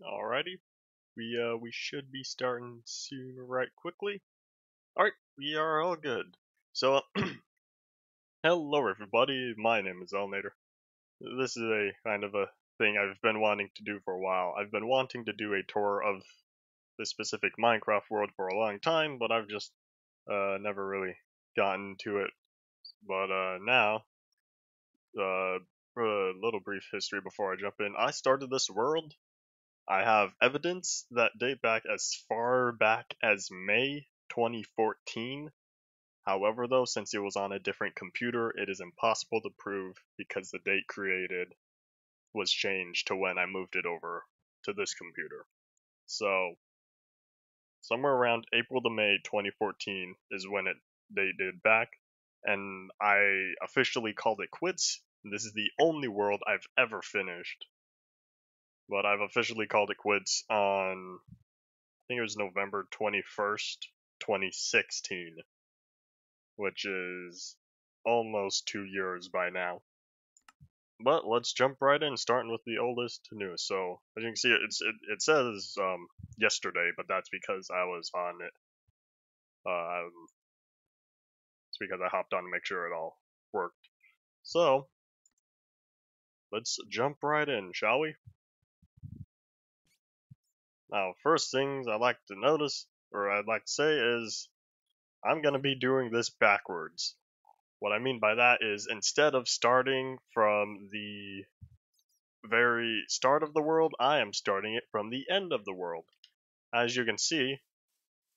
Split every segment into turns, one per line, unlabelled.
Alrighty, we should be starting soon, right? Quickly. All right, we are all good. So, hello everybody. My name is Elnator. This is a kind of a thing I've been wanting to do for a while. I've been wanting to do a tour of this specific Minecraft world for a long time, but I've just never really gotten to it. But now, a little brief history before I jump in. I started this world. I have evidence that date back as far back as May 2014. However, though, since it was on a different computer, it is impossible to prove because the date created was changed to when I moved it over to this computer. So, somewhere around April to May 2014 is when it dated back, and I officially called it quits. This is the only world I've ever finished, but I've officially called it quits on, I think it was November 21st, 2016, which is almost 2 years by now. But let's jump right in, starting with the oldest to newest. So as you can see, it says yesterday, but that's because I was on it. It's because I hopped on to make sure it all worked. So let's jump right in, shall we? Now, first things I'd like to notice, or I'd like to say, is I'm gonna be doing this backwards. What I mean by that is instead of starting from the very start of the world, I am starting it from the end of the world. As you can see,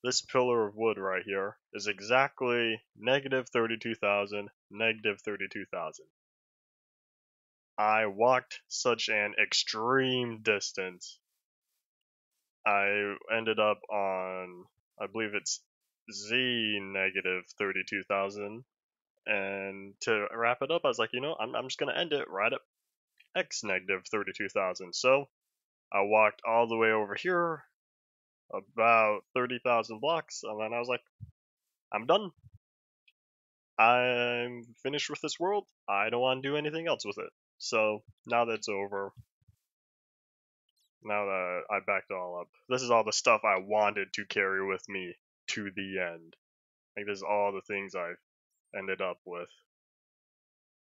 this pillar of wood right here is exactly negative 32,000, negative 32,000. I walked such an extreme distance. I ended up on, I believe it's Z negative 32,000. And to wrap it up, I was like, I'm just going to end it right at X negative 32,000. So I walked all the way over here, about 30,000 blocks, and then I was like, I'm done. I'm finished with this world. I don't want to do anything else with it. So now that's over, now that I backed it all up, this is all the stuff I wanted to carry with me to the end. Like, this is all the things I've ended up with.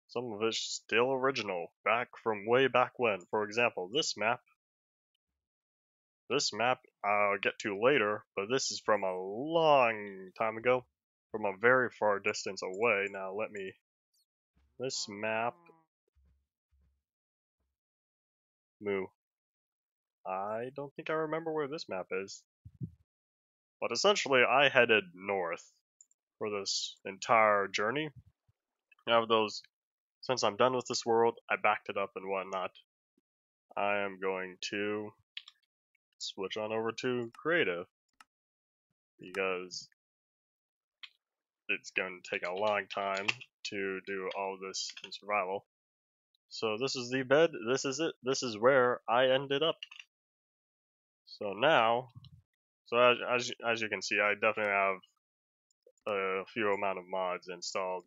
Some of it's still original, back from way back when. For example, this map. This map I'll get to later, but this is from a long time ago, from a very far distance away. Now let me. This map. Moo. I don't think I remember where this map is. But essentially, I headed north for this entire journey. Now, those, since I'm done with this world, I backed it up and whatnot. I am going to switch on over to creative because it's going to take a long time to do all this in survival. So this is the bed, this is it, this is where I ended up. So now, so as you can see, I definitely have a few amount of mods installed.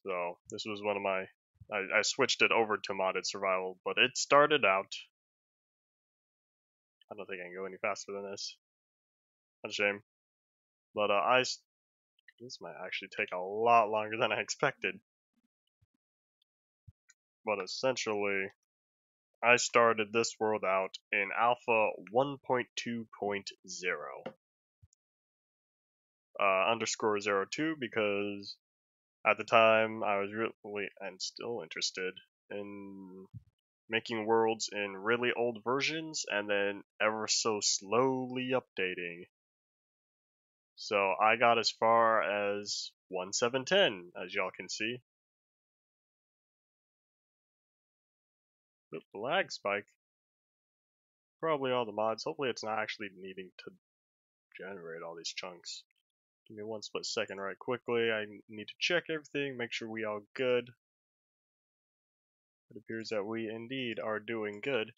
So this was one of my, I switched it over to modded survival, but it started out, I don't think I can go any faster than this. That's a shame. But this might actually take a lot longer than I expected. But essentially, I started this world out in Alpha 1.2.0. Underscore 02 because at the time I was really and still interested in making worlds in really old versions and then ever so slowly updating. So I got as far as 1710, as y'all can see. Oop, lag spike. Probably all the mods. Hopefully it's not actually needing to generate all these chunks. Give me one split second right quickly. I need to check everything, make sure we all good. It appears that we indeed are doing good.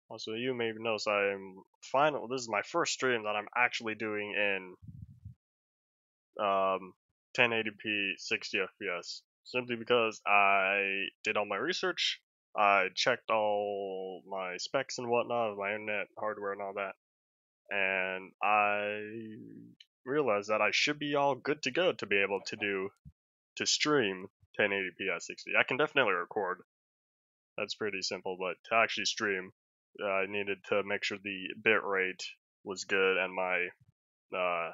Also, you may notice I am final. This is my first stream that I'm actually doing in 1080p 60 FPS. Simply because I did all my research I checked all my specs and whatnot, my internet hardware and all that, and I realized that I should be all good to go to be able to stream 1080p at 60. I can definitely record. That's pretty simple, but to actually stream, I needed to make sure the bit rate was good and my uh,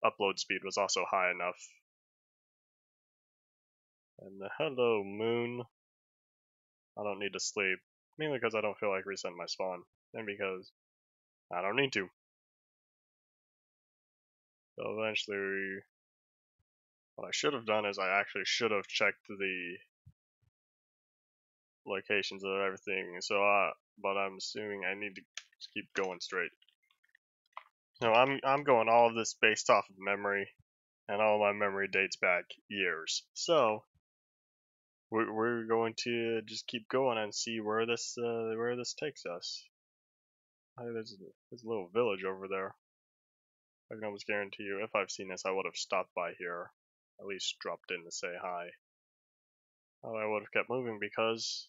upload speed was also high enough. And hello, moon. I don't need to sleep, mainly because I don't feel like resetting my spawn, and because I don't need to. So eventually, what I should have done is I actually should have checked the locations of everything. So, but I'm assuming I need to keep going straight. So I'm going all of this based off of memory, and all my memory dates back years. So we're going to just keep going and see where this takes us. Hey, there's a little village over there. I can almost guarantee you, if I've seen this, I would have stopped by here, at least dropped in to say hi. Oh, I would have kept moving because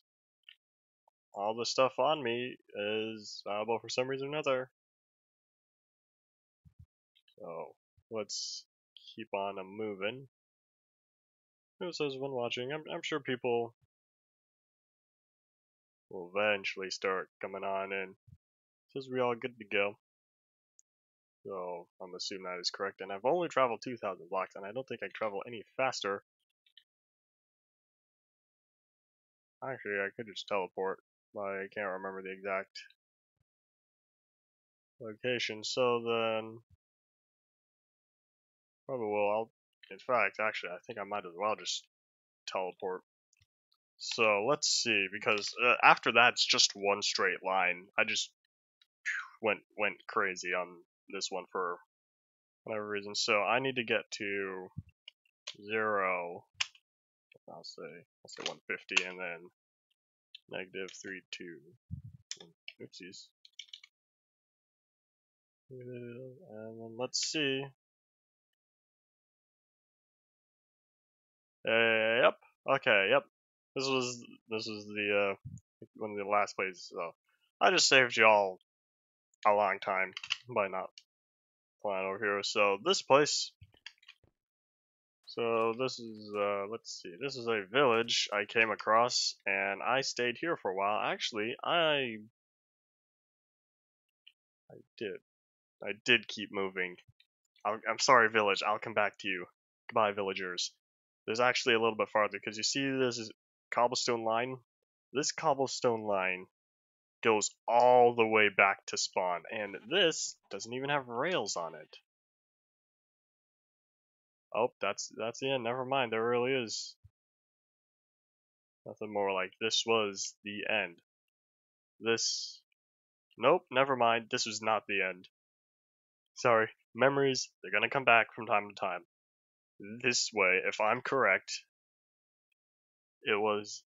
all the stuff on me is valuable for some reason or another. So let's keep on moving. Who says when watching? I'm sure people will eventually start coming on and says we all good to go. So I'm assuming that is correct. And I've only traveled 2,000 blocks, and I don't think I can travel any faster. Actually, I could just teleport, but I can't remember the exact location. So then, probably will. In fact, actually, I think I might as well just teleport. So let's see, because after that, it's just one straight line. I just went crazy on this one for whatever reason. So I need to get to 0. I'll say 150, and then negative 3, 2. Oopsies. And then let's see. Yep. Okay. Yep. This was the one of the last places. So I just saved y'all a long time by not flying over here. So this place. So this is let's see. This is a village I came across, and I stayed here for a while. Actually, did. I did keep moving. I'm sorry, village. I'll come back to you. Goodbye, villagers. There's actually a little bit farther because you see this is cobblestone line. This cobblestone line goes all the way back to spawn, and this doesn't even have rails on it. Oh, that's the end. Never mind. There really is nothing more. Like this was the end. This. Nope. Never mind. This was not the end. Sorry. Memories. They're gonna come back from time to time. This way, if I'm correct, it was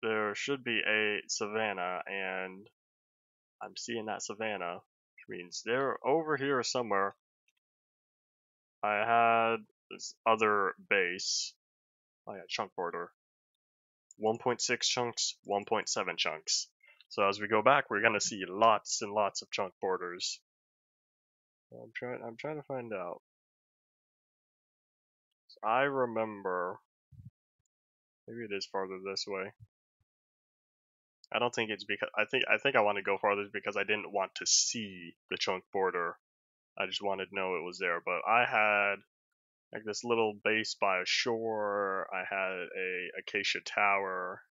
there should be a savanna, and I'm seeing that savanna, which means they're over here somewhere. I had this other base. I got chunk border. 1.6 chunks, 1.7 chunks. So as we go back, we're gonna see lots and lots of chunk borders. I'm trying to find out. I remember, maybe it is farther this way. I don't think it's because I think I want to go farther because I didn't want to see the chunk border. I just wanted to know it was there. But I had like this little base by a shore. I had a acacia tower.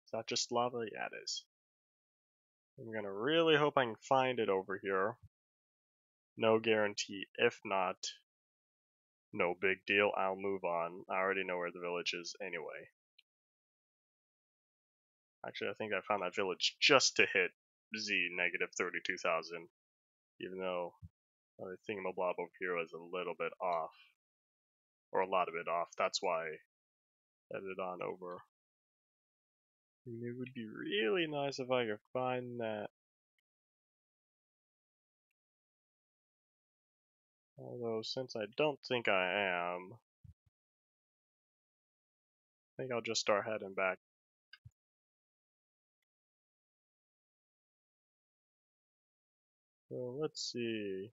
Is that just lava? Yeah, it is. I'm gonna really hope I can find it over here. No guarantee. If not, no big deal. I'll move on. I already know where the village is anyway. Actually, I think I found that village just to hit Z negative 32,000, even though the thingamablob over here was a little bit off, or a lot of it off. That's why I headed on over. And it would be really nice if I could find that. Although, since I don't think I am, I think I'll just start heading back. So let's see.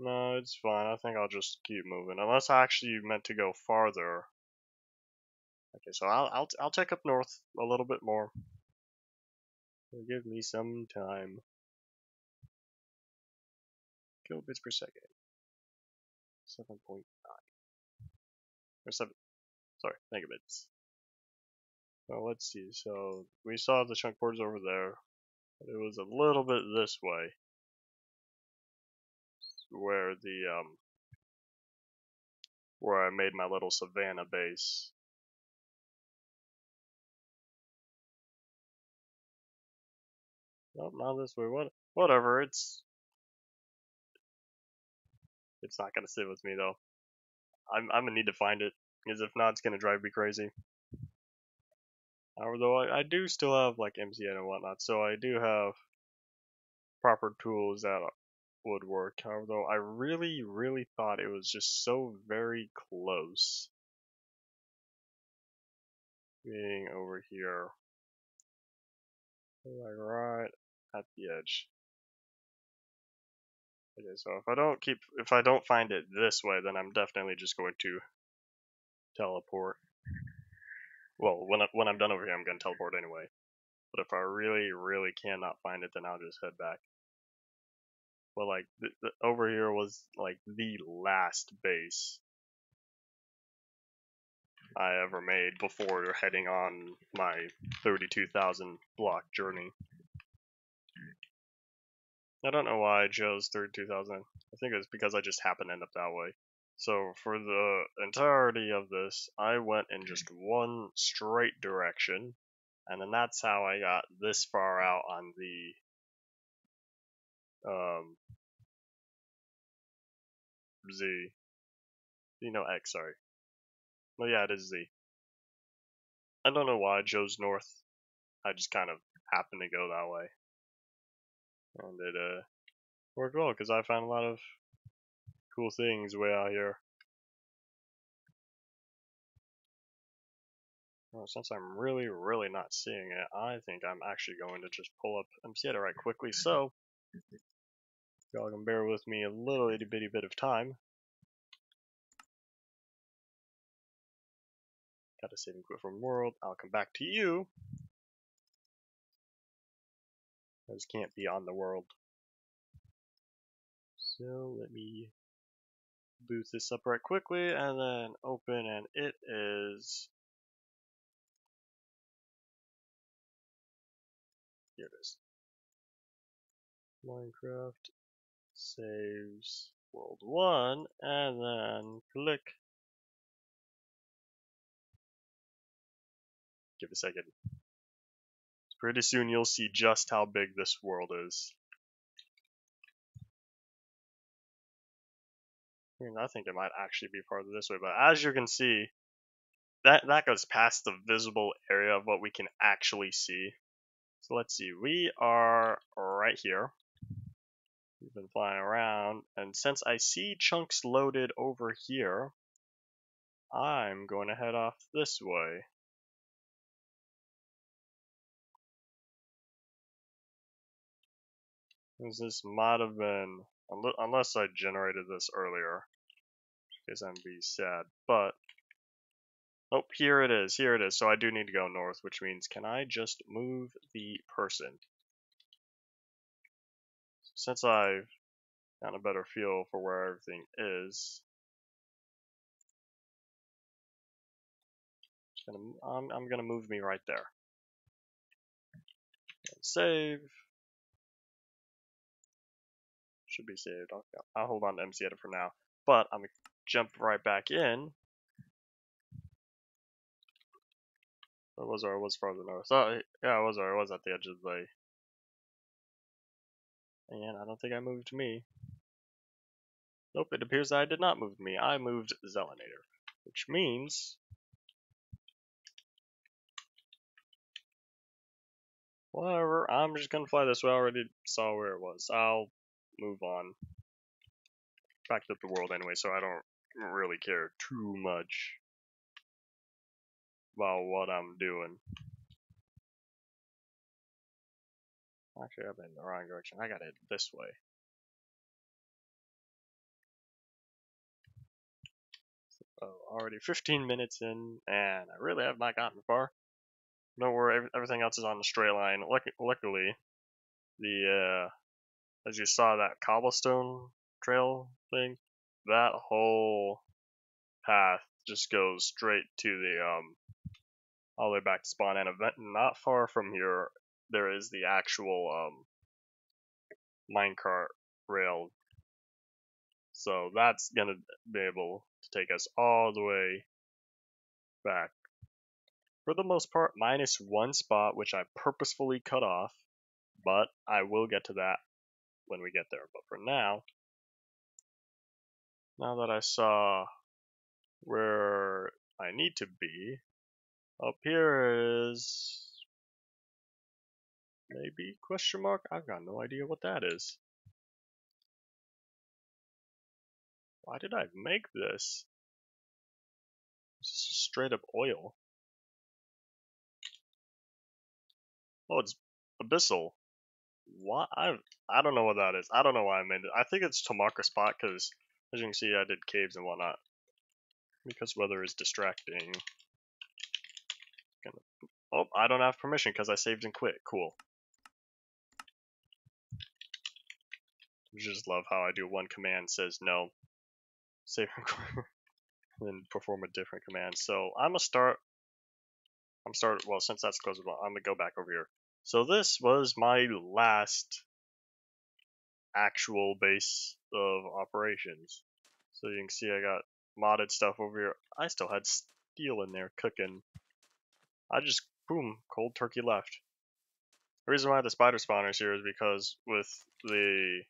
No, it's fine. I think I'll just keep moving. Unless I actually meant to go farther. Okay, so I'll take up north a little bit more. Give me some time. Kilobits per second. 7.9. Or 7. Sorry, megabits. Well, let's see. So we saw the chunk ports over there. It was a little bit this way, where where I made my little savannah base. Nope, not this way. Whatever. It's not gonna sit with me though. I'm gonna need to find it, because if not, it's gonna drive me crazy. However, though I do still have like MCN and whatnot, so I do have proper tools that would work. However, though I really thought it was just so very close being over here, like right at the edge. Okay, so if I don't find it this way, then I'm definitely just going to teleport. Well, when I'm done over here, I'm gonna teleport anyway. But if I really cannot find it, then I'll just head back. But like over here was like the last base I ever made before heading on my 32,000 block journey. I don't know why I chose 32,000. I think it's because I just happened to end up that way. So for the entirety of this, I went in just one straight direction, and then that's how I got this far out on the Z. X, sorry. Well, yeah, it is Z. I don't know why I chose north. I just kind of happened to go that way. And it worked well, because I found a lot of cool things way out here. Well, since I'm really not seeing it, I think I'm actually going to just pull up MCETA right quickly, so y'all can bear with me a little itty bitty bit of time. Gotta save and quit from world. I'll come back to you. I just can't be on the world. So let me boot this up right quickly and then open, and it is. Here it is. Minecraft saves world 1 and then click. Give it a second. Pretty soon you'll see just how big this world is. I think it might actually be farther this way, but as you can see, that goes past the visible area of what we can actually see. So let's see, we are right here. We've been flying around, and since I see chunks loaded over here, I'm going to head off this way. This might have been, unless I generated this earlier, because I'm be sad, but oh, here it is, here it is. So I do need to go north, which means can I just move the person? Since I've gotten a better feel for where everything is, I'm gonna move me right there. And save. Should be saved. I'll hold on to MC Edit for now. But I'm gonna jump right back in. Where was I? I was farther north. Oh, yeah, I was where I was at the edge of the bay. And I don't think I moved me. Nope, it appears that I did not move me. I moved Zelinator. Which means whatever, I'm just gonna fly this way. I already saw where it was. I'll move on back to the world anyway, so I don't really care too much about what I'm doing. Actually, I've been in the wrong direction. I got it this way. Already 15 minutes in, and I really have not gotten far. Don't worry, everything else is on the straight line. Luckily, the as you saw that cobblestone trail thing, that whole path just goes straight to the all the way back to spawn. And event not far from here, there is the actual minecart rail. So that's gonna be able to take us all the way back. For the most part, minus one spot, which I purposefully cut off, but I will get to that when we get there. But for now that I saw where I need to be, up here is maybe question mark? I've got no idea what that is. Why did I make this? It's just straight up oil. Oh, it's abyssal. What? I don't know what that is. I don't know why I made it. I think it's to mark a spot because, as you can see, I did caves and whatnot. Because weather is distracting. Oh, I don't have permission because I saved and quit. Cool. I just love how I do one command says no, save and quit, and then perform a different command. So I'm well, since that's close, I'm gonna go back over here. So this was my last actual base of operations. So you can see I got modded stuff over here. I still had steel in there cooking. I just, boom, cold turkey left. The reason why the spider spawner's here is because with the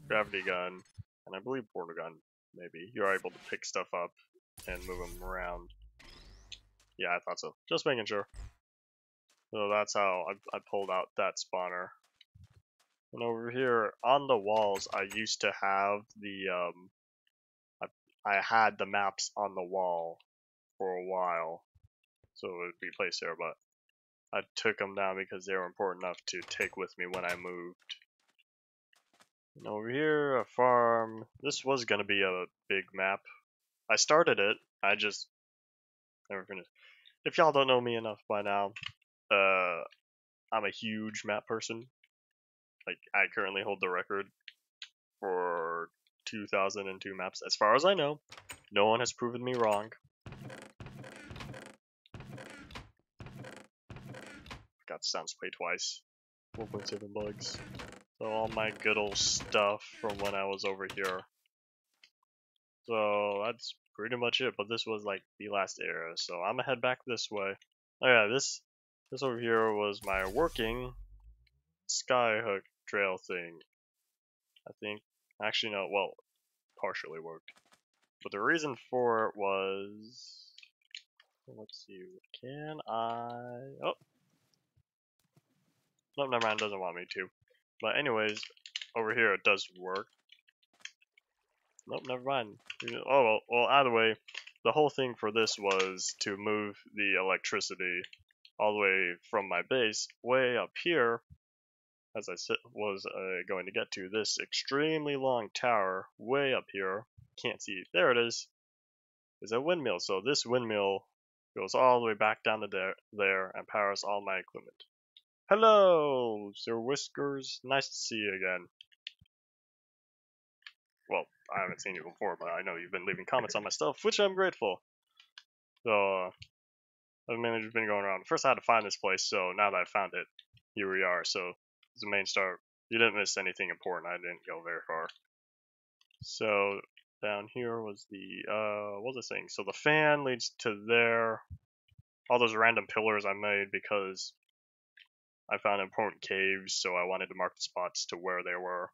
gravity gun, and I believe portal gun, maybe, you're able to pick stuff up and move them around. Yeah, I thought so. Just making sure. So that's how I pulled out that spawner. And over here on the walls, I used to have the I had the maps on the wall for a while, so it would be placed there. But I took them down because they were important enough to take with me when I moved. And over here, a farm. This was gonna be a big map. I started it. I just never finished. If y'all don't know me enough by now, I'm a huge map person. Like, I currently hold the record for 2002 maps. As far as I know, no one has proven me wrong. Got sounds play twice. 1.7 bugs. So all my good old stuff from when I was over here. So that's pretty much it. But this was like the last era. So I'm gonna head back this way. Oh yeah, this over here was my working skyhook trail thing. I think. Actually, no. Well, partially worked. But the reason for it was. Let's see. Can I? Oh. Nope, never mind. Doesn't want me to. But anyways, over here it does work. Nope, never mind. Oh, well, either way, the whole thing for this was to move the electricity all the way from my base way up here, as I was going to get to this extremely long tower way up here. Can't see it. There it is a windmill. So this windmill goes all the way back down to there and powers all my equipment. Hello, Sir Whiskers. Nice to see you again. Well, I haven't seen you before, but I know you've been leaving comments on my stuff, which I'm grateful. So, I've managed been going around. First, I had to find this place, so now that I found it, here we are. So, it's the main start. You didn't miss anything important. I didn't go very far. So, down here was the, what was I saying? So, the fan leads to there. All those random pillars I made because I found important caves, so I wanted to mark the spots to where they were.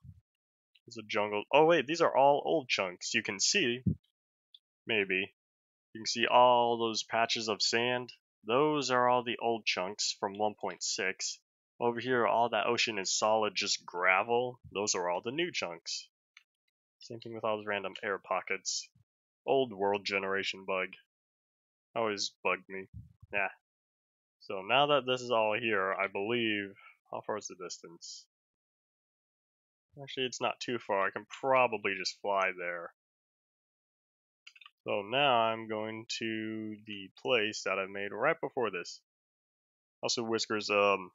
There's a jungle. Oh, wait, these are all old chunks. You can see, maybe, you can see all those patches of sand. Those are all the old chunks from 1.6. Over here, all that ocean is solid, just gravel. Those are all the new chunks. Same thing with all those random air pockets. Old world generation bug. Always bugged me. Yeah. So now that this is all here, I believe How far is the distance? Actually, it's not too far. I can probably just fly there. So now I'm going to the place that I made right before this. Also, Whiskers, in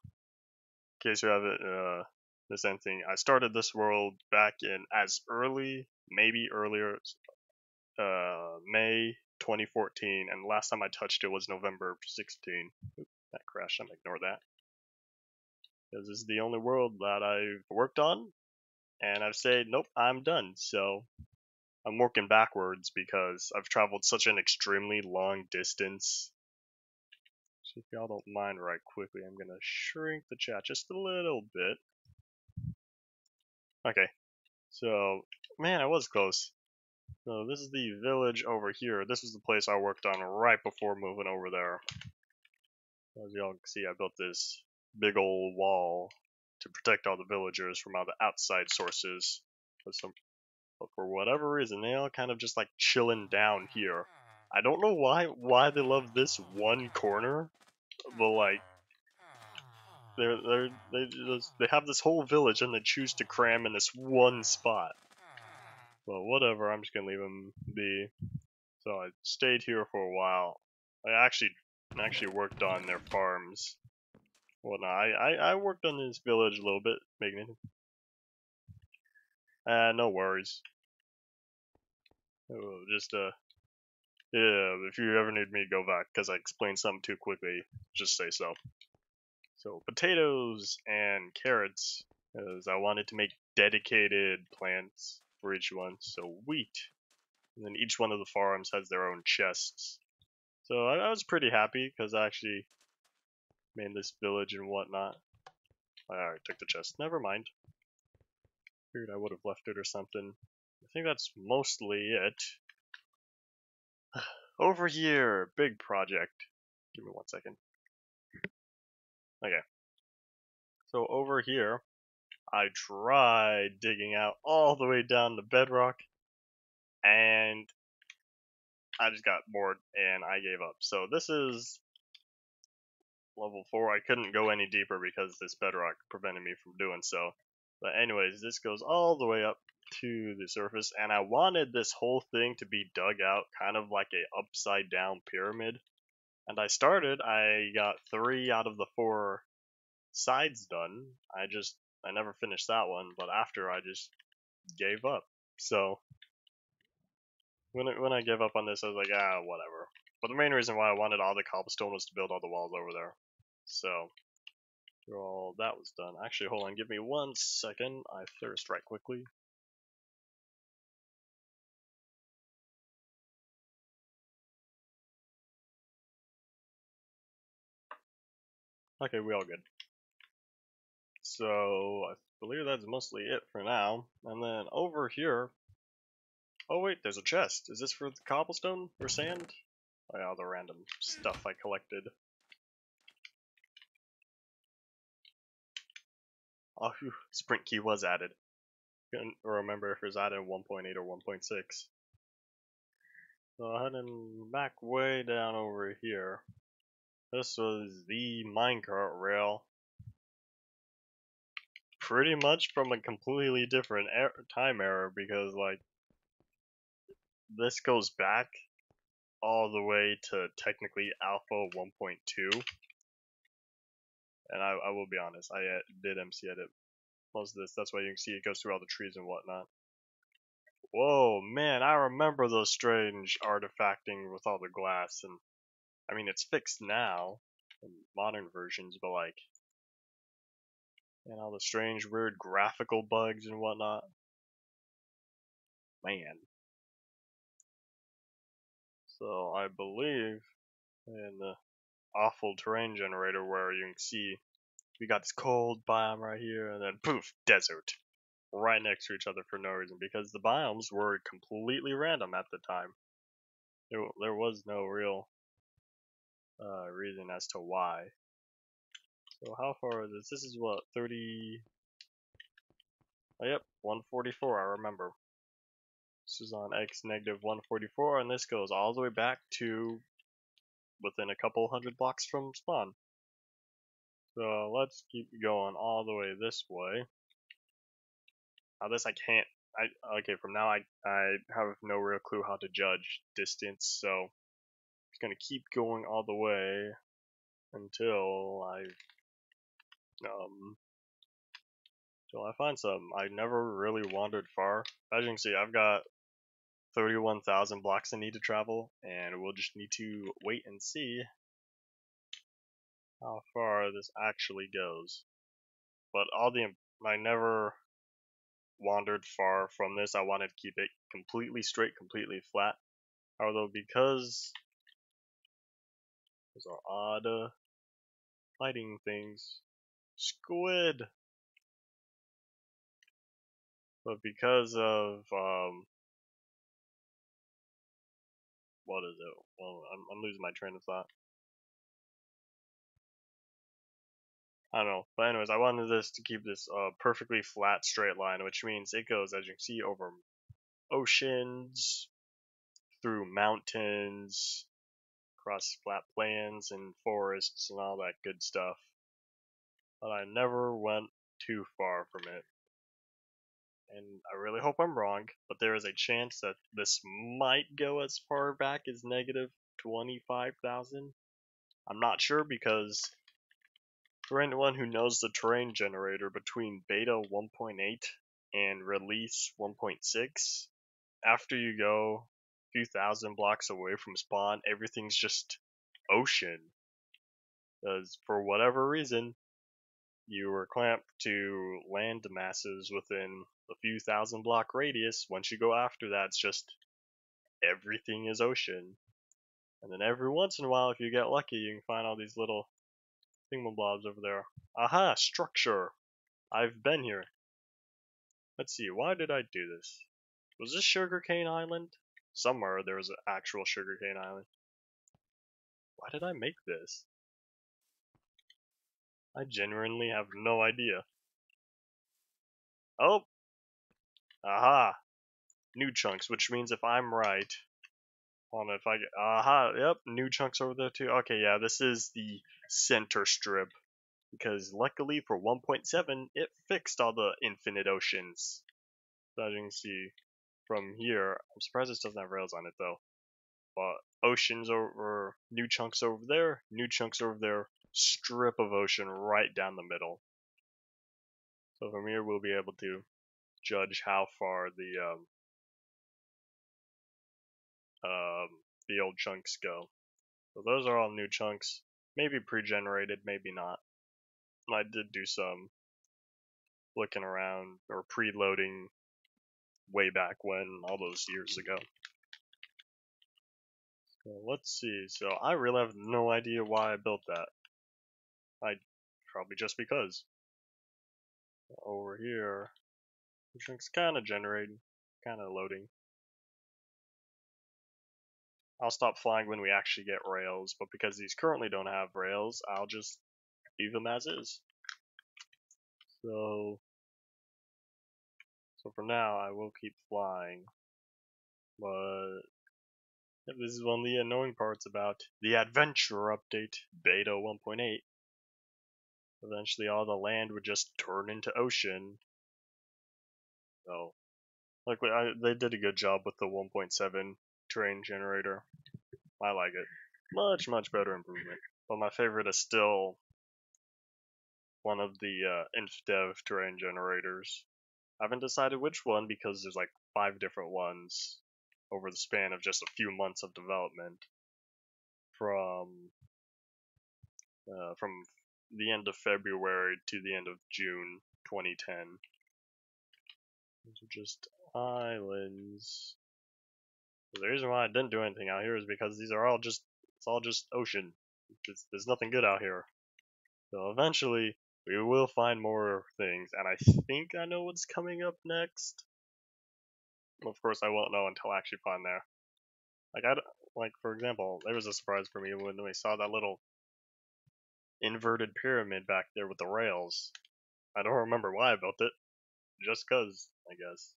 case you haven't missed anything, I started this world back in as early, maybe earlier, May 2014, and last time I touched it was November 16. Oop, that crashed, I'm gonna ignore that. Because this is the only world that I've worked on, and I've said, nope, I'm done. So I'm working backwards because I've traveled such an extremely long distance. So if y'all don't mind right quickly, I'm gonna shrink the chat just a little bit. Okay, so, man, I was close. So this is the village over here. This was the place I worked on right before moving over there. As y'all can see, I built this big old wall to protect all the villagers from all the outside sources. But for whatever reason, they all kind of just like chilling down here. I don't know why they love this one corner, but like they have this whole village and they choose to cram in this one spot. Well, whatever. I'm just gonna leave them be. So I stayed here for a while. I actually worked on their farms. Well, no, I worked on this village a little bit, making it. No worries. Just yeah. If you ever need me to go back because I explained something too quickly, just say so. So potatoes and carrots, as I wanted to make dedicated plants for each one. So wheat, and then each one of the farms has their own chests. So I was pretty happy because I actually made this village and whatnot. I already took the chest. Never mind. Figured I would have left it or something. I think that's mostly it. Over here, big project. Give me 1 second. Okay. So over here, I tried digging out all the way down to bedrock, and I just got bored and I gave up. So this is level 4. I couldn't go any deeper because this bedrock prevented me from doing so. But anyways, this goes all the way up to the surface, and I wanted this whole thing to be dug out kind of like a upside down pyramid. And I got 3 out of the 4 sides done. I never finished that one, but after I just gave up. So when I gave up on this, I was like, whatever. But the main reason why I wanted all the cobblestone was to build all the walls over there. So all that was done. Actually, hold on, give me 1 second. I thirst right quickly. Okay, we all good. So I believe that's mostly it for now. And then over here, oh wait, there's a chest. Is this for the cobblestone or sand? Oh yeah, all the random stuff I collected. Oh, phew, sprint key was added. Couldn't remember if it was added in 1.8 or 1.6. So heading back way down over here. This was the minecart rail. Pretty much from a completely different time era because like this goes back all the way to technically Alpha 1.2. And I will be honest, I did MC edit most of this. That's why you can see it goes through all the trees and whatnot. Whoa, man, I remember those strange artifacting with all the glass. And I mean, it's fixed now in modern versions, but like, and all the strange, weird graphical bugs and whatnot. Man. So I believe in the awful terrain generator where you can see we got this cold biome right here, and then poof, desert. Right next to each other for no reason, because the biomes were completely random at the time. There was no real reason as to why. So how far is this? This is what, 30... Oh, yep, 144, I remember. This is on X negative 144, and this goes all the way back to within a couple hundred blocks from spawn. So let's keep going all the way this way. Now this I can't. Okay. From now I have no real clue how to judge distance, so I'm just gonna keep going all the way until um I find some. I never really wandered far. As you can see, I've got 31,000 blocks I need to travel, and we'll just need to wait and see how far this actually goes. But I never wandered far from this. I wanted to keep it completely straight, completely flat. Although because those are odd fighting things, squid. But because of what is it? Well, I'm losing my train of thought. I don't know. But anyways, I wanted this to keep this perfectly flat straight line, which means it goes, as you can see, over oceans, through mountains, across flat plains and forests and all that good stuff. But I never went too far from it. And I really hope I'm wrong, but there is a chance that this might go as far back as negative 25,000. I'm not sure because for anyone who knows the terrain generator between beta 1.8 and release 1.6, after you go a few thousand blocks away from spawn, everything's just ocean. Because for whatever reason, you were clamped to land masses within a few thousand block radius. Once you go after that, it's just everything is ocean. And then every once in a while, if you get lucky, you can find all these little thingamabobs over there. Aha, structure! I've been here. Let's see, why did I do this? Was this Sugarcane Island? Somewhere there was an actual Sugarcane Island. Why did I make this? I genuinely have no idea. Oh! Aha! New chunks, which means if I'm right, hold on, if I get, aha, yep, new chunks over there too. Okay, yeah, this is the center strip. Because luckily for 1.7, it fixed all the infinite oceans. So as you can see from here, I'm surprised this doesn't have rails on it though. But oceans over, new chunks over there, strip of ocean right down the middle. So from here we'll be able to judge how far the old chunks go. So those are all new chunks, maybe pre-generated, maybe not. I did do some looking around or preloading way back when, all those years ago. So let's see. So I really have no idea why I built that. Probably just because. Over here, the chunk's kind of generating, kind of loading. I'll stop flying when we actually get rails, but because these currently don't have rails, I'll just leave them as is. So for now, I will keep flying. But this is one of the annoying parts about the adventure update, beta 1.8. Eventually all the land would just turn into ocean. So, they did a good job with the 1.7 terrain generator. I like it. Much, much better improvement. But my favorite is still one of the InfDev terrain generators. I haven't decided which one because there's like 5 different ones over the span of just a few months of development. From the end of February to the end of June 2010. These are just islands. The reason why I didn't do anything out here is because these are all just, it's all just ocean. There's nothing good out here. So eventually, we will find more things, and I think I know what's coming up next. Of course, I won't know until I actually find there. Like for example, there was a surprise for me when we saw that little inverted pyramid back there with the rails. I don't remember why I built it, just cause, I guess.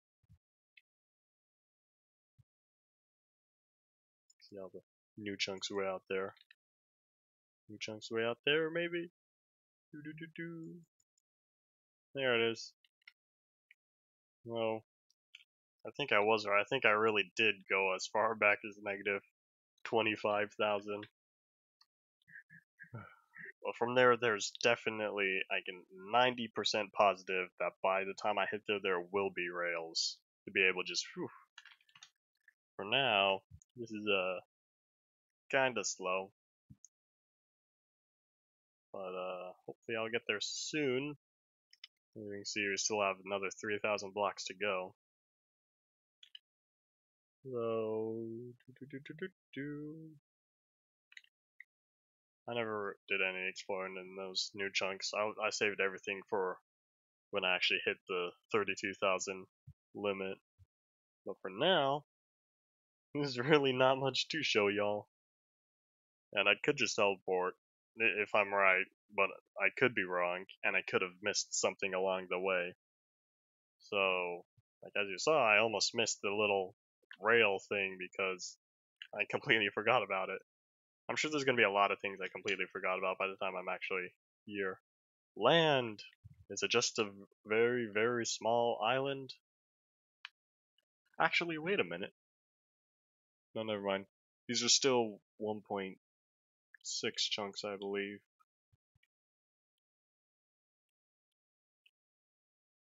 See all the new chunks way out there. New chunks way out there, maybe? There it is. Well, I think I was right. I think I really did go as far back as negative 25,000. Well, from there, there's definitely, I can 90% positive that by the time I hit there will be rails to be able to just, whew. For now, this is kinda slow, but hopefully I'll get there soon. You can see we still have another 3,000 blocks to go. So, I never did any exploring in those new chunks. I saved everything for when I actually hit the 32,000 limit. But for now, there's really not much to show y'all. And I could just teleport if I'm right, but I could be wrong, and I could have missed something along the way. So, like as you saw, I almost missed the little rail thing because I completely forgot about it. I'm sure there's going to be a lot of things I completely forgot about by the time I'm actually here. Land! Is it just a very, very small island? Actually, wait a minute. No, never mind. These are still 1.6 chunks, I believe.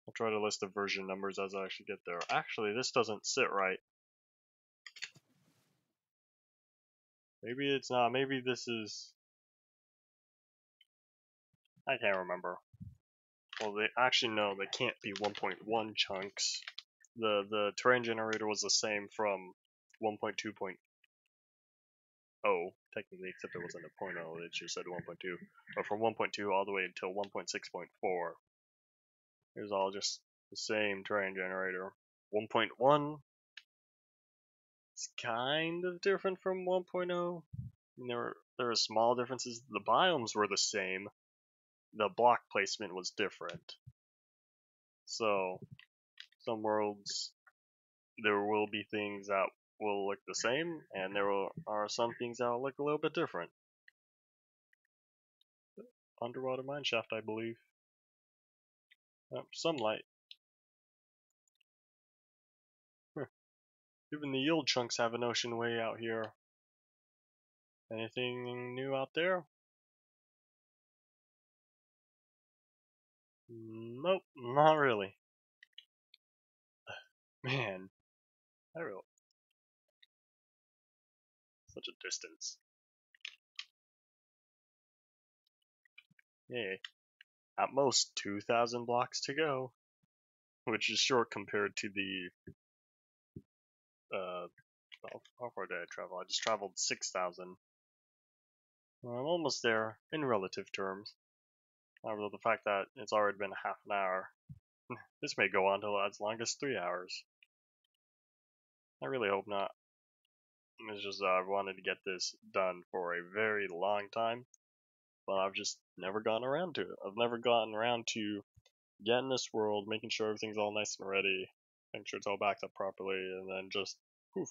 I'll try to list the version numbers as I actually get there. Actually, this doesn't sit right. Maybe it's not. Maybe this is... I can't remember. Well, they actually no, they can't be 1.1 chunks. The terrain generator was the same from 1.2.0 technically, except it wasn't a 0.0. It just said 1.2. But from 1.2 all the way until 1.6.4, it was all just the same terrain generator. 1.1 is kind of different from 1.0. There were small differences. The biomes were the same. The block placement was different. So, some worlds, there will be things that will look the same, and are some things that will look a little bit different. Underwater mineshaft, I believe. Sunlight. Even the yield chunks have an ocean way out here. Anything new out there? Nope, not really. Man, I really... Such a distance. Yay. At most 2,000 blocks to go. Which is short compared to the... how far did I travel? I just traveled 6,000. Well, I'm almost there, in relative terms. However, the fact that it's already been half an hour, this may go on till as long as 3 hours. I really hope not. It's just I've wanted to get this done for a very long time, but I've just never gotten around to it. I've never gotten around to getting this world, making sure everything's all nice and ready, making sure it's all backed up properly, and then just poof.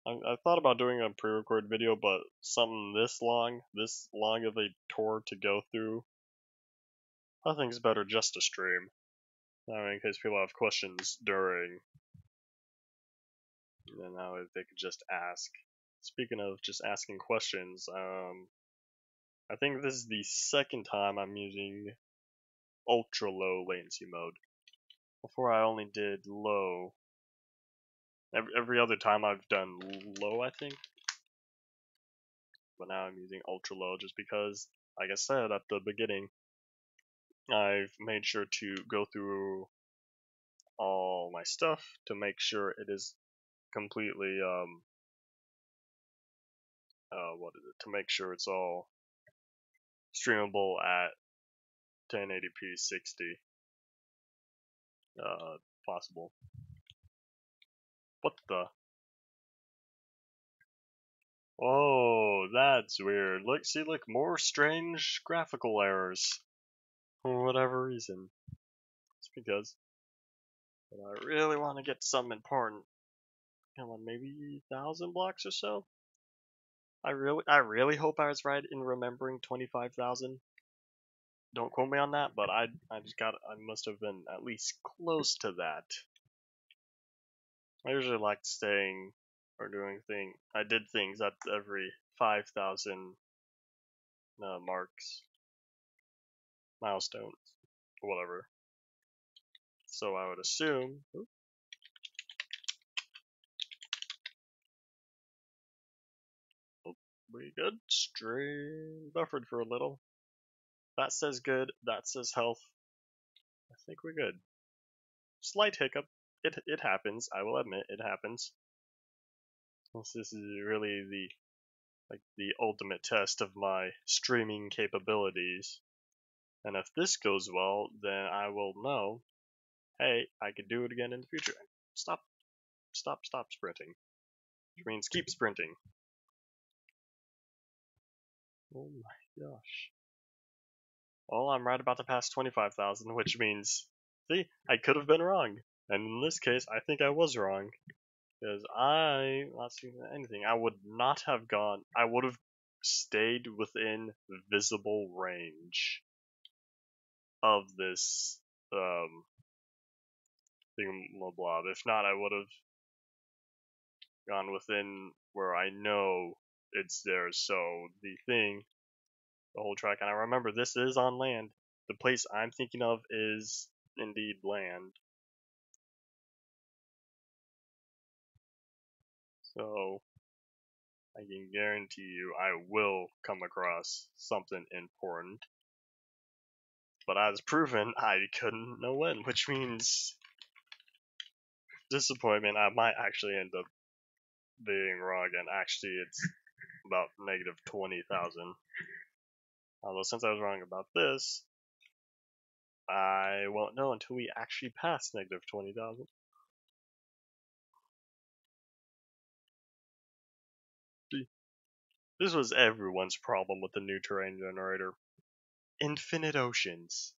I thought about doing a pre-record video, but something this long of a tour to go through, I think it's better just to stream. I mean, in case people have questions during, and now they could just ask. Speaking of just asking questions, I think this is the second time I'm using ultra low latency mode. Before I only did low. Every other time I've done low, I think. But now I'm using ultra low just because, like I said at the beginning, I've made sure to go through all my stuff to make sure it is completely, to make sure it's all streamable at 1080p 60, possible. What the? Oh, that's weird. Look, see, look, more strange graphical errors. For whatever reason. It's because. But I really want to get to something important. Come on, maybe 1,000 blocks or so? I really hope I was right in remembering 25,000. don't quote me on that, but I must have been at least close to that. I usually liked staying or doing things. I did things at every 5,000 marks, milestones, whatever. So I would assume. We good. Straight buffered for a little. That says good. That says health. I think we're good. Slight hiccup. It happens. I will admit it happens. This is really the ultimate test of my streaming capabilities. And if this goes well, then I will know, hey, I could do it again in the future. Stop sprinting. Which means keep sprinting. Oh my gosh. Well, I'm right about to pass 25,000, which means, see, I could have been wrong. And in this case, I think I was wrong. Because not seeing anything, I would not have gone, I would have stayed within visible range of this, thingamabob. If not, I would have gone within where I know it's there. So the whole track, and I remember this is on land. The place I'm thinking of is indeed land. So I can guarantee you I will come across something important. But as proven, I couldn't know when, which means disappointment. I might actually end up being wrong, and actually it's about negative 20,000. Although since I was wrong about this, I won't know until we actually pass negative 20,000. This was everyone's problem with the new terrain generator. Infinite oceans.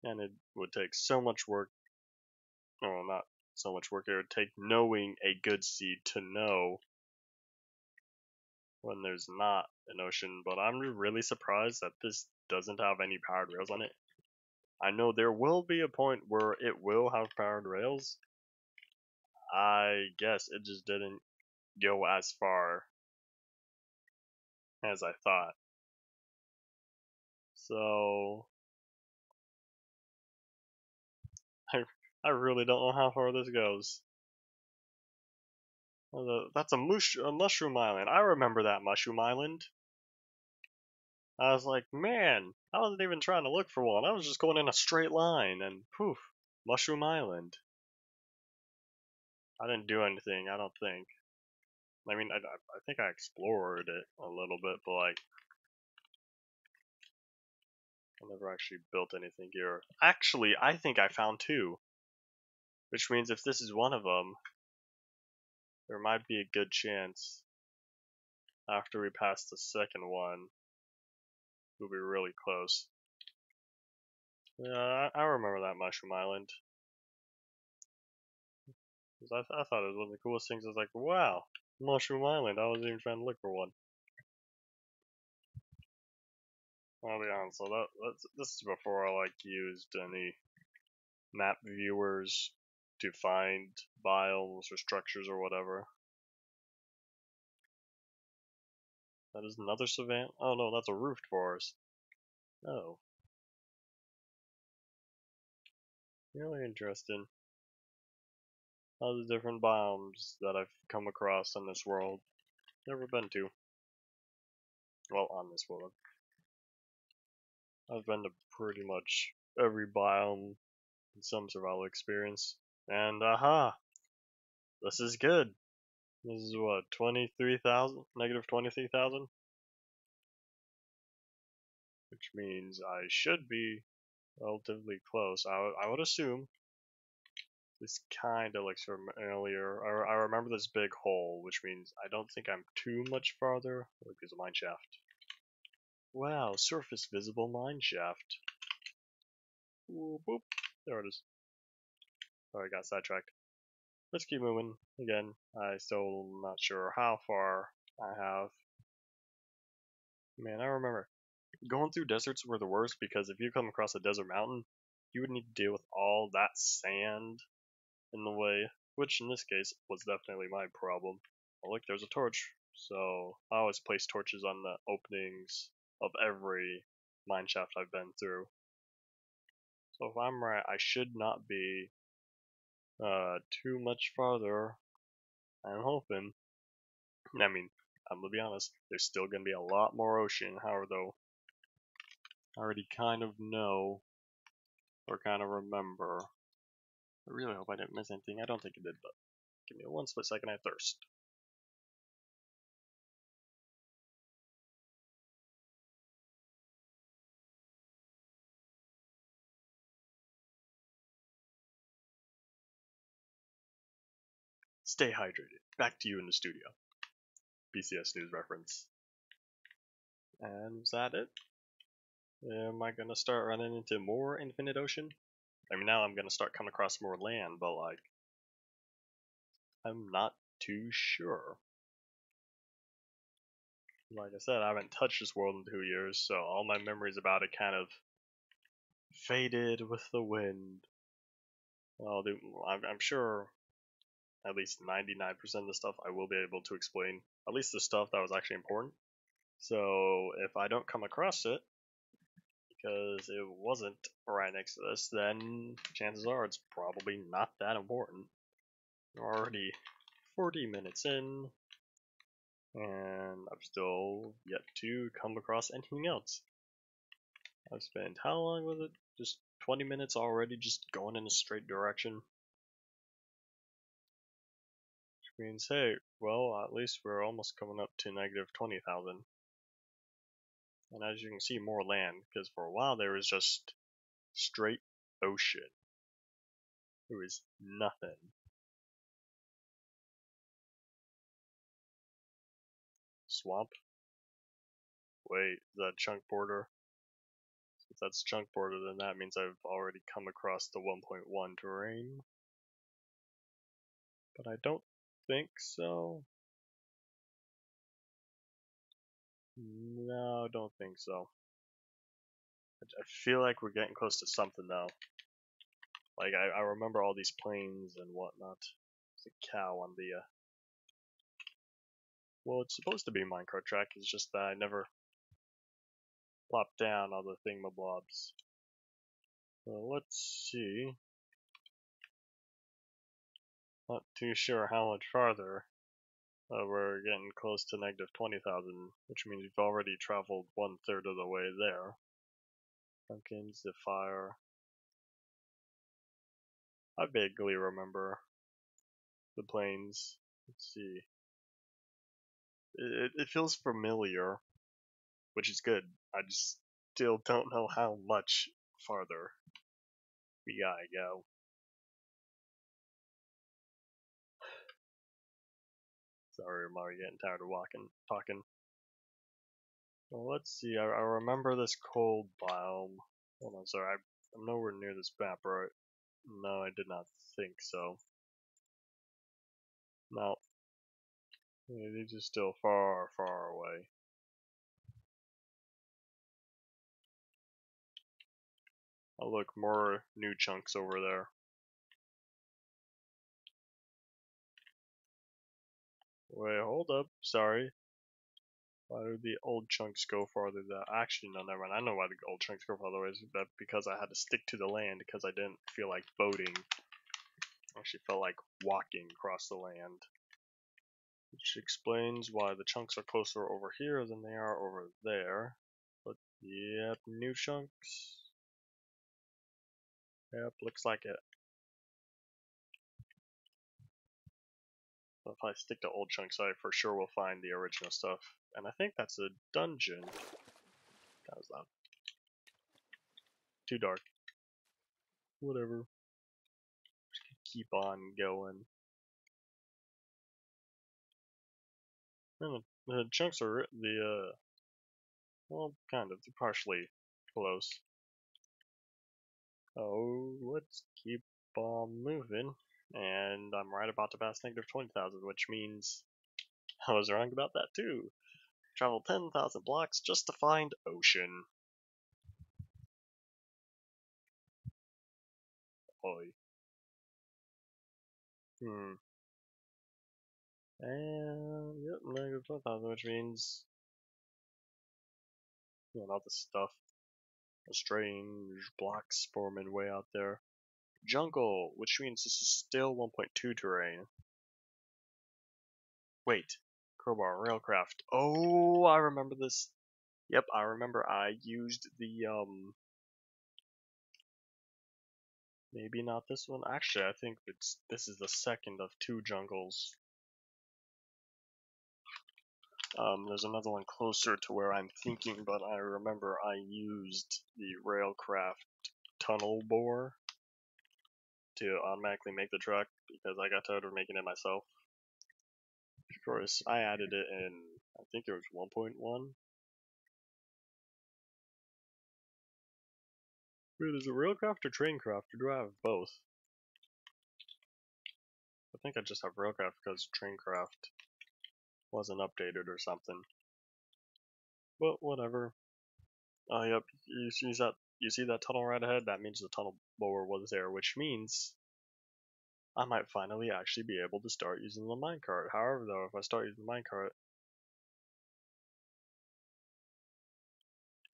And it would take so much work. Well, not so much work. It would take knowing a good seed to know when there's not an ocean. But I'm really surprised that this doesn't have any powered rails on it. I know there will be a point where it will have powered rails. I guess it just didn't go as far as I thought. So I really don't know how far this goes. That's a mushroom island. I remember that mushroom island. I was like, man, I wasn't even trying to look for one. I was just going in a straight line, and poof, mushroom island. I didn't do anything, I don't think. I mean, I think I explored it a little bit, but like, I never actually built anything here. Actually, I think I found two. Which means if this is one of them, there might be a good chance after we pass the second one, we'll be really close. Yeah, I remember that mushroom island. I thought it was one of the coolest things. I was like, wow, mushroom island. I wasn't even trying to look for one. I'll be honest. So this is before I like used any map viewers to find biomes or structures or whatever. That is another savanna. Oh no, that's a roofed forest. Oh, really interesting. All the different biomes that I've come across in this world. Never been to. Well, on this world. I've been to pretty much every biome in some survival experience. And aha! This is good. This is what, 23,000? Negative 23,000? Which means I should be relatively close. I would assume. This kind of looks familiar. I remember this big hole, which means I don't think I'm too much farther. Look, there's a mine shaft. Wow, surface visible mine shaft. Ooh, boop. There it is. Sorry, I got sidetracked. Let's keep moving. Again, I still not sure how far I have. Man, I remember. Going through deserts were the worst because if you come across a desert mountain, you would need to deal with all that sand in the way, which in this case was definitely my problem. Oh, look, there's a torch. So I always place torches on the openings of every mine shaft I've been through. So if I'm right, I should not be too much farther. I'm hoping. I mean, I'm gonna be honest, there's still gonna be a lot more ocean. However, though, I already kind of know or kind of remember. I really hope I didn't miss anything. I don't think I did, but give me one split second. I thirst. Stay hydrated. Back to you in the studio. BCS News reference. And is that it? Am I gonna start running into more Infinite Ocean? I mean, now I'm gonna start coming across more land, but like, I'm not too sure. Like I said, I haven't touched this world in 2 years, so all my memories about it kind of faded with the wind. Well, I'm sure at least 99% of the stuff I will be able to explain, at least the stuff that was actually important. So if I don't come across it, because it wasn't right next to this, then chances are it's probably not that important. We're already 40 minutes in, and I've still yet to come across anything else. I've spent how long was it? Just 20 minutes already just going in a straight direction. Which means, hey, well, at least we're almost coming up to negative 20,000. And as you can see, more land, because for a while there was just straight ocean. There was nothing. Swamp? Wait, is that chunk border? If that's chunk border, then that means I've already come across the 1.1 terrain. But I don't think so. No, I don't think so. I feel like we're getting close to something though. Like I remember all these planes and whatnot. There's a cow on the well, it's supposed to be a minecart track, it's just that I never plopped down all the thingamablobs. Well, let's see. Not too sure how much farther. We're getting close to negative 20,000, which means we've already traveled 1/3 of the way there. Pumpkins, the fire. I vaguely remember the plains. Let's see. It feels familiar, which is good. I just still don't know how much farther we gotta go. Sorry, I'm already getting tired of talking. Well, let's see. I remember this cold biome. Hold on, sorry. I'm nowhere near this map, right? No, I did not think so. No. These are still far, far away. Oh, look, more new chunks over there. Wait, hold up. Sorry. Why do the old chunks go farther? Actually, no, never mind. I know why the old chunks go farther ways. That because I had to stick to the land because I didn't feel like boating. I actually felt like walking across the land. Which explains why the chunks are closer over here than they are over there. But, yep, new chunks. Yep, looks like it. If I stick to old chunks, I for sure will find the original stuff. And I think that's a dungeon. That was loud. Too dark. Whatever. Just keep on going. And the chunks are well, kind of. They're partially close. Oh, let's keep on moving. And I'm right about to pass negative 20,000, which means I was wrong about that too. Travel 10,000 blocks just to find ocean. Oi. And yep, negative 12,000, which means all this stuff. A strange blocks forming way out there. Jungle, which means this is still 1.2 terrain. Wait, crowbar railcraft. Oh, I remember this. Yep, I remember I used the maybe not this one. Actually, I think this is the second of two jungles. There's another one closer to where I'm thinking, but I remember I used the railcraft tunnel bore to automatically make the truck because I got tired of making it myself. Of course, I added it in, I think it was 1.1. Wait, is it railcraft or traincraft, or do I have both? I think I just have railcraft because traincraft wasn't updated or something. But whatever. Oh, yep. You see that tunnel right ahead? That means the tunnel blower was there, which means I might finally actually be able to start using the minecart. However, though, if I start using the minecart,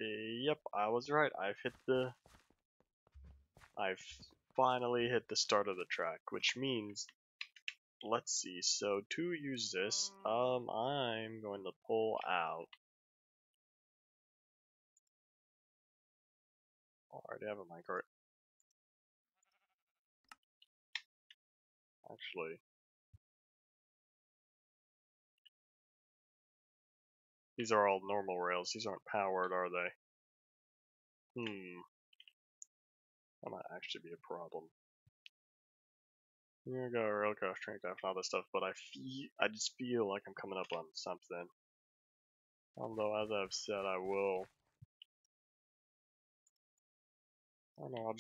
yep, I was right. I've finally hit the start of the track, which means, let's see. So to use this, I'm going to pull out. Oh, I already have a minecart. Actually, these are all normal rails. These aren't powered, are they? That might actually be a problem. Here we go, railcraft, traincraft, and all this stuff, but I just feel like I'm coming up on something. Although, as I've said, I don't know,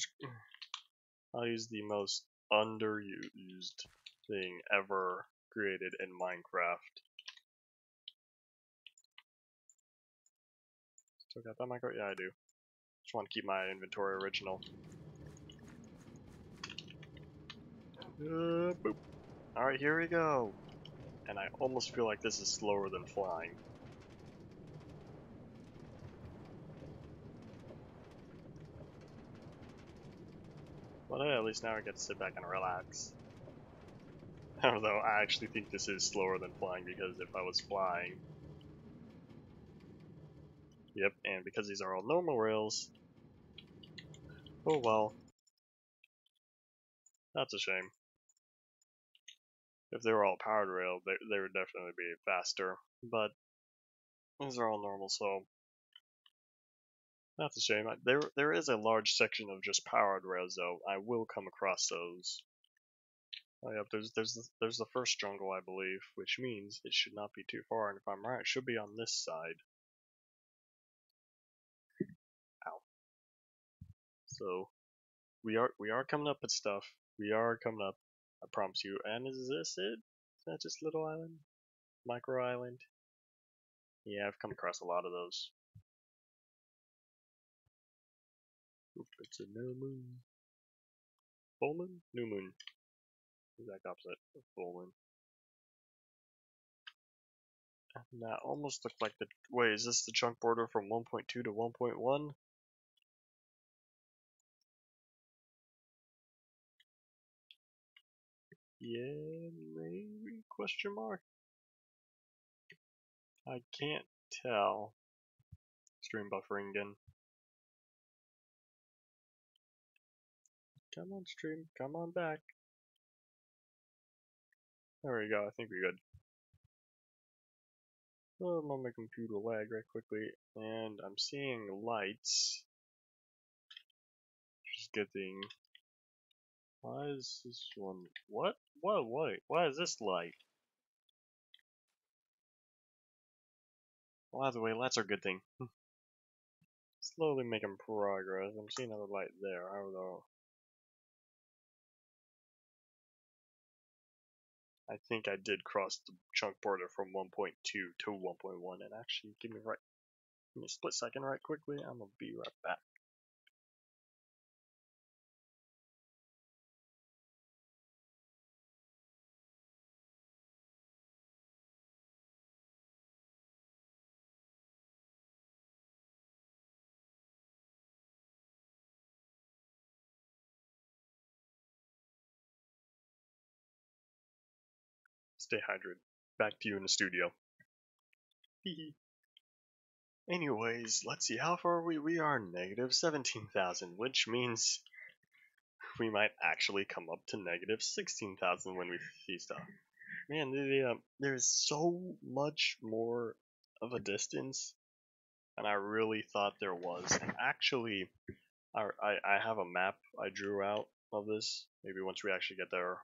I'll use the most underused thing ever created in Minecraft. Still got that minecart? Yeah, I do. Just want to keep my inventory original. Boop. Alright, here we go. And I almost feel like this is slower than flying. But hey, at least now I get to sit back and relax. Although I actually think this is slower than flying because if I was flying... Yep, and because these are all normal rails... Oh well. That's a shame. If they were all powered rail, they would definitely be faster. But these are all normal, so that's a shame. There is a large section of just powered rails, though. I will come across those. Oh, yep, there's the first jungle, I believe, which means it should not be too far. And if I'm right, it should be on this side. Ow. So we are coming up with stuff. We are coming up. I promise you. And is this it? Is that just little island? Micro island? Yeah, I've come across a lot of those. Oop, it's a new moon. Full moon? New moon. Exact opposite of full moon. And that almost looked like the... Wait, is this the chunk border from 1.2 to 1.1? Yeah, maybe? Question mark? I can't tell. Stream buffering again. Come on, stream. Come on back. There we go. I think we're good. Oh, I'm on my computer lag right quickly, and I'm seeing lights. Which is a good thing. Why is this one? What? Wait. Why is this light? Well, either way, lights are a good thing. Slowly making progress. I'm seeing another light there. I don't know. I think I did cross the chunk border from 1.2 to 1.1, and actually, give me a split second right quickly, I'm gonna be right back. Stay hydrated. Back to you in the studio. Anyways, let's see, how far are we? We are negative 17,000, which means we might actually come up to negative 16,000 when we feast off. Man, there's so much more of a distance than I really thought there was. And actually, I have a map I drew out of this. Maybe once we actually get there,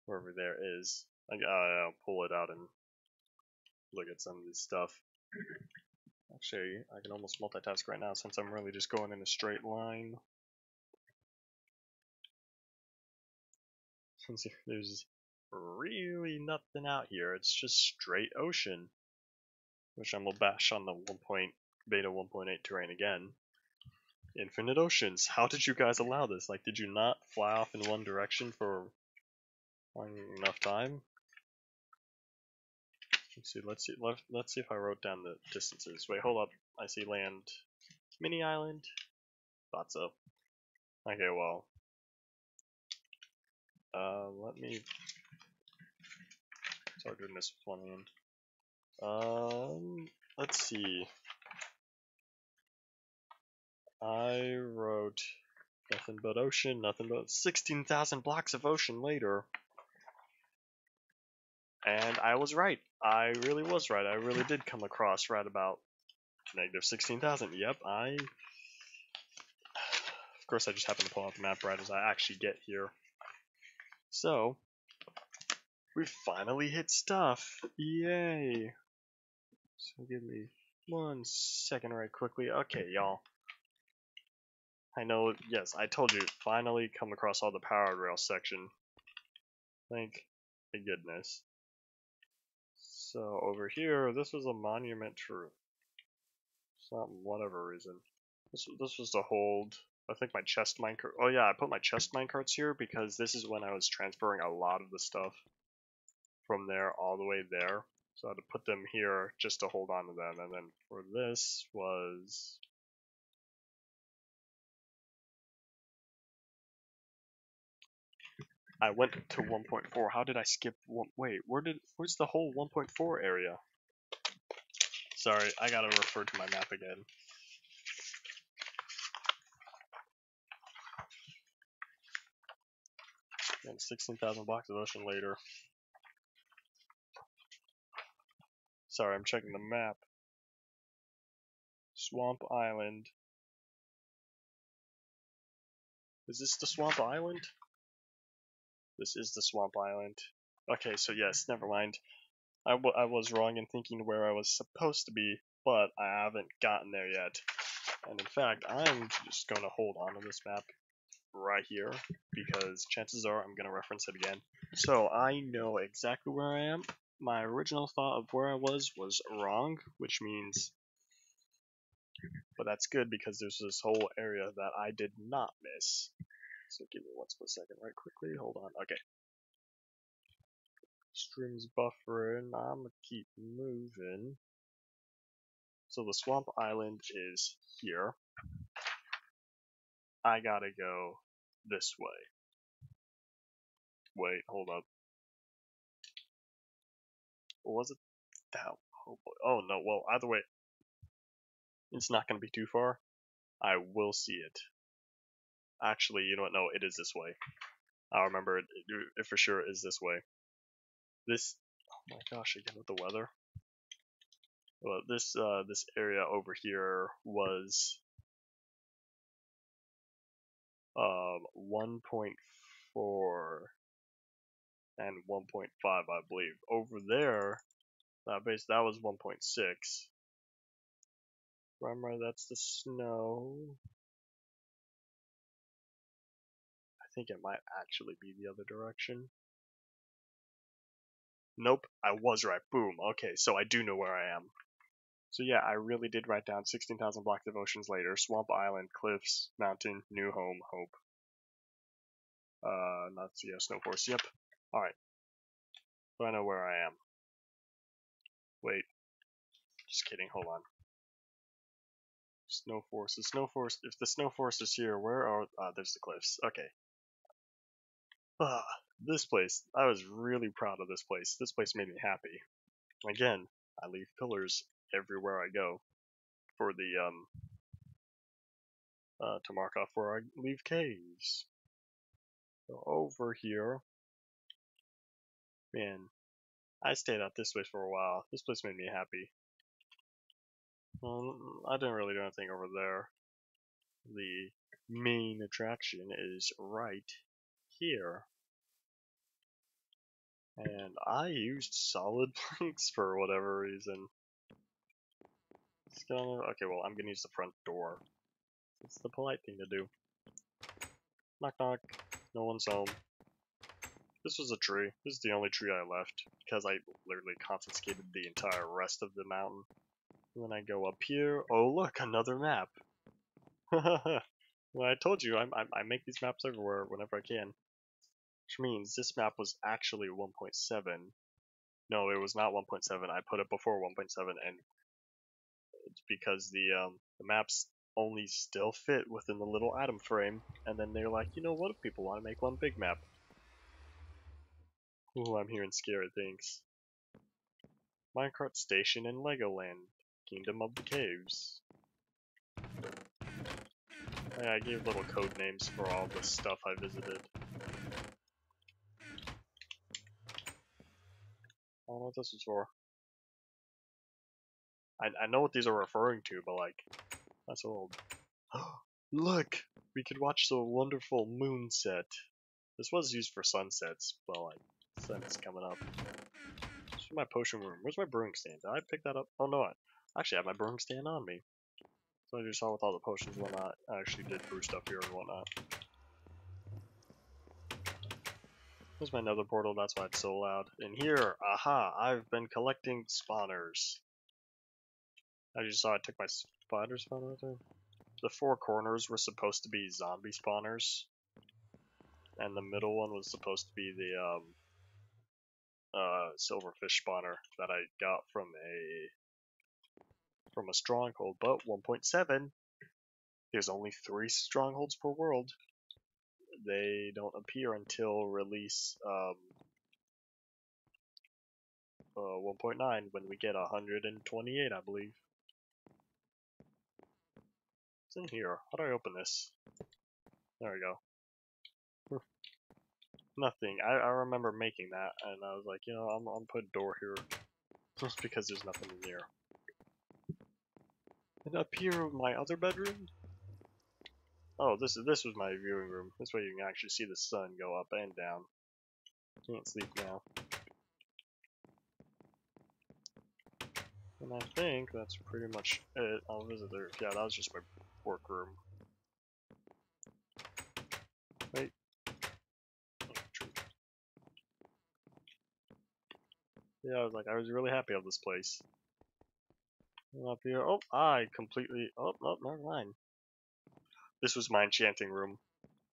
wherever there is, I'll pull it out and look at some of this stuff. Actually, I can almost multitask right now since I'm really just going in a straight line. Since there's really nothing out here, it's just straight ocean. Which I'm gonna bash on the beta 1.8 terrain again. Infinite oceans. How did you guys allow this? Like, did you not fly off in one direction for long enough time? Let's see if I wrote down the distances. Wait, hold up. I see land. Mini island. Thought so. Okay, well. Let me start doing this with one hand. Let's see. I wrote nothing but ocean, nothing but 16,000 blocks of ocean later. And I was right. I really was right. I really did come across right about negative 16,000. Yep, of course I just happened to pull out the map right as I actually get here. So, we finally hit stuff. Yay. So give me 1 second right quickly. Okay, y'all. I know, yes, I told you, finally come across all the powered rail section. Thank goodness. So over here, this was a monument for some whatever reason. This was to hold, I think, my chest minecart. Oh yeah, I put my chest minecarts here because this is when I was transferring a lot of the stuff from there all the way there. So I had to put them here just to hold on to them. And then for this was... I went to 1.4. How did I skip one? Wait, where's the whole 1.4 area? Sorry, I gotta refer to my map again. And 16,000 blocks of ocean later. Sorry, I'm checking the map. Swamp Island. Is this the Swamp Island? This is the Swamp Island. Okay, so yes, never mind. I was wrong in thinking where I was supposed to be, but I haven't gotten there yet. And in fact, I'm just going to hold on to this map right here, because chances are I'm going to reference it again. So I know exactly where I am. My original thought of where I was wrong, which means... But that's good because there's this whole area that I did not miss. So give me 1 split second right quickly. Hold on. Okay. Stream's buffering. I'm gonna keep moving. So the Swamp Island is here. I gotta go this way. Wait, hold up. Was it that? Oh no, well, either way, it's not gonna be too far. I will see it. Actually, you know what? No, it is this way. I remember it for sure is this way. This, oh my gosh, again with the weather. Well, this area over here was 1.4 and 1.5, I believe. Over there, that was 1.6. Remember, that's the snow. I think it might actually be the other direction. Nope, I was right. Boom. Okay, so I do know where I am. So yeah, I really did write down 16,000 Black Devotions later, Swamp Island, Cliffs, Mountain, New Home, Hope. Not yeah, Snow Forest. Yep. All right. So I know where I am. Wait, just kidding. Hold on. Snow Forest. The Snow Forest. If the Snow Forest is here, where are? There's the cliffs. Okay. Ah, this place. I was really proud of this place. This place made me happy. Again, I leave pillars everywhere I go for the to mark off where I leave caves. So over here, man, I stayed out this place for a while. This place made me happy. Well, I didn't really do anything over there. The main attraction is right here. And I used solid planks for whatever reason. Okay, well, I'm gonna use the front door. It's the polite thing to do. Knock knock. No one's home. This was a tree. This is the only tree I left because I literally confiscated the entire rest of the mountain. And then I go up here. Oh look, another map. Well, I told you I make these maps everywhere whenever I can. Which means this map was actually 1.7. No, it was not 1.7. I put it before 1.7, and it's because the maps only still fit within the little atom frame. And then they're like, you know what? If people want to make one big map. Ooh, I'm hearing scary things. Minecart Station in Legoland, Kingdom of the Caves. Yeah, I gave little code names for all the stuff I visited. I don't know what this is for. I know what these are referring to, but like, that's old. Look! We could watch the wonderful moon set. This was used for sunsets, but like, sun's coming up. This is my potion room. Where's my brewing stand? Did I pick that up? Oh no, I actually have my brewing stand on me. So I just saw with all the potions and whatnot. I actually did brew stuff here and whatnot. There's my nether portal, that's why it's so loud. And here, aha, I've been collecting spawners. As you saw, I took my spider spawner with me. The four corners were supposed to be zombie spawners. And the middle one was supposed to be the silverfish spawner that I got from a stronghold. But 1.7, there's only 3 strongholds per world. They don't appear until release 1.9 when we get 128, I believe. It's in here. How do I open this? There we go. Nothing. I remember making that, and I was like, you know, I'm put a door here just because there's nothing in here. And up here, my other bedroom. Oh, this was my viewing room. This way you can actually see the sun go up and down. Can't sleep now. And I think that's pretty much it. I'll visit there. Yeah, that was just my workroom. Wait. Yeah, I was really happy of this place. And up here, oh, I completely, oh, never mind. This was my enchanting room.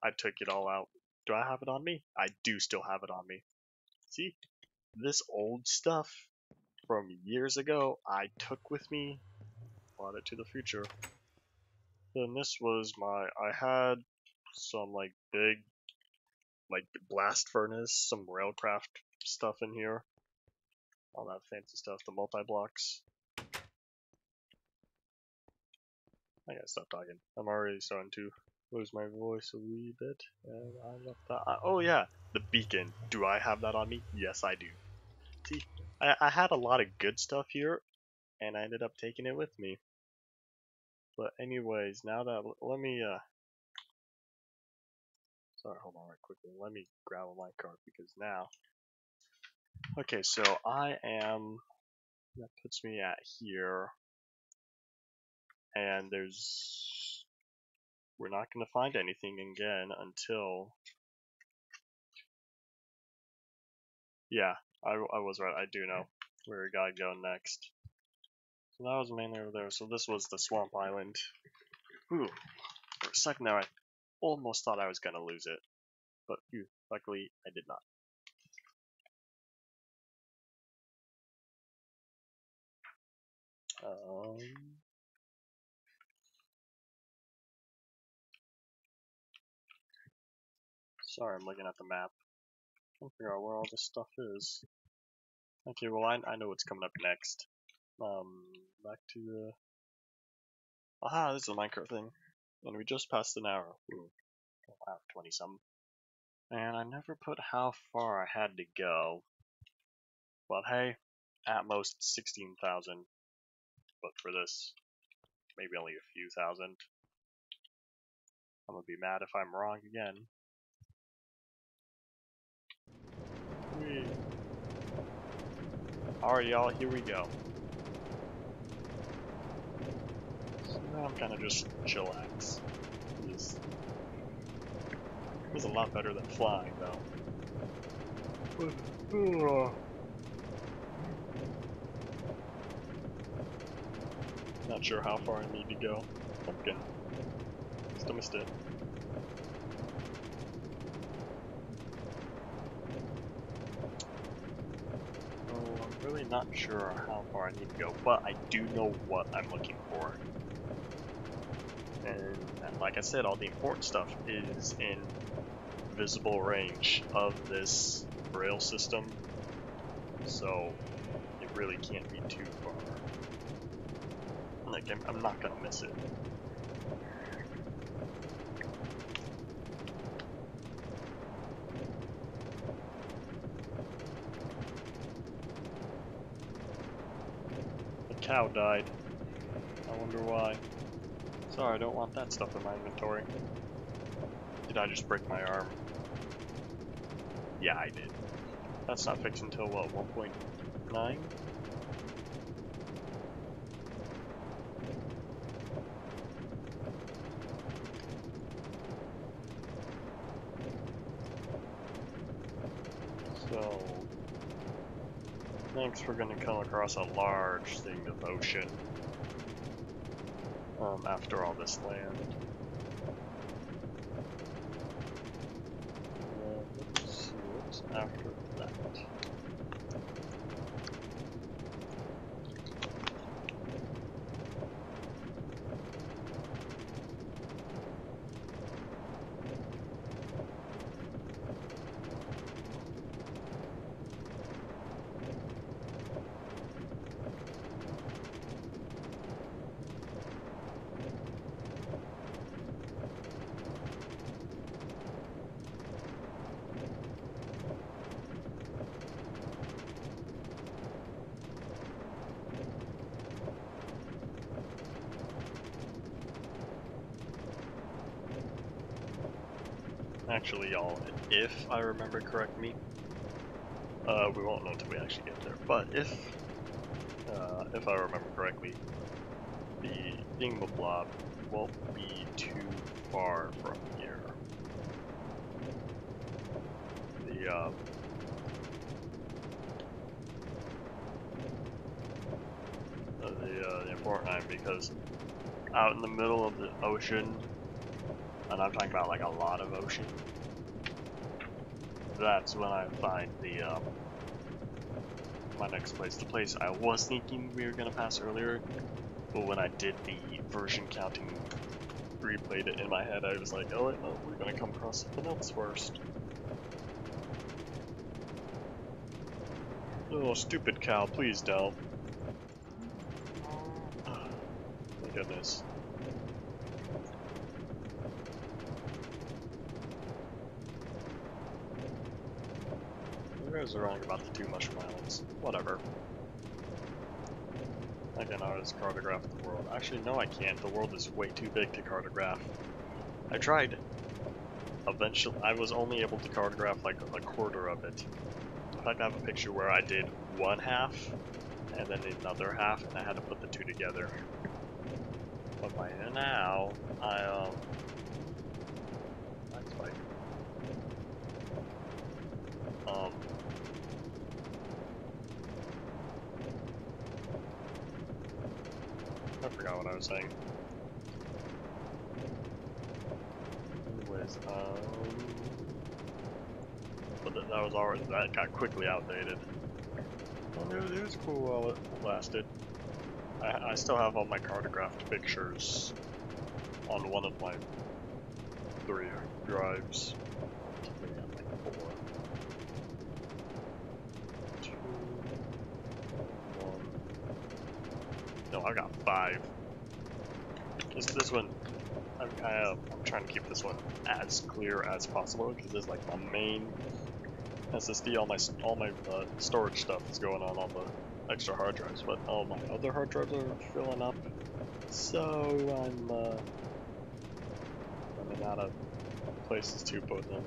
I took it all out. Do I have it on me? I do still have it on me. See? This old stuff from years ago, I took with me, brought it to the future. Then this was I had some like big, like blast furnace, some railcraft stuff in here. All that fancy stuff, the multi-blocks. I gotta stop talking. I'm already starting to lose my voice a wee bit. And I left that. Oh yeah, the beacon. Do I have that on me? Yes, I do. See, I had a lot of good stuff here, and I ended up taking it with me. But anyways, now that let me sorry, hold on right quickly. Let me grab a minecart because now. Okay, so I am. That puts me at here, and we're not gonna find anything again until. Yeah, I was right, I do know where we gotta go next. So that was mainly over there, so this was the Swamp Island. Ooh, for a second there I almost thought I was gonna lose it. But phew, luckily I did not. Sorry, I'm looking at the map. Can't figure out where all this stuff is. Okay, well I know what's coming up next. Back to the... Aha, this is a Minecraft thing. And we just passed an hour. Ooh. Oh, wow, 20-something. And I never put how far I had to go. But hey, at most 16,000. But for this, maybe only a few thousand. I'm gonna be mad if I'm wrong again. Whee. Alright y'all, here we go. So now I'm kinda just chillax. It was a lot better than flying though. Not sure how far I need to go. Pumpkin. Still missed it. Oh, I'm really not sure how far I need to go, but I do know what I'm looking for. And like I said, all the important stuff is in visible range of this rail system, so it really can't be too far. Like, I'm not gonna miss it. The cow died. I wonder why. Sorry, I don't want that stuff in my inventory. Did I just break my arm? Yeah, I did. That's not fixed until what, 1.9? So, next we're gonna come across a large thing of ocean. After all this land. Let's see what's after that. Actually, y'all, if I remember correctly, we won't know until we actually get there. But if I remember correctly, the Thingamabob won't be too far from here. The important time, because out in the middle of the ocean, and I'm talking about like a lot of ocean, that's when I find the my next place. The place I was thinking we were gonna pass earlier, but when I did the version counting, replayed it in my head, I was like, oh wait, no, we're gonna come across something else first. Oh, stupid cow, please don't. My goodness. You guys are wrong about the 2 mushroom islands. Whatever. I can always cartograph the world. Actually, no I can't. The world is way too big to cartograph. I tried. Eventually, I was only able to cartograph like a quarter of it. In fact, I have a picture where I did one half, and then another half, and I had to put the two together. But by now, that's fine. I forgot what I was saying. Anyways, but that was already, that got quickly outdated. Well, it was cool while it lasted. I still have all my cartographed pictures on one of my 3 drives. Maybe I have like 4. 2, 1. No, I got 5. This one, I'm trying to keep this one as clear as possible because this is like my main SSD. All my storage stuff is going on all the extra hard drives, but all my other hard drives are filling up. So I'm running out of places to put them.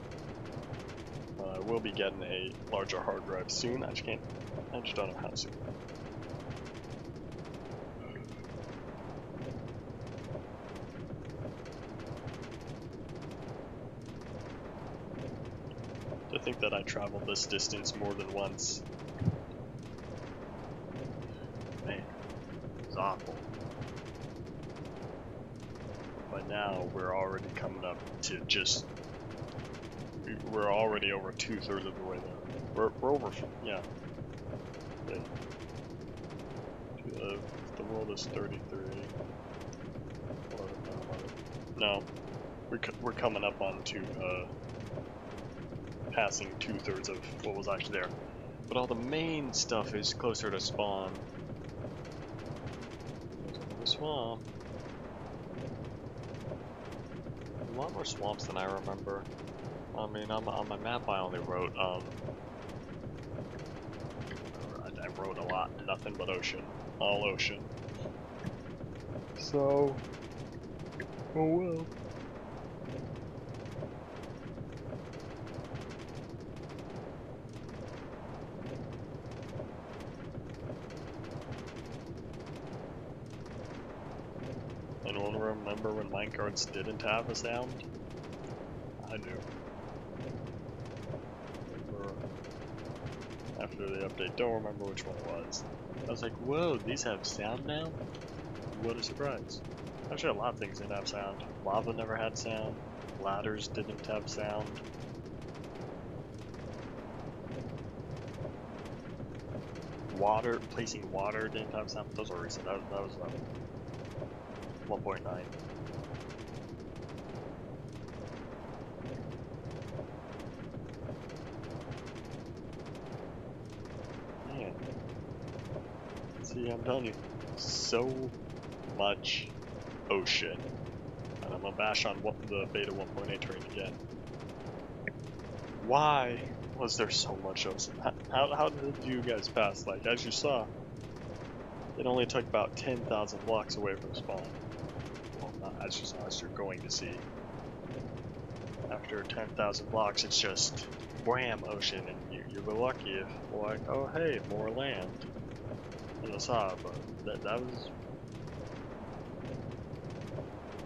I will be getting a larger hard drive soon. I just don't know how soon. To think that I traveled this distance more than once. Man, it was awful. But now we're already coming up to just. We're already over 2/3 of the way there. We're over, yeah. Wait. The world is 33. No, we're coming up on to passing 2/3 of what was actually there. But all the main stuff is closer to spawn. There's another swamp. A lot more swamps than I remember. I mean, on my map I only wrote, I wrote a lot, nothing but ocean, all ocean. So, oh well. Anyone remember when minecarts didn't have a sound? I do. After the update, don't remember which one it was. I was like, whoa, these have sound now? What a surprise. Actually, a lot of things didn't have sound. Lava never had sound. Ladders didn't have sound. Placing water didn't have sound. Those were recent. That was 1.9. See, I'm telling you, so much ocean. And I'm gonna bash on the beta 1.8 train again. Why was there so much ocean? How did you guys pass? Like, as you saw, it only took about 10,000 blocks away from spawn. Well, not as you saw, as you're going to see. After 10,000 blocks, it's just wham ocean, and you're lucky if, like, oh hey, more land. I saw, but that was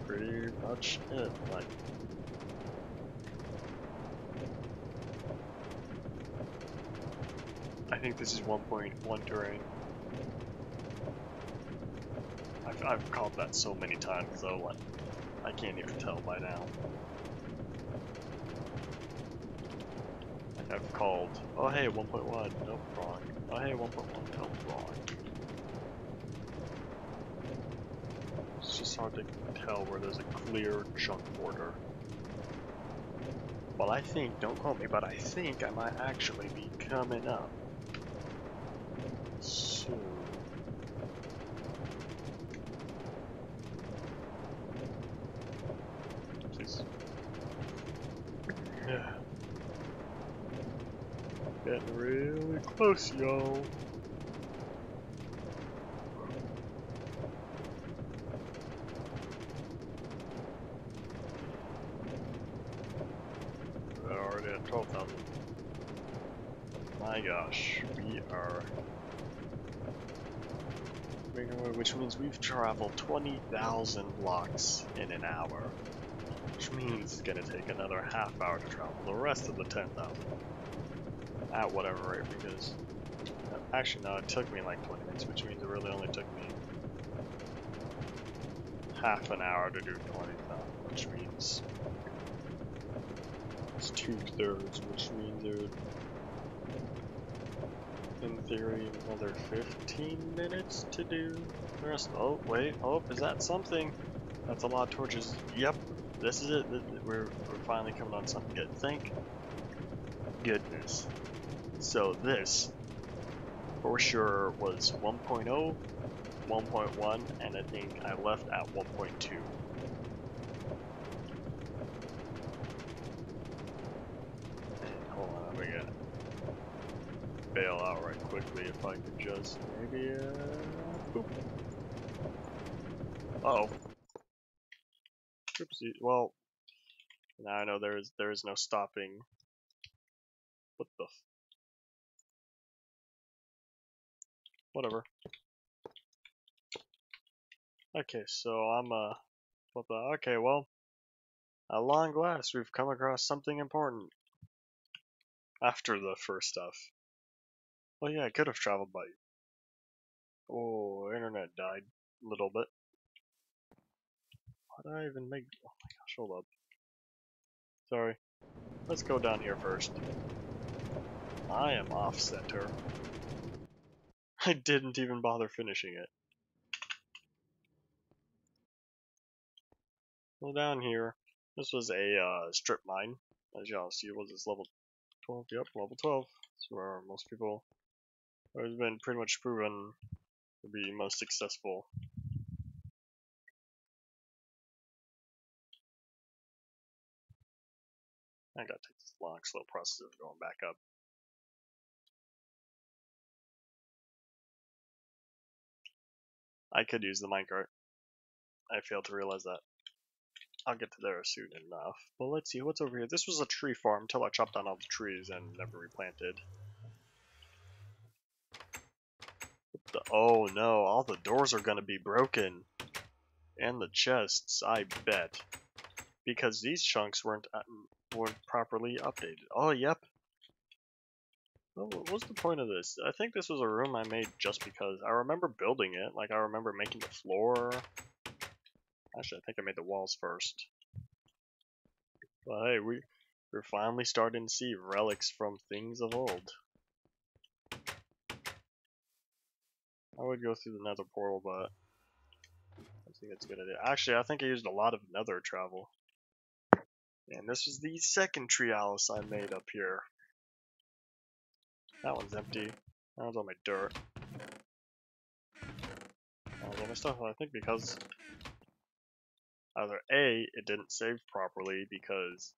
pretty much it. Like, I think this is 1.1 terrain. I've called that so many times though, like, I can't even tell by now. Like, I've called, oh hey, 1.1, nope, wrong. Oh hey, 1.1, nope, wrong. It's just hard to tell where there's a clear chunk border. Well, I think, don't quote me, but I think I might actually be coming up soon. Please. Yeah. Getting really close, y'all. We're already at 12,000. My gosh, we are making away, which means we've traveled 20,000 blocks in an hour. Which means it's gonna take another half hour to travel the rest of the 10,000. At whatever rate, because actually no, it took me like 20 minutes, which means it really only took me half an hour to do 20,000, which means it's 2/3, which means there's, in theory, another 15 minutes to do the rest. Oh, wait, oh, is that something? That's a lot of torches. Yep, this is it. We're finally coming on something good. Thank goodness. So this, for sure, was 1.0, 1.1, and I think I left at 1.2. And hold on, we gotta bail out right quickly if I could just maybe, boop. Uh-oh. Oopsie. Well, now I know there is no stopping. What the whatever. Okay, so I'm okay, well, at long last we've come across something important. After the first stuff. Well, yeah, I could have traveled by. Oh, internet died a little bit. How did I even make? Oh my gosh, hold up. Sorry. Let's go down here first. I am off center. I didn't even bother finishing it. Well, down here, this was a strip mine. As y'all see, was this level 12? Yep, level 12. That's where most people have been pretty much proven to be most successful. I gotta take this long, slow process of going back up. I could use the minecart. I failed to realize that. I'll get to there soon enough. But let's see, what's over here? This was a tree farm until I chopped down all the trees and never replanted. Oh no, all the doors are gonna be broken. And the chests, I bet. Because these chunks weren't properly updated. Oh, yep. Well, what was the point of this? I think this was a room I made just because. I remember building it. Like, I remember making the floor. Actually, I think I made the walls first. But hey, we're finally starting to see relics from things of old. I would go through the nether portal, but I think it's a good idea. Actually, I think I used a lot of nether travel. And this is the second treehouse I made up here. That one's empty. That one's all my dirt. That one's all my stuff. I think because either A, it didn't save properly, because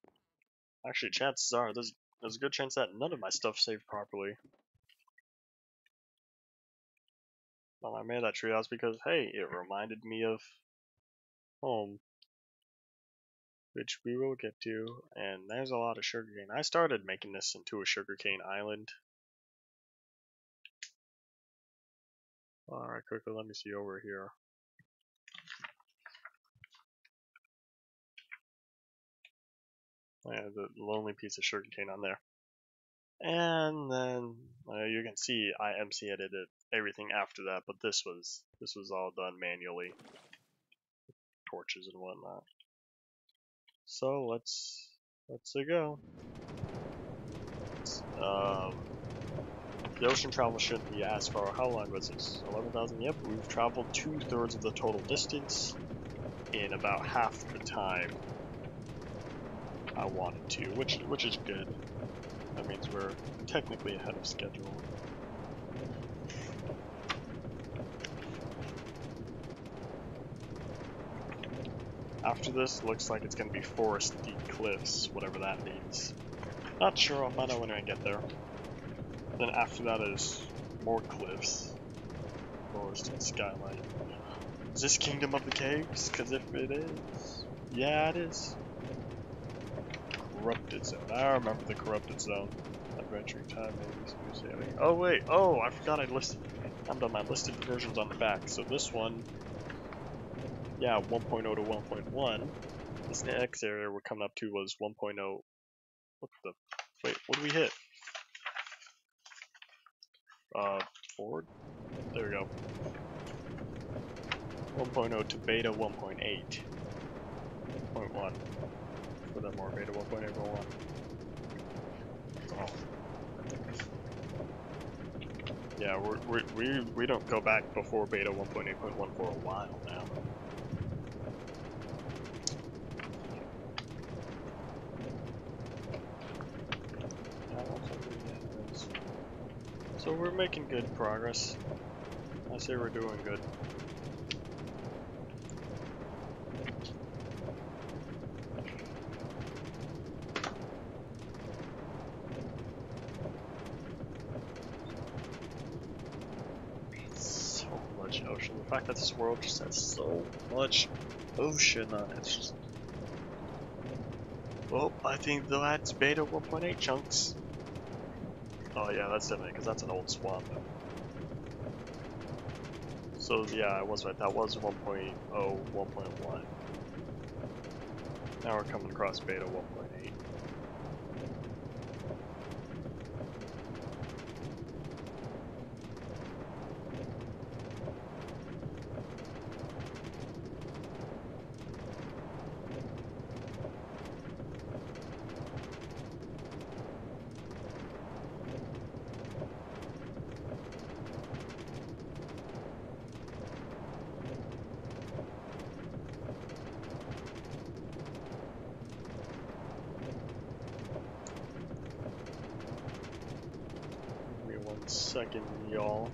actually chances are there's a good chance that none of my stuff saved properly. Well, I made that treehouse because, hey, it reminded me of home, which we will get to, and there's a lot of sugarcane. I started making this into a sugarcane island. Alright, quickly, let me see over here. Yeah, the lonely piece of sugarcane on there. And then you can see I MC edited everything after that, but this was all done manually, torches and whatnot. So let's go. The ocean travel shouldn't be as far. How long was this? 11,000? Yep, we've traveled 2/3 of the total distance in about half the time I wanted to, which is good. That means we're technically ahead of schedule. After this, looks like it's going to be foresty cliffs, whatever that means. Not sure, I'll find out when I get there. Then after that is more cliffs. Forested skyline. Is this Kingdom of the Caves? Because if it is, yeah, it is. Corrupted Zone. I remember the Corrupted Zone. Adventuring Time, maybe smooth sailing. Oh wait, oh, I forgot I listed. I'm done. I listed the versions on the back. So this one, yeah, 1.0 to 1.1. This next area we're coming up to was 1.0. What the? Wait, what do we hit? Forward? There we go. 1.0 to beta 1.8.1 for them, or beta 1.8.1. Oh. Yeah, we don't go back before beta 1.8.1 for a while now. So we're making good progress. I say we're doing good. So much ocean. The fact that this world just has so much ocean on it. It's just... Well, I think that's beta 1.8 chunks. Oh yeah, that's definitely, because that's an old swamp. So yeah, I was right, that was 1.0, 1.1. Now we're coming across beta 1.8. Give me 1 second, y'all.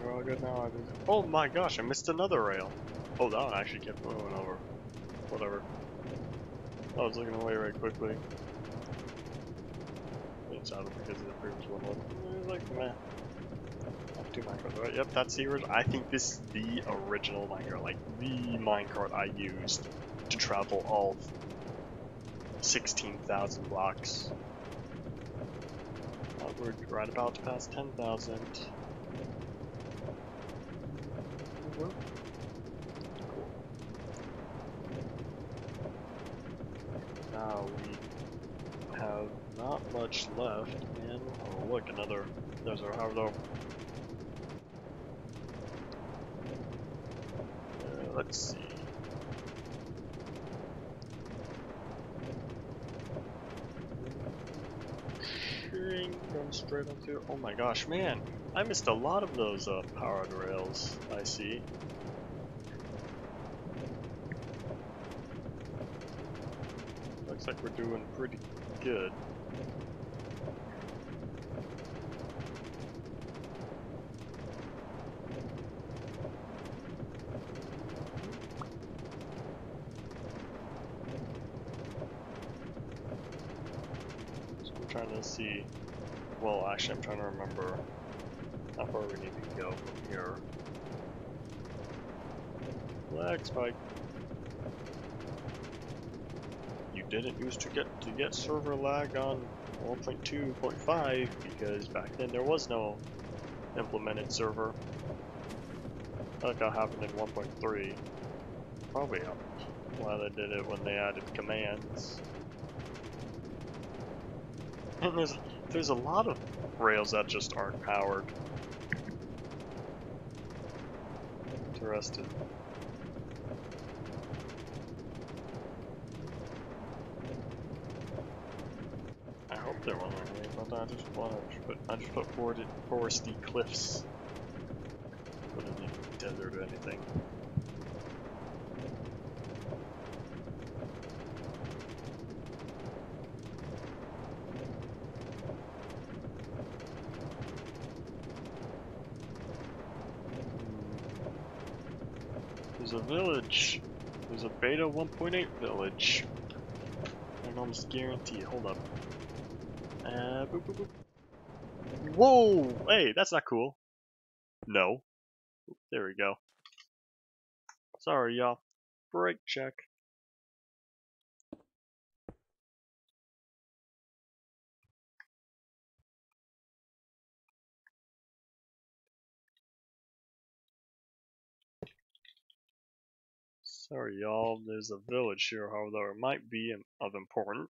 You're all good now. Oh my gosh, I missed another rail. Oh, that one actually kept moving over. Whatever. I was looking away right quickly. It's out because of the previous one. It was like, meh. Not too Minecraft, right? Yep, that's the original. I think this is the original minecart, like the minecart I used to travel all 16,000 blocks. We're right about to pass 10,000. Cool. Now we have not much left, and oh look, another. There's our Harlow. Let's see. Going straight onto. Oh my gosh, man! I missed a lot of those powered rails. I see. Looks like we're doing pretty good. So I'm trying to see. Well, actually, I'm trying to remember how far we need to go from here. Lag spike. You didn't used to get server lag on 1.2.5 because back then there was no implemented server. Like that happened in 1.3. Probably why they did it when they added commands. And there's a lot of rails that just aren't powered. Interested. I hope there wasn't anything, but I just put foresty cliffs. Put any desert or anything. There's a village. There's a beta 1.8 village. I can almost guarantee it. Hold up. Boop, boop, boop. Whoa! Hey, that's not cool. No. There we go. Sorry, y'all. Brake check. Sorry, y'all. There's a village here, although it might be of importance.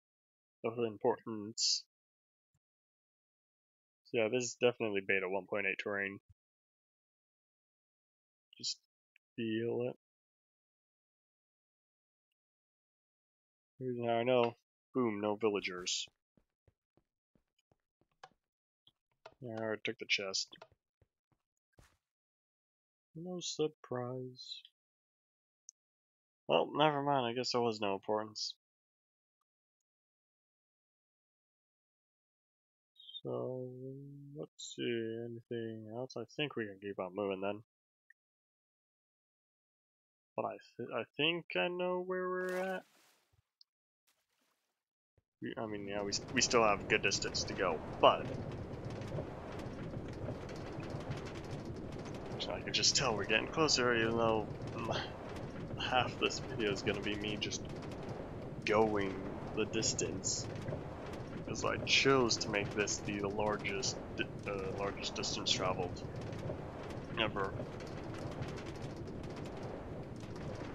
So yeah, this is definitely beta 1.8 terrain. Just feel it. Here's how I know. Boom, no villagers. Yeah, I already took the chest. No surprise. Well, never mind. I guess there was no importance. So, let's see. Anything else? I think we can keep on moving then. But I think I know where we're at. I mean, yeah, we still have a good distance to go, but I can just tell we're getting closer, even though half this video is gonna be me just going the distance, because I chose to make this the largest distance traveled ever.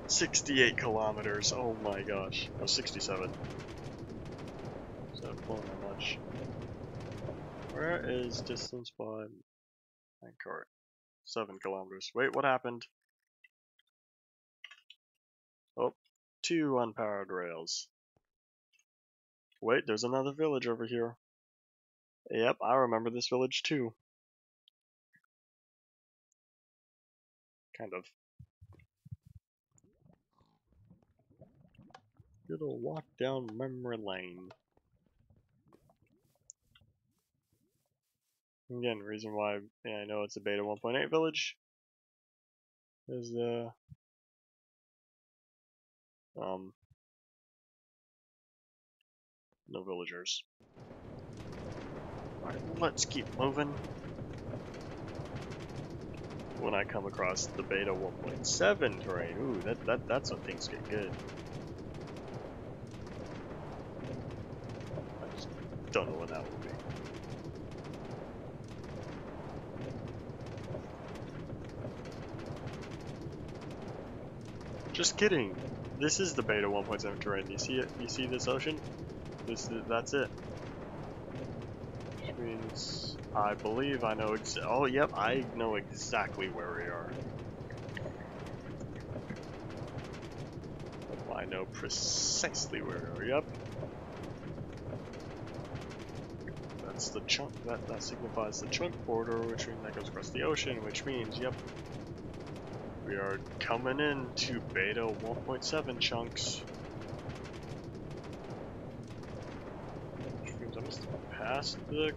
68 kilometers. Oh my gosh. Oh, 67. Is that blowing that much? Where is distance by minecart? 7 kilometers. Wait, what happened? Oh, 2 unpowered rails. Wait, there's another village over here. Yep, I remember this village too. Kind of. Good old walk down memory lane. Again, reason why I know it's a beta 1.8 village is no villagers. Alright, let's keep moving. When I come across the beta 1.7 terrain, ooh, that's when things get good. I just don't know when that will be. Just kidding. This is the beta 1.7 terrain. You see it? You see this ocean? That's it. Which means I believe I know. Oh, yep, I know exactly where we are. I know precisely where we are. Yep. That's the chunk. That signifies the chunk border, which means that goes across the ocean. Which means, yep, we are coming into beta 1.7 chunks. Which means I must have passed the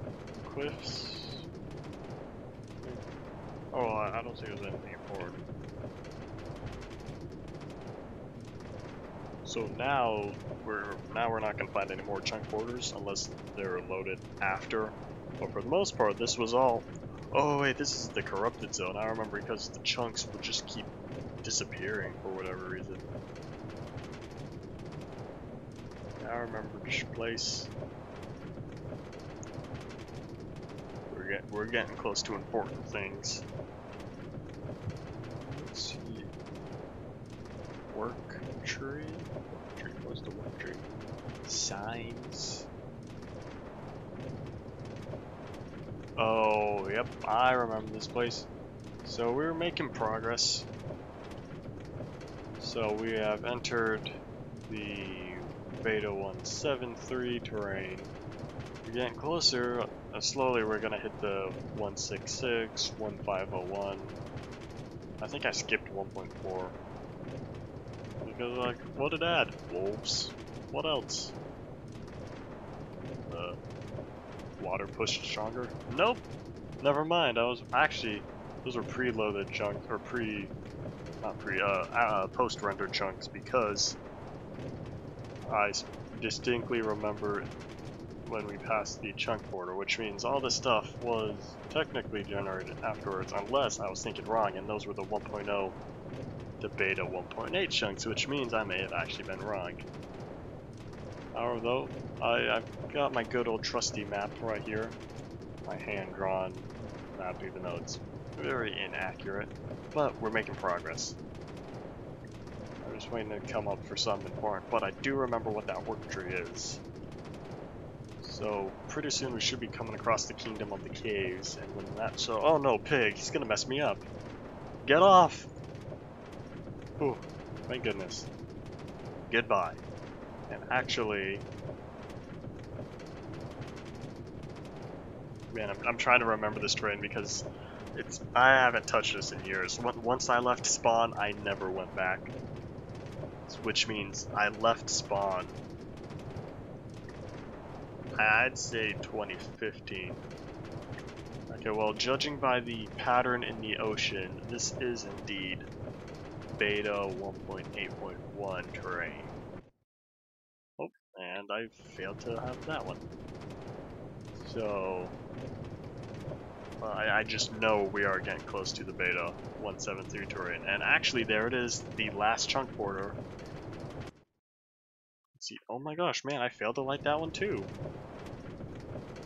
cliffs. Oh, I don't think there's anything important. So now we're not gonna find any more chunk borders unless they're loaded after. But for the most part, this was all. Oh wait, this is the corrupted zone. I remember because the chunks would just keep disappearing for whatever reason. I remember this place. We're getting close to important things. Let's see. Work tree. What's the work tree? Signs. Oh, yep, I remember this place. So we were making progress. So we have entered the beta 1.7.3 terrain. We're getting closer. Slowly we're gonna hit the 1.6.6, 1.5.01. I think I skipped 1.4. Because like, what did it add? Wolves. What else? Water pushed stronger? Nope. Never mind. I was actually, those were preloaded chunks, or post-rendered chunks, because I distinctly remember when we passed the chunk border, which means all this stuff was technically generated afterwards, unless I was thinking wrong, and those were the 1.0 to beta 1.8 chunks, which means I may have actually been wrong. However, though, I've got my good old trusty map right here, my hand-drawn map, even though it's very inaccurate, but we're making progress. just waiting to come up for something important, but I do remember what that work tree is. So pretty soon we should be coming across the Kingdom of the Caves, and when that oh no, pig, he's gonna mess me up. Get off! Ooh, thank goodness. Goodbye. And actually, man, I'm trying to remember this terrain because I haven't touched this in years. Once I left spawn, I never went back. Which means I left spawn, I'd say 2015. Okay, well, judging by the pattern in the ocean, this is indeed beta 1.8.1 terrain. Oh, and I failed to have that one. So, I just know we are getting close to the beta 1.7.3 terrain. And actually, there it is, the last chunk border. Let's see. Oh my gosh, man, I failed to light that one too.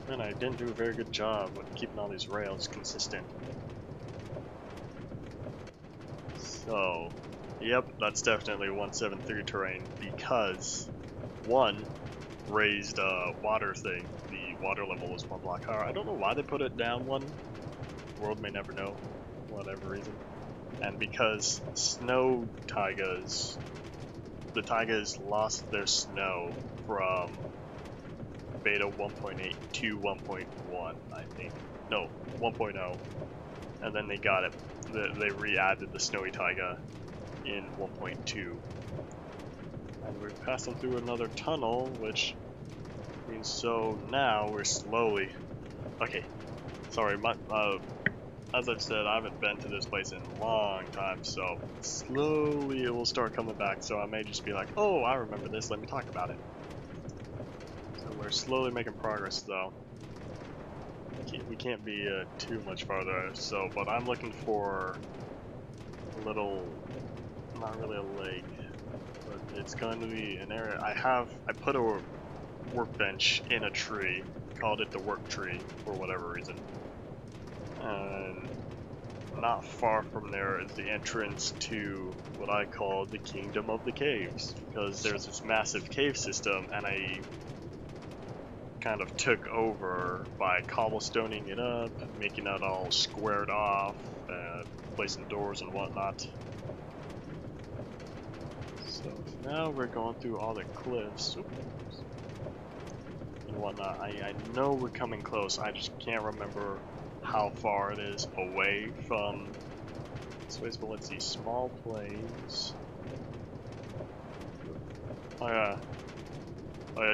Man, I didn't do a very good job with keeping all these rails consistent. So, yep, that's definitely 1.7.3 terrain because, one, raised water thing. The water level was 1 block higher. I don't know why they put it down one. World may never know, whatever reason. And because snow taigas, the taigas lost their snow from beta 1.8 to 1.1, I think. No, 1.0. And then they got it. They re-added the snowy taiga in 1.2. And we're passing through another tunnel, which means so now we're slowly... Okay, sorry, as I've said, I haven't been to this place in a long time, so slowly it will start coming back, so I may just be like, oh, I remember this, let me talk about it. So we're slowly making progress, though. We can't be too much farther, so, but I'm looking for a little, not really a lake, but it's going to be an area. I put a workbench in a tree, called it the work tree, for whatever reason. And not far from there is the entrance to what I call the Kingdom of the Caves, because there's this massive cave system, and I kind of took over by cobblestoning it up, making it all squared off, placing doors and whatnot. So now we're going through all the cliffs and whatnot. I know we're coming close, I just can't remember how far it is away from this place, but let's see, small plains. Oh yeah,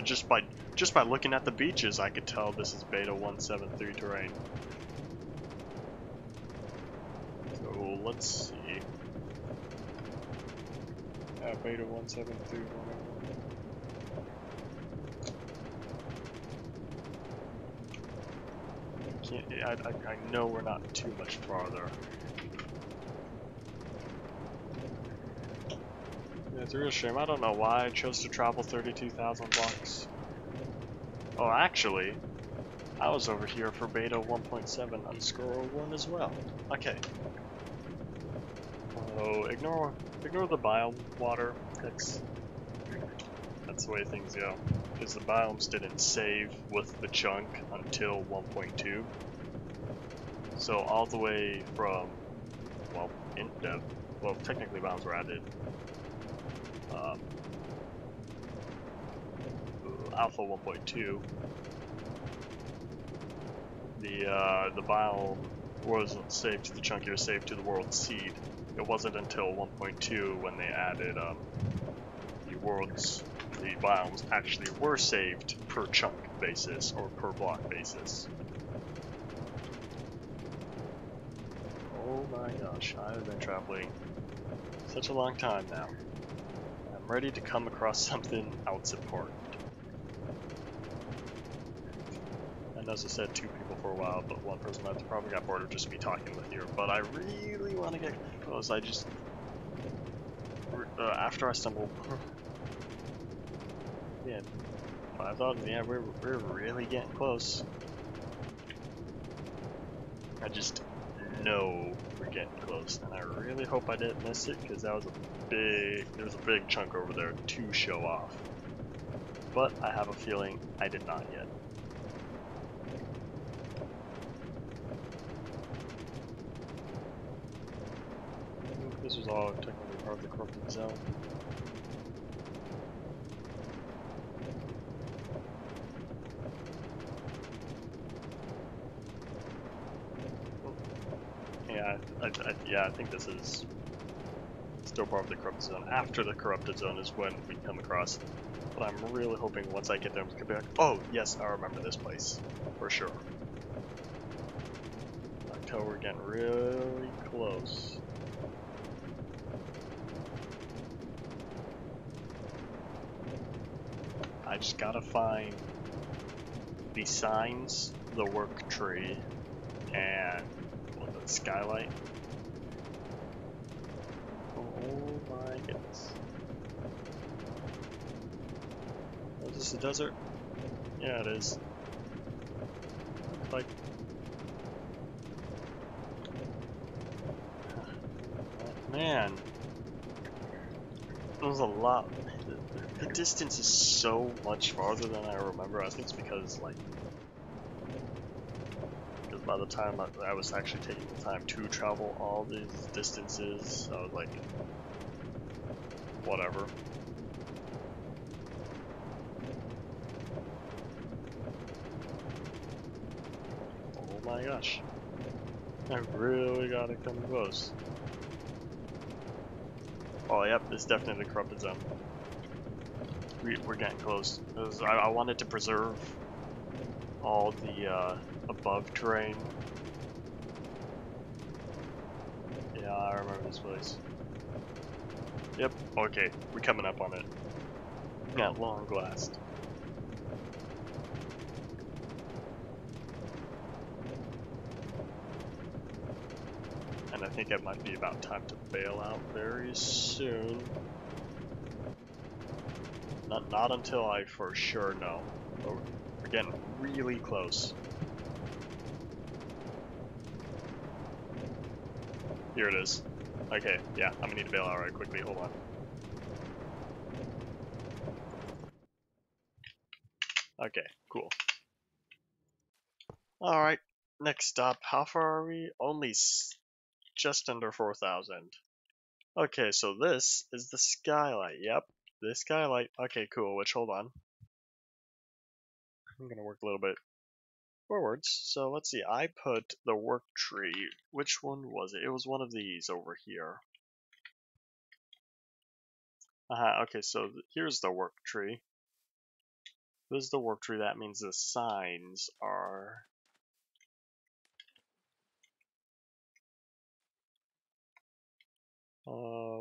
just by looking at the beaches, I could tell this is beta 1.7.3 terrain. So let's see. Yeah, beta 1.7.3. I know we're not too much farther. Yeah, it's a real shame. I don't know why I chose to travel 32,000 blocks. Oh, actually, I was over here for beta 1.7_01 as well. Okay. Oh, ignore the biome water. That's the way things go. Because the biomes didn't save with the chunk until 1.2. So all the way from, well, well, technically biomes were added. Alpha 1.2. The biome wasn't saved to the chunk, it was saved to the world seed. It wasn't until 1.2 when they added the biomes actually were saved per chunk basis or per block basis. Oh my gosh, I've been traveling such a long time now. I'm ready to come across something else important. And as I said, 2 people for a while, but 1 person left. Probably got bored of just me talking with you. But I really want to get close. I just... after I stumbled... yeah, I thought, yeah, we're really getting close. I just know we're getting close, and I really hope I didn't miss it, because that was there's a big chunk over there to show off. But I have a feeling I did not yet. This was all technically part of the corrupted zone. Yeah, I think this is still part of the corrupted zone. After the corrupted zone is when we come across. But I'm really hoping once I get there, I'm gonna be like, oh yes, I remember this place for sure. Until we're getting really close. I just gotta find the signs, the work tree, and the skylight. Oh my goodness. Oh, is this a desert? Yeah, it is. Like, man, there's a lot. The distance is so much farther than I remember. I think it's because, like, by the time I was actually taking the time to travel all these distances, I was like, whatever. Oh my gosh. I really gotta come close. Oh, yep, it's definitely the corrupted zone. We're getting close. I wanted to preserve all the above terrain. Yeah, I remember this place. Yep, okay, we're coming up on it. At long last. And I think it might be about time to bail out very soon. Not until I for sure know. But we're getting really close. Here it is. Okay, yeah, I'm gonna need to bail out right quickly. Hold on. Okay, cool. Alright, next stop. How far are we? Only just under 4,000. Okay, so this is the skylight. Yep, this skylight. Okay, cool, which, hold on. I'm gonna work a little bit forwards. So let's see, I put the work tree. Which one was it? It was one of these over here. Okay, so here's the work tree. This is the work tree. That means the signs are...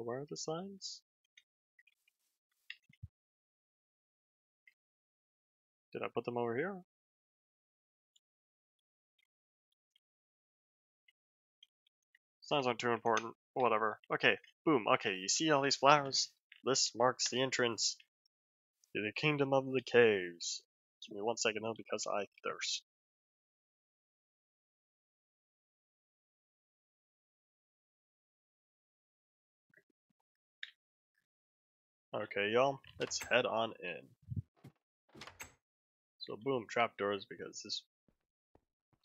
where are the signs? Did I put them over here? Signs aren't too important. Whatever. Okay, boom. Okay, you see all these flowers? This marks the entrance to the Kingdom of the Caves. Give me 1 second though, because I thirst. Okay, y'all, let's head on in. So boom, trapdoors because this.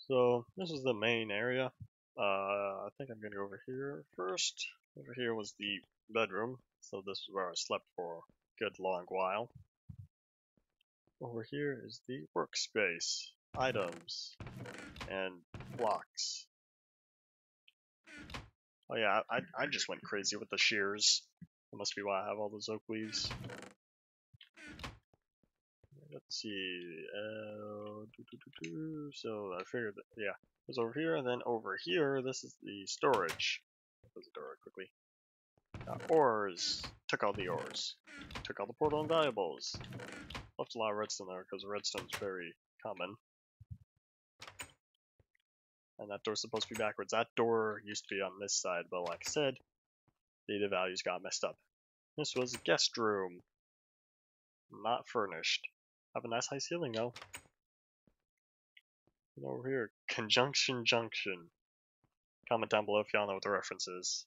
So this is the main area. I think I'm gonna go over here first. Over here was the bedroom, so this is where I slept for a good long while. Over here is the workspace, items, and blocks. Oh yeah, I just went crazy with the shears. That must be why I have all those oak leaves. Let's see. So I figured that, yeah, it was over here, and then over here, this is the storage. Close the door quickly. Ores. Took all the ores. Took all the portal and valuables. Left a lot of redstone there because redstone's very common. And that door's supposed to be backwards. That door used to be on this side, but like I said, data values got messed up. This was a guest room. Not furnished. Have a nice high ceiling though. And over here, Conjunction Junction. Comment down below if y'all know what the reference is.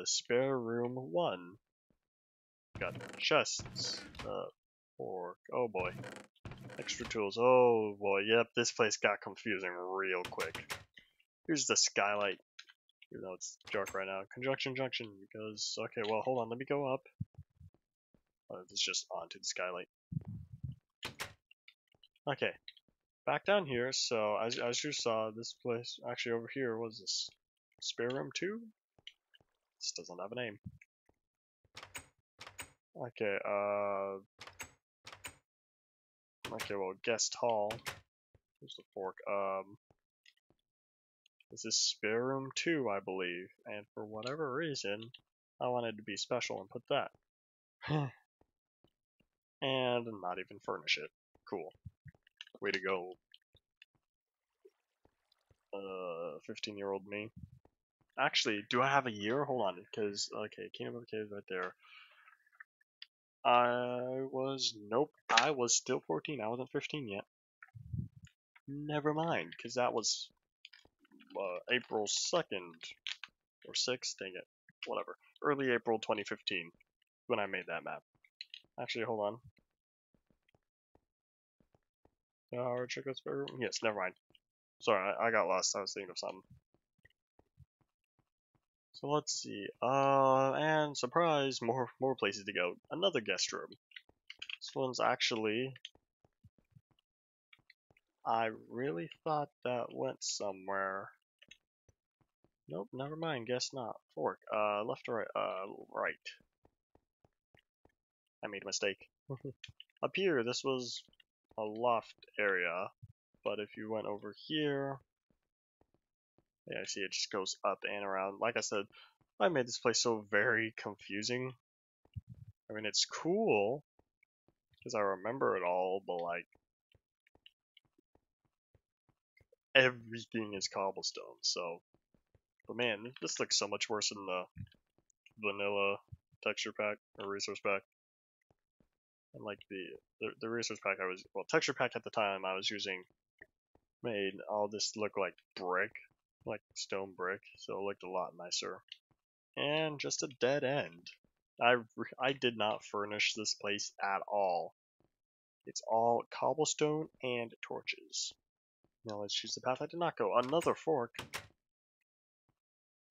Spare room 1. Got chests. Fork. Oh boy. Extra tools. Oh boy. Yep, this place got confusing real quick. Here's the skylight. Even though it's dark right now. Conjunction junction. Because, okay, well, hold on. Let me go up. It's just onto the skylight. Okay. Back down here. So, as you saw, this place, actually over here, was this spare room 2? This doesn't have a name. Okay, okay, well, guest hall. Here's the fork. This is spare room 2, I believe, and for whatever reason, I wanted to be special and put that. And not even furnish it. Cool. Way to go. 15-year-old me. Actually, do I have a year? Hold on, because, okay, Kingdom of the Caves right there. Nope, I was still 14, I wasn't 15 yet. Never mind, because that was April 2nd, or 6th, dang it, whatever. Early April 2015, when I made that map. Actually, hold on. Check out spare room? Yes, never mind. Sorry, I got lost, I was thinking of something. So let's see, and surprise, more places to go. Another guest room. This one's actually, I really thought that went somewhere. Nope, never mind, guess not. Fork, left or right? Right. I made a mistake. Up here, this was a loft area, but if you went over here, yeah, I see it just goes up and around. Like I said, I made this place so very confusing. I mean, it's cool, because I remember it all, but like, everything is cobblestone, so. But man, this looks so much worse than the vanilla texture pack, or resource pack. And like the resource pack texture pack at the time I was using made all this look like brick, like stone brick, so it looked a lot nicer. And just a dead end. I did not furnish this place at all. It's all cobblestone and torches. Now let's choose the path I did not go. Another fork.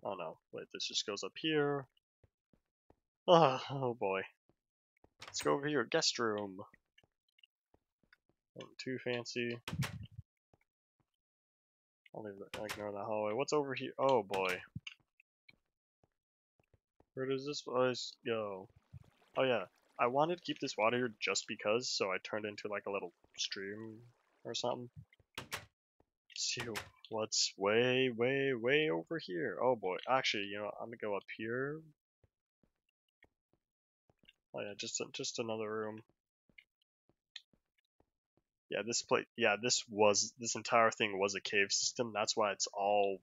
Oh no, wait, this just goes up here. Oh boy. Let's go over here, guest room. Nothing too fancy. I'll ignore that hallway. What's over here? Oh boy. Where does this place go? Oh yeah, I wanted to keep this water here just because, so I turned into like a little stream or something. See what's way over here. Oh boy, actually, you know, I'm gonna go up here. Oh yeah, just another room. Yeah, this entire thing was a cave system. That's why it's all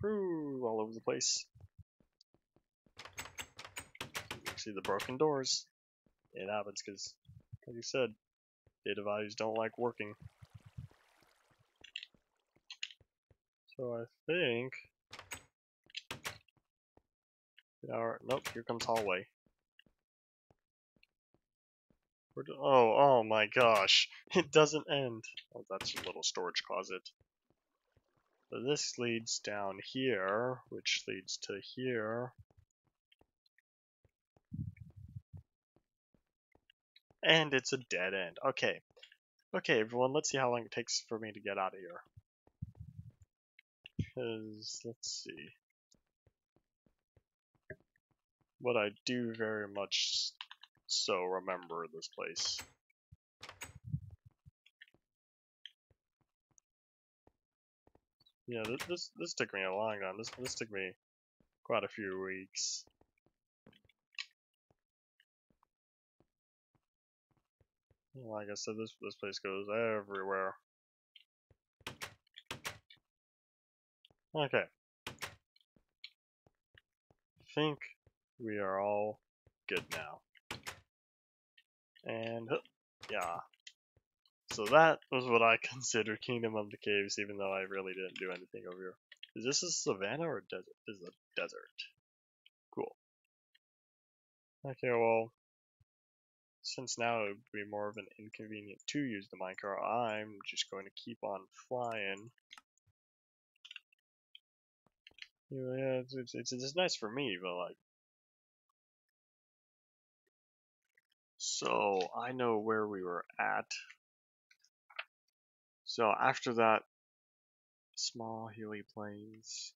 over the place. See the broken doors. It happens because, like you said, data values don't like working. So I think, nope, here comes hallway. Oh my gosh, it doesn't end. Oh, that's a little storage closet. So this leads down here, which leads to here. And it's a dead end. Okay. Okay, everyone, let's see how long it takes for me to get out of here. Because, let's see. But I do very much so remember this place. Yeah, this took me a long time. This took me quite a few weeks. Like I said, this place goes everywhere. Okay. I think we are all good now. And, yeah. So that was what I consider Kingdom of the Caves, even though I really didn't do anything over here. Is this a savanna or a desert? This is a desert. Cool. Okay, well, since now it would be more of an inconvenient to use the minecart, I'm just going to keep on flying. Yeah, it's nice for me, but like, so I know where we were at. So after that, small hilly plains.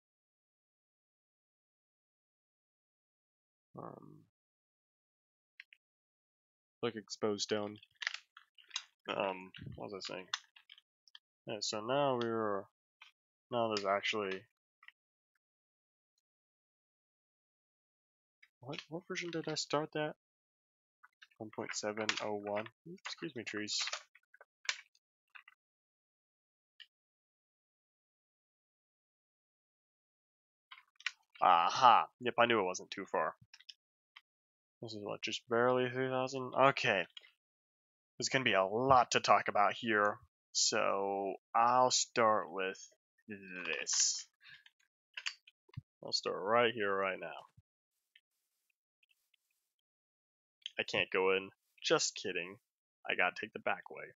Like exposed stone. What was I saying? Yeah, so now now there's actually, what version did I start that? 1.701. Excuse me, trees. Aha! Yep, I knew it wasn't too far. This is what, just barely 3,000? Okay. There's gonna be a lot to talk about here, so I'll start with this. I'll start right here, right now. I can't go in. Just kidding. I gotta take the back way.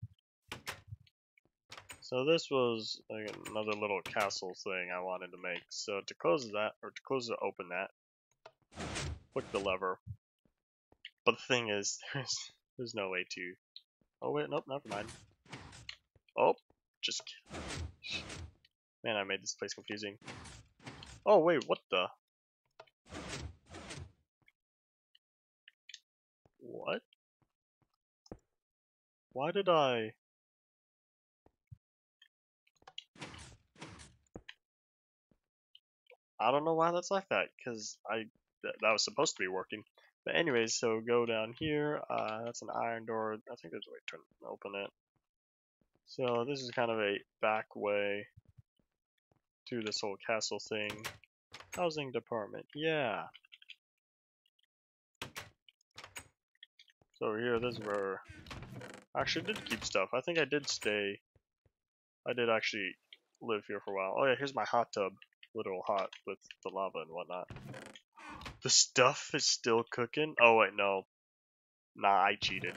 So this was like another little castle thing I wanted to make. So to close that, or to close or open that, click the lever. But the thing is, there's no way to. Oh wait, nope, never mind. Oh, just kidding. Man, I made this place confusing. Oh wait, what the? What? Why did I? I don't know why that's like that, because that was supposed to be working. But anyways, so go down here. That's an iron door. I think there's a way to open it. So this is kind of a back way to this whole castle thing. Housing department, yeah. So here, this is where I actually did keep stuff. I think I did stay. I did actually live here for a while. Oh yeah, here's my hot tub. Literal hot with the lava and whatnot. The stuff is still cooking? Oh wait, no. Nah, I cheated.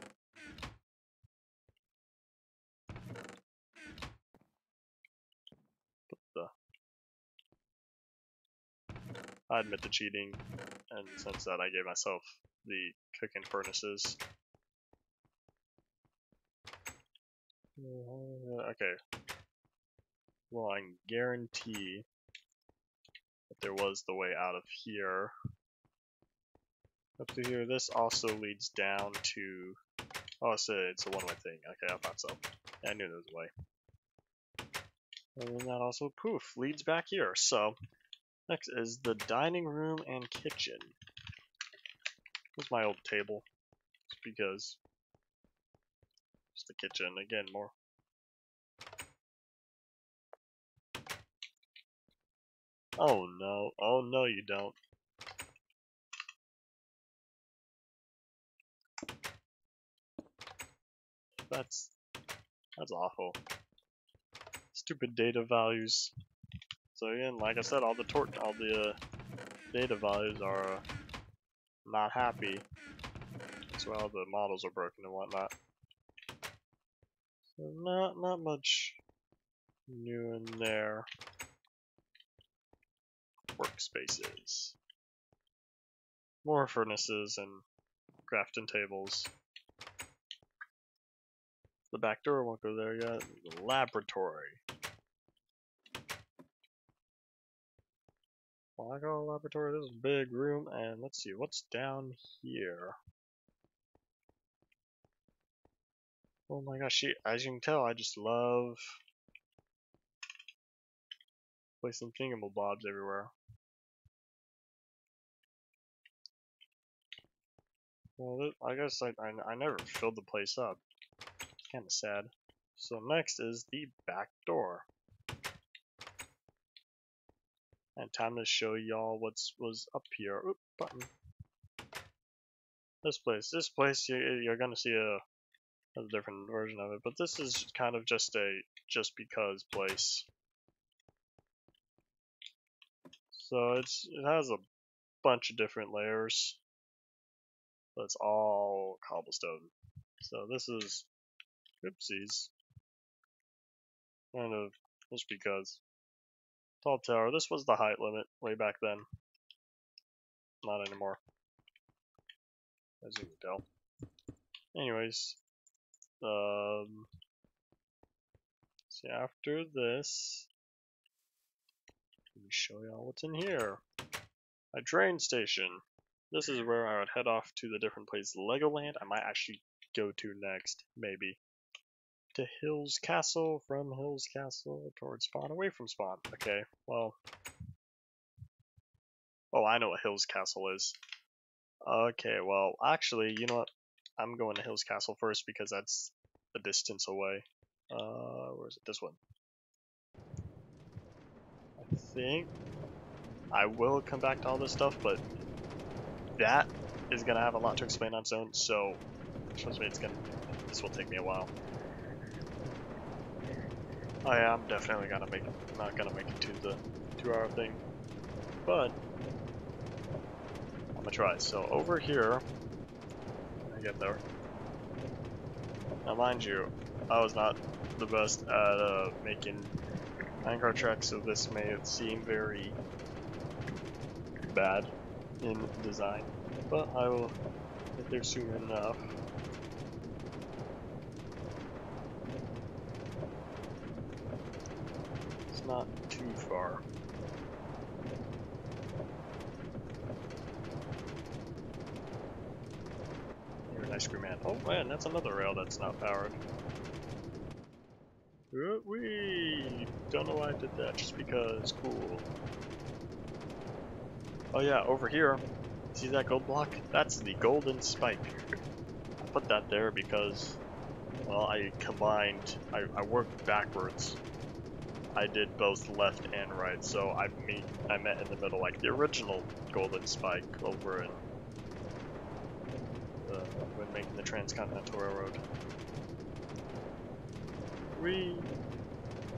I admit to cheating, and since that I gave myself the cooking furnaces. Okay. Well, I can guarantee that there was the way out of here. Up to here. This also leads down to... Oh, so it's a one-way thing. Okay, I thought so. Yeah, I knew there was a way. And then that also, poof, leads back here. So, next is the dining room and kitchen. Here's my old table. Just because. Just the kitchen. Again, more. Oh no. Oh no, you don't. That's awful. Stupid data values. So again, like I said, all the data values are not happy. That's why all the models are broken and whatnot. So not much new in there. Workspaces. More furnaces and crafting tables. The back door won't go there yet. The laboratory. Well, I got a laboratory. This is a big room, and let's see what's down here. Oh my gosh, as you can tell, I just love placing thingamabobs everywhere. Well, I guess I never filled the place up. It's kind of sad. So next is the back door. And time to show y'all was up here. Oop, button. This place, you're gonna see a different version of it, but this is kind of just a just because place. So it has a bunch of different layers, but it's all cobblestone. So this is, oopsies, kind of just because. Tall tower, this was the height limit way back then. Not anymore, as you can tell. Anyways, see, after this, let me show y'all what's in here. A train station. This is where I would head off to the different places. Legoland, I might actually go to next, maybe. To Hills Castle, from Hills Castle towards Spawn, away from Spawn. Okay, well. Oh, I know what Hills Castle is. Okay, well, actually, you know what? I'm going to Hills Castle first because that's a distance away. Where is it? This one. I think I will come back to all this stuff, but that is gonna have a lot to explain on its own. So trust me, this will take me a while. Oh yeah, I'm definitely not gonna make it to the 2-hour thing, but I'm gonna try. So over here, can I get there? Now mind you, I was not the best at making minecart tracks, so this may seem very bad in design, but I will get there soon enough. It's not too far. You're an ice cream man. Oh man, that's another rail that's not powered. We don't know why I did that, just because. Cool. Oh yeah, over here, see that gold block? That's the golden spike. I put that there because, well, I worked backwards. I did both left and right, so I met in the middle, like the original golden spike over in when making the Transcontinental Railroad.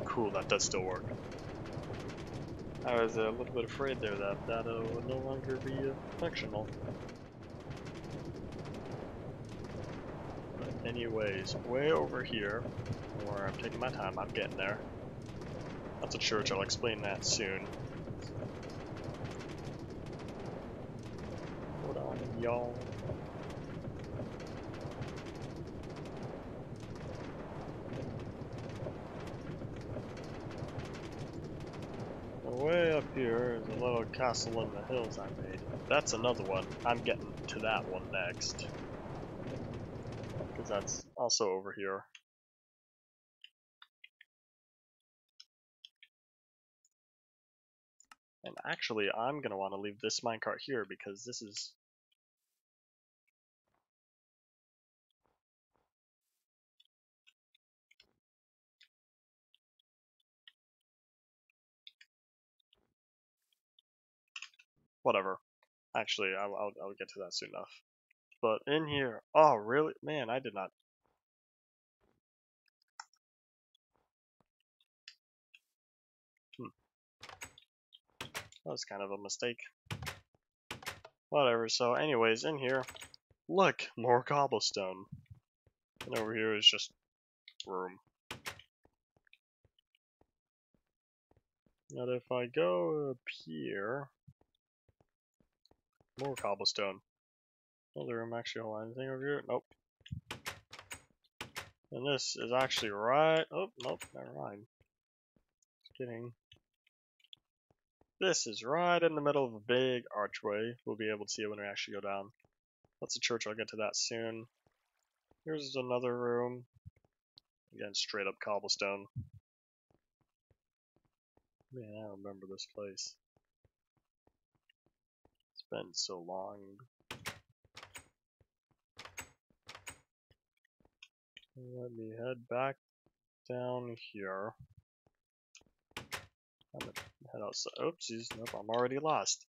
Cool, that does still work. I was a little bit afraid there that would no longer be functional. But anyways, way over here, where I'm taking my time, I'm getting there. That's a church, I'll explain that soon. Hold on, y'all. Way up here is a little castle in the hills I made. That's another one. I'm getting to that one next. Because that's also over here. And actually, I'm going to want to leave this minecart here because this is... Whatever. Actually, I'll get to that soon enough. But in here... Oh, really? Man, I did not... That was kind of a mistake. Whatever, so anyways, in here... Look! More cobblestone. And over here is just room. Now if I go up here, more cobblestone. Another room actually, hold on, anything over here? Nope. And this is actually right, oh, nope, never mind. Just kidding. This is right in the middle of a big archway. We'll be able to see it when we actually go down. That's a church, I'll get to that soon. Here's another room. Again, straight up cobblestone. Man, I remember this place. It's been so long. Let me head back down here. I'm gonna head outside. Oopsies, nope, I'm already lost.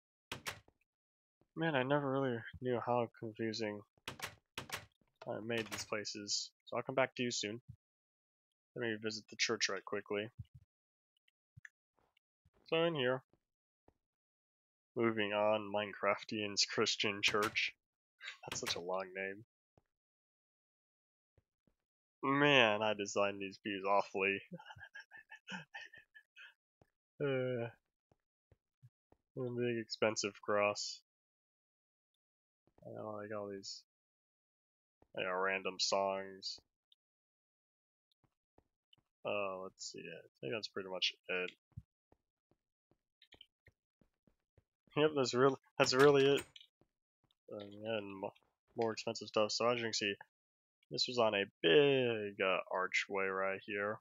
Man, I never really knew how confusing I made these places. So I'll come back to you soon. Let me visit the church right quickly. So in here, Moving on, Minecraftians Christian Church. That's such a long name. Man, I designed these views awfully. A big expensive cross. I like all these random songs. Let's see. I think that's pretty much it. Yep, that's really it. And more expensive stuff. So as you can see, this was on a big archway right here.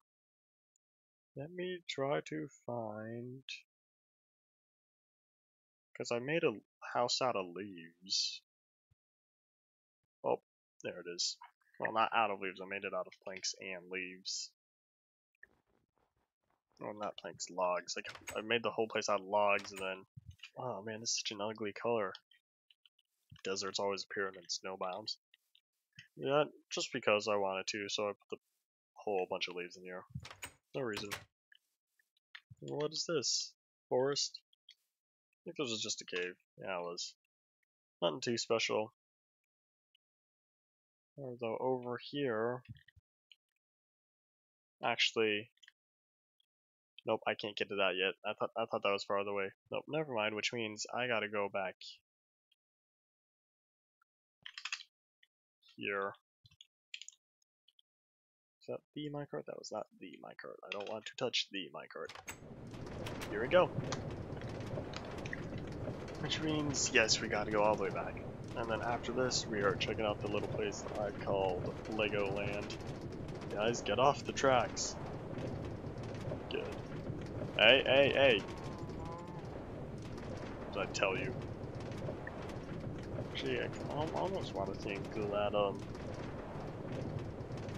Let me try to find, because I made a house out of leaves. Oh, there it is. Well, not out of leaves. I made it out of planks and leaves. Well, not planks, logs. Like I made the whole place out of logs, and then, oh man, this is such an ugly color. Deserts always appearing in snow biomes. Yeah, just because I wanted to, so I put the whole bunch of leaves in here. No reason. What is this? Forest? I think this was just a cave. Yeah, it was. Nothing too special. Although over here, actually, nope, I can't get to that yet. I thought that was farther away. Nope, never mind. Which means I gotta go back here. Is that the minecart? That was not the minecart. I don't want to touch the minecart. Here we go. Which means, yes, we gotta go all the way back. And then after this, we are checking out the little place that I called Legoland. Guys, get off the tracks. Good. Hey, hey, hey! What did I tell you? Actually, I almost want to think that,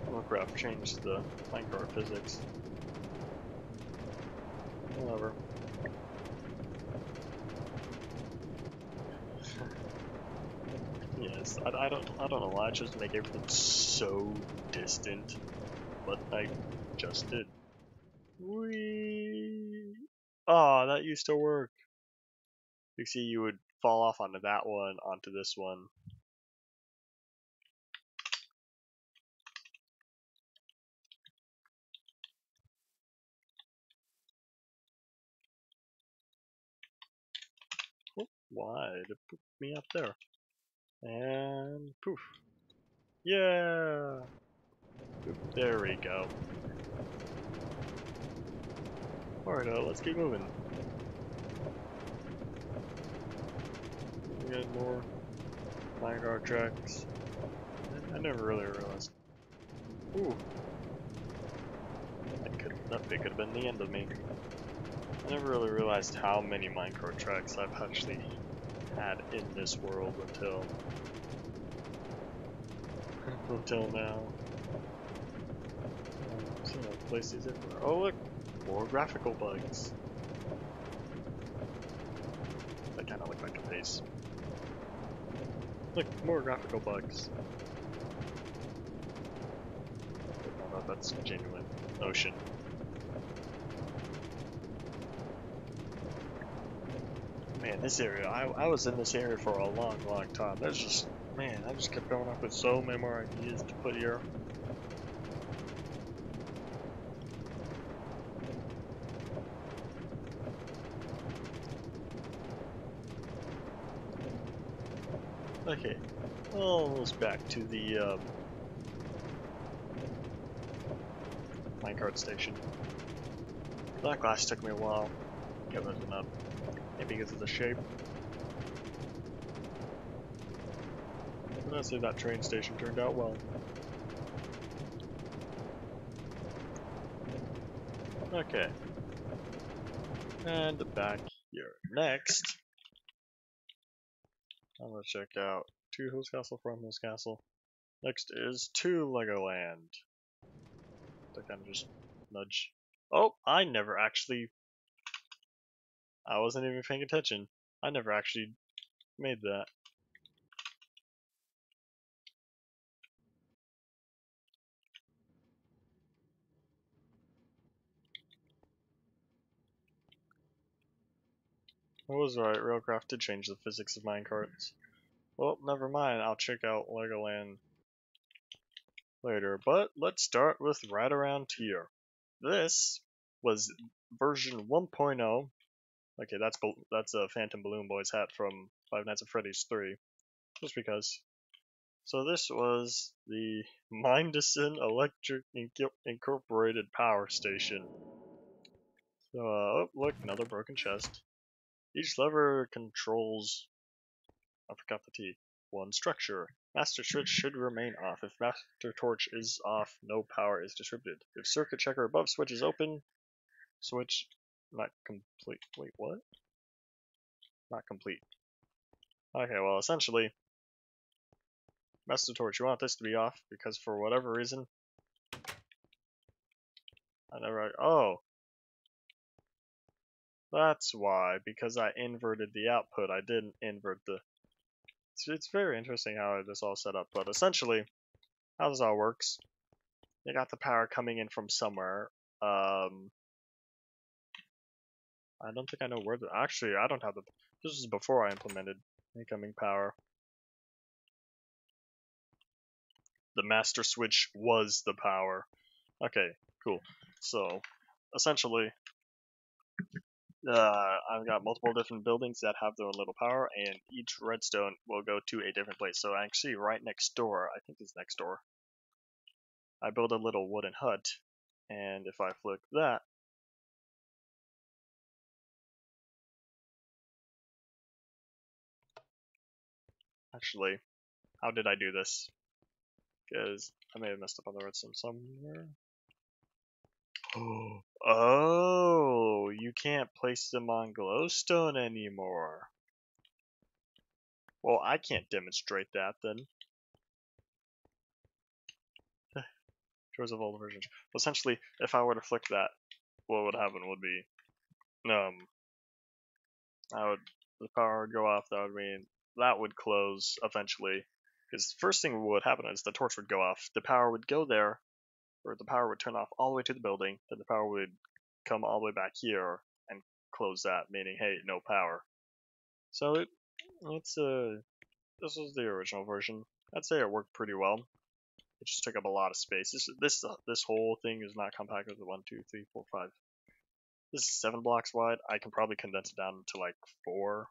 Warcraft changed the minecart physics. Whatever. Yes, I don't know why I chose to make everything so distant, but I just did. Whee! Oh, that used to work. You see, you would fall off onto that one, onto this one. Oh, why did it put me up there? And poof. Yeah! Poof, there we go. Alright, let's keep moving. We got more minecart tracks. I never really realized. Ooh. That could have been the end of me. I never really realized how many minecart tracks I've actually had in this world until now. So, places everywhere. Oh look, more graphical bugs. That kind of look like a face. Look, more graphical bugs. No, that's genuine ocean. Man, this area, I was in this area for a long time. There's just, man, I just kept coming up with so many more ideas to put here. Okay, almost back to the minecart station. That glass took me a while to get moving up, maybe because of the shape. But honestly, that train station turned out well. Okay, and back here. Next, I'm gonna check out 2 Hills Castle from Hills Castle. Next is 2 Legoland. To kind of just nudge. Oh, I wasn't even paying attention. I never actually made that. I was right, Railcraft did change the physics of minecarts. Well, never mind, I'll check out Legoland later, but let's start with right around here. This was version 1.0. Okay, that's a Phantom Balloon Boy's hat from Five Nights at Freddy's 3, just because. So this was the Mindison Electric Incorporated Power Station. So, oh, look, another broken chest. Each lever controls, I forgot the T, one structure. Master switch should remain off. If master torch is off, no power is distributed. If circuit checker above switch is open, switch not complete. Wait, what? Not complete. Okay, well, essentially, master torch, you want this to be off because for whatever reason, oh, that's why, because I inverted the output, I didn't invert the... It's very interesting how this all set up, but essentially, how this all works, you got the power coming in from somewhere. I don't think I know where actually, I don't have the... This is before I implemented incoming power. The master switch was the power. Okay, cool. So, essentially, I've got multiple different buildings that have their own little power, and each redstone will go to a different place. So actually, right next door, I think it's next door, I build a little wooden hut, and if I flick that, actually, how did I do this? Because I may have messed up on the redstone somewhere. Oh, you can't place them on glowstone anymore. Well, I can't demonstrate that then. Choice of all the versions. Well, essentially, if I were to flick that, what would happen would be, the power would go off. That would mean that would close eventually. Because first thing would happen is the torch would go off. The power would go there, or the power would turn off all the way to the building. Then the power would come all the way back here and close that, meaning hey, no power. So this was the original version. I'd say it worked pretty well. It just took up a lot of space. This whole thing is not compact with 1, 2, 3, 4, 5. This is 7 blocks wide. I can probably condense it down to like 4.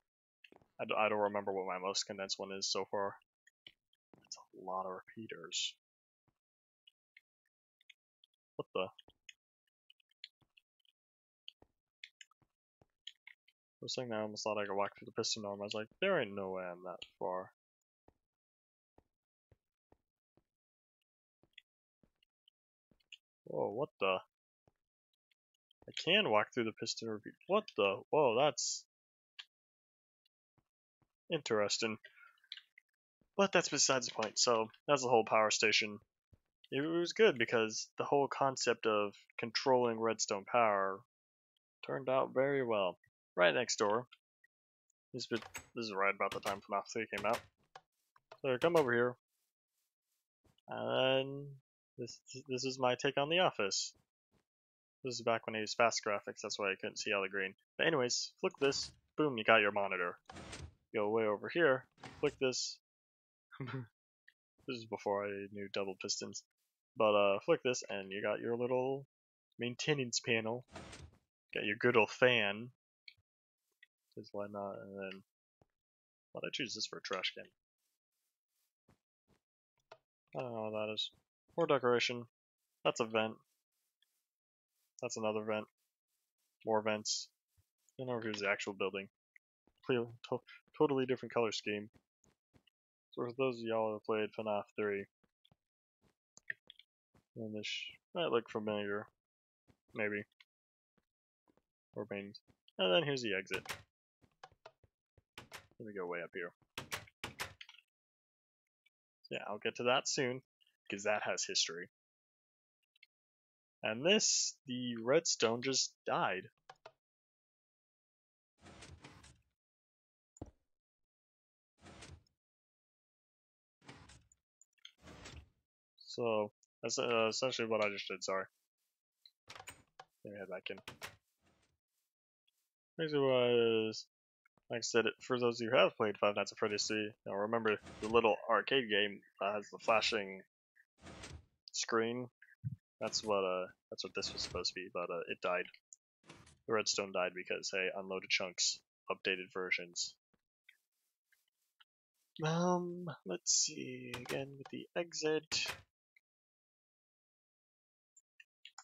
I don't remember what my most condensed one is so far. It's a lot of repeaters. What the? First thing I almost thought I could walk through the piston arm. I was like, there ain't no way I'm that far. Whoa, what the? I can walk through the piston repeat. What the? Whoa, that's interesting. But that's besides the point. So that's the whole power station. It was good because the whole concept of controlling redstone power turned out very well. Right next door. This is right about the time FNAF 3 came out. So come over here. And this is my take on The Office. This is back when I used fast graphics, that's why I couldn't see all the green. But anyways, flick this, boom, you got your monitor. Go way over here, flick this. This is before I knew double pistons. But flick this and you got your little maintenance panel. Got your good old fan. Because why not? And then why'd I choose this for a trash can? I don't know what that is. More decoration. That's a vent. That's another vent. More vents. And over here's the actual building. Totally different color scheme. So for those of y'all who have played FNAF 3, and this might look familiar. Maybe. Or maybe. And then here's the exit. Let me go way up here. Yeah, I'll get to that soon, because that has history. And this, the redstone just died. So, that's essentially what I just did, sorry. Let me head back in. Basically was, like I said, for those of you who have played Five Nights at Freddy's 3, remember the little arcade game that has the flashing screen? That's what this was supposed to be, but it died. The redstone died because, hey, Unloaded Chunks updated versions. Let's see, again with the exit.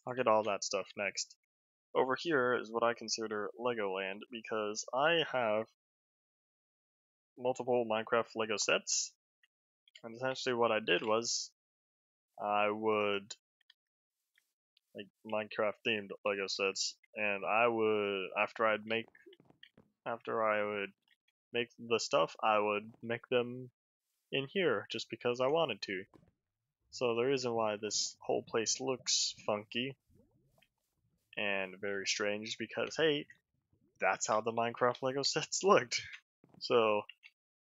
I'll get all that stuff next. Over here is what I consider Legoland because I have multiple Minecraft Lego sets, and essentially what I did was I would like Minecraft themed Lego sets, and I would after I would make the stuff, I would make them in here just because I wanted to. So the reason why this whole place looks funky and very strange is because, hey, that's how the Minecraft Lego sets looked. So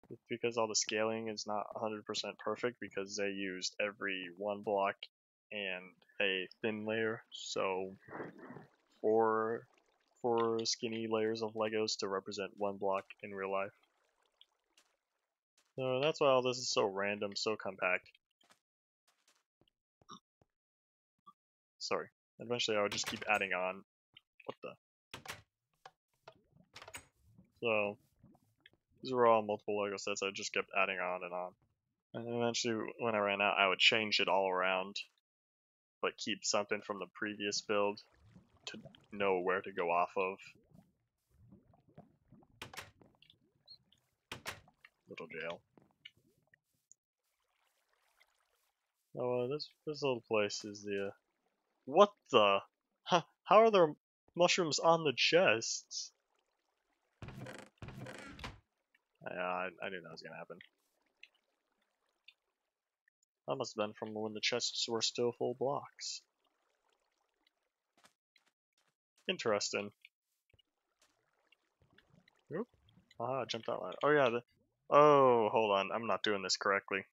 it's because all the scaling is not 100% perfect because they used every one block and a thin layer, so four skinny layers of Legos to represent one block in real life. So that's why all this is so random, so compact. Sorry. Eventually I would just keep adding on. What the? So, these were all multiple Lego sets I just kept adding on and on. And eventually, when I ran out, I would change it all around, but keep something from the previous build to know where to go off of. Little jail. Oh, this little place is the. What the? Huh, how are there mushrooms on the chests? Yeah, I knew that was gonna happen. That must have been from when the chests were still full blocks. Interesting. Oop. Ah, I jumped out loud. Oh yeah, oh, hold on, I'm not doing this correctly.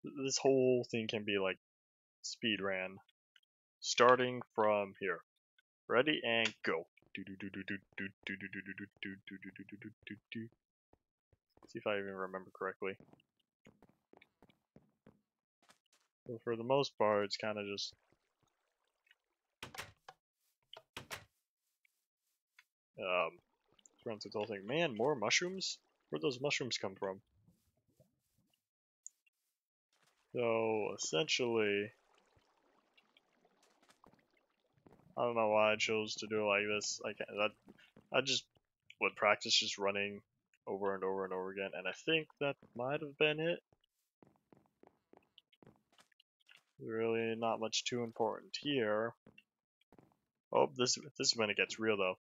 This whole thing can be like speed ran. Starting from here. Ready and go. See if I even remember correctly. So for the most part, it's kind of just runs its whole thing. Man, more mushrooms? Where'd those mushrooms come from? So essentially, I don't know why I chose to do it like this. I just would practice just running over and over and over again, and I think that might have been it. Really not much too important here. Oh, this is when it gets real though.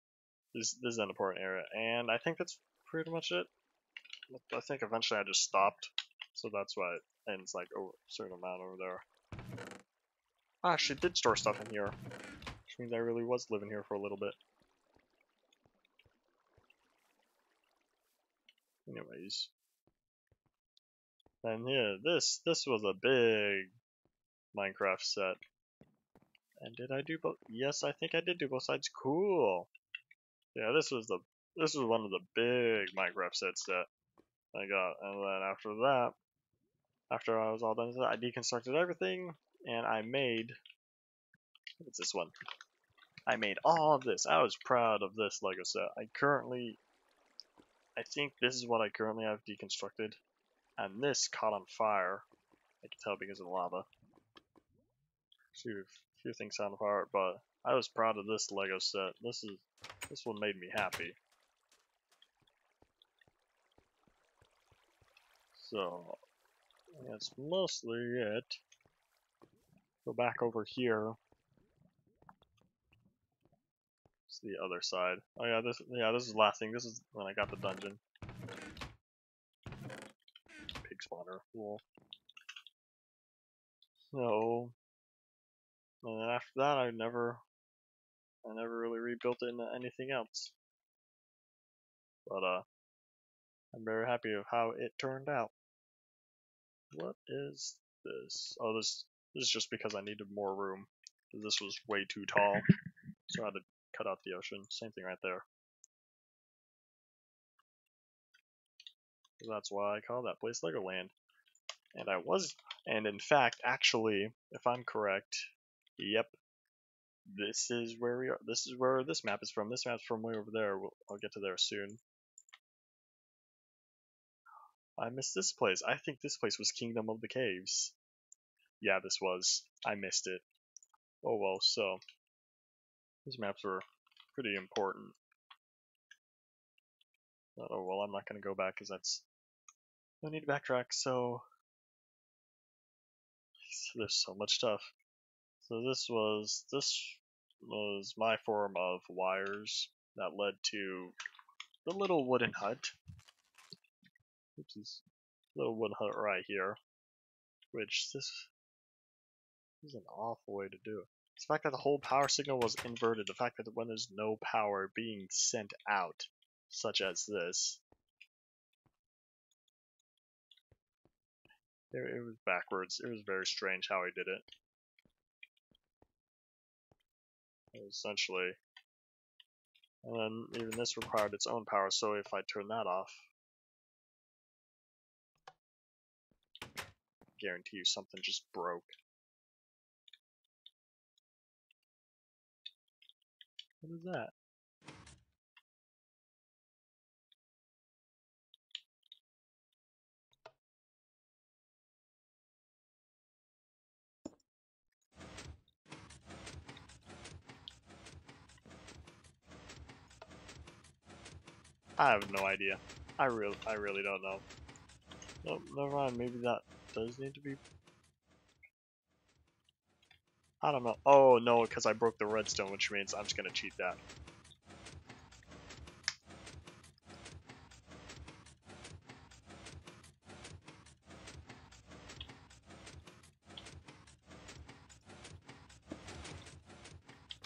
This is an important area, and I think that's pretty much it. I think eventually I just stopped, so that's why it ends like over a certain amount over there. I actually did store stuff in here, which means I really was living here for a little bit. Anyways, and yeah, this was a big Minecraft set. And did I do both? Yes, I think I did do both sides. Cool. Yeah, this was one of the big Minecraft sets that I got, and then after that, after I was all done with that, I deconstructed everything, and I made, what's this one? I made all of this. I was proud of this Lego set. I think this is what I currently have deconstructed, and this caught on fire. I can tell because of the lava. A few things on fire, but I was proud of this Lego set. This one made me happy. So that's mostly it. Go back over here. It's the other side. Oh yeah, this is the last thing. This is when I got the dungeon. Pig spawner. Cool. So, and then after that, I never really rebuilt it into anything else. But I'm very happy with how it turned out. What is this? Oh, this is just because I needed more room. This was way too tall, so I had to cut out the ocean. Same thing right there. That's why I call that place Legoland. And in fact, actually, if I'm correct, yep, this is where we are. This is where this map is from. This map's from way over there. I'll get to there soon. I missed this place. I think this place was Kingdom of the Caves. Yeah, this was. I missed it. Oh well, so these maps were pretty important. Oh well, I'm not gonna go back because that's no need to backtrack. So there's so much stuff. So this was my form of wires that led to the little wooden hut. Oopsies. Little wooden hut right here. Which this is an awful way to do it. The fact that the whole power signal was inverted, the fact that when there's no power being sent out, such as this, it was backwards. It was very strange how he did it. Essentially. And then even this required its own power, so if I turn that off, guarantee you something just broke. What is that? I have no idea. I really don't know. Nope, never mind. Maybe that does need to be. I don't know. Oh no, because I broke the redstone, which means I'm just gonna cheat that.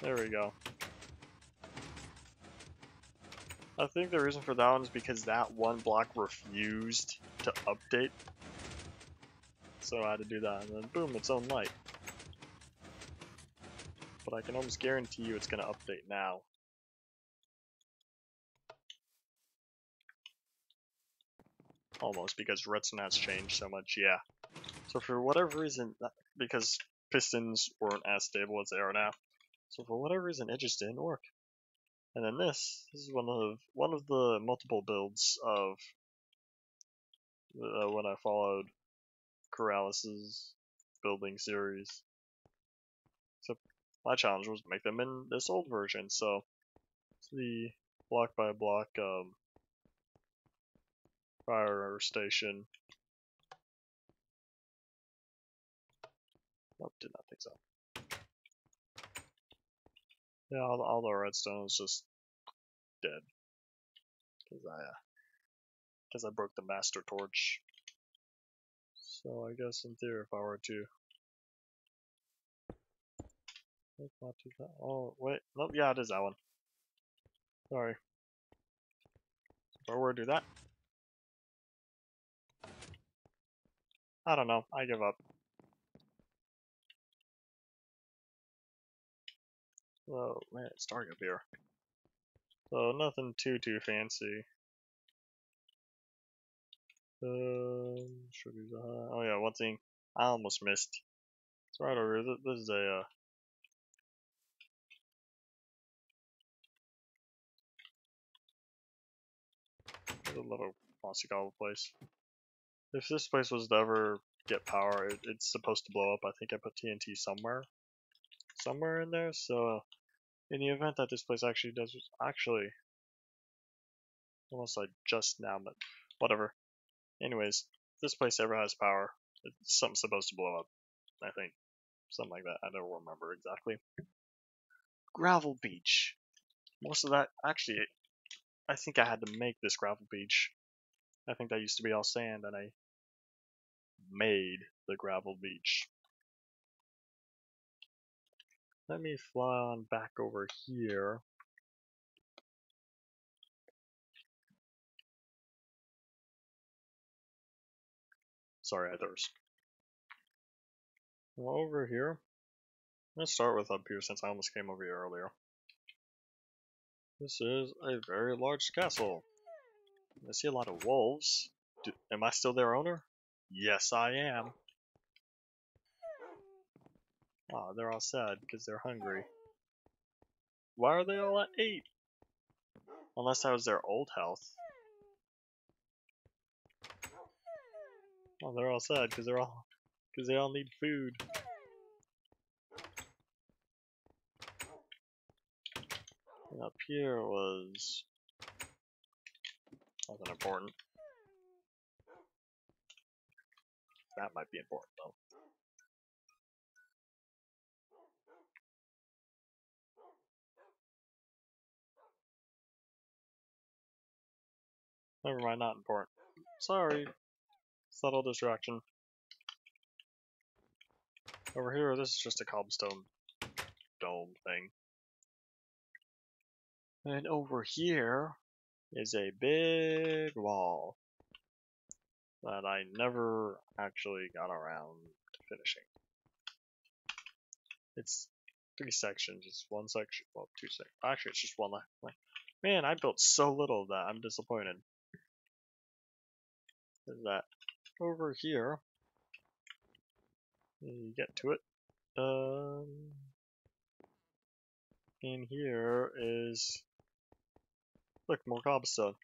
There we go. I think the reason for that one is because that one block refused to update. So I had to do that, and then boom, its own light. But I can almost guarantee you it's going to update now. Almost, because redstone has changed so much, yeah. So for whatever reason, because pistons weren't as stable as they are now, so for whatever reason it just didn't work. And then this is one of the multiple builds of when I followed Corralis's building series. Except my challenge was to make them in this old version, so it's the block by block fire station. Nope, did not think so. Yeah, all the redstone is just dead because I broke the master torch. So I guess in theory, if I were to, not too bad. Oh wait, nope, yeah, it is that one. Sorry. If I were to do that, I don't know. I give up. Oh man, it's dark up here. So nothing too fancy. Oh yeah, one thing I almost missed. It's right over here. This is a little mossy cobble place. If this place was to ever get power, it's supposed to blow up. I think I put TNT somewhere in there. So in the event that this place actually does, actually, almost like just now, but whatever. Anyways, if this place ever has power, something's supposed to blow up. I think something like that. I don't remember exactly. Gravel beach. Most of that actually, I think I had to make this gravel beach. I think that used to be all sand, and I made the gravel beach. Let me fly on back over here. Sorry, I thirst. Well, over here, let's start with up here since I almost came over here earlier. This is a very large castle. I see a lot of wolves. Am I still their owner? Yes, I am. Oh, they're all sad because they're hungry. Why are they all at 8? Unless that was their old health. Oh, they're all sad because they all need food. And up here was nothing important. That might be important though. Never mind, not important. Sorry. Subtle distraction. Over here, this is just a cobblestone dome thing. And over here is a big wall that I never actually got around to finishing. It's 3 sections, it's 1 section, well, 2 sections. Actually, it's just 1 left. Man, I built so little of that, I'm disappointed. There's that. Over here, you get to it. In here is, look, more cobblestone.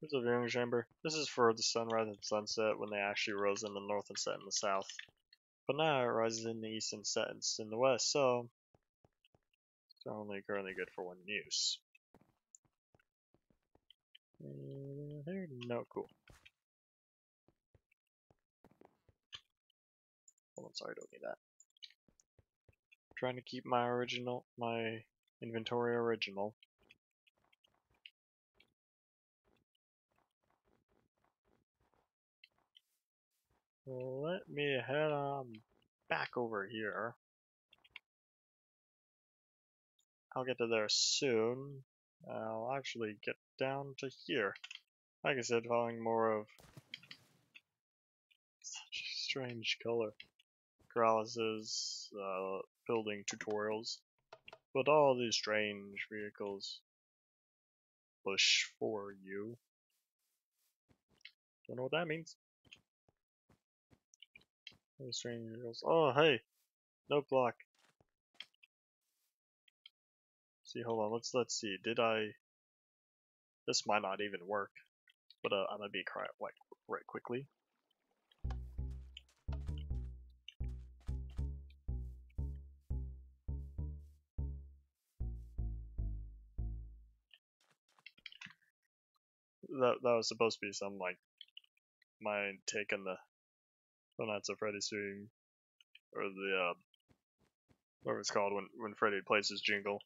Here's a viewing chamber. This is for the sunrise and sunset when they actually rose in the north and set in the south. But now it rises in the east and sets in the west, so it's only currently good for 1 use. No, cool. Hold on, sorry, don't need that. Trying to keep my inventory original. Let me head on back over here. I'll get to there soon. I'll actually get down to here. Like I said, following more of such a strange color. Corralis's building tutorials. But all these strange vehicles push for you. Don't know what that means. These strange vehicles. Oh, hey! No block. See, hold on. Let's see. Did I? This might not even work. But I'm gonna be like right quickly. That was supposed to be some like my take on the Nights of Freddy stream, or the whatever it's called when Freddy plays his jingle.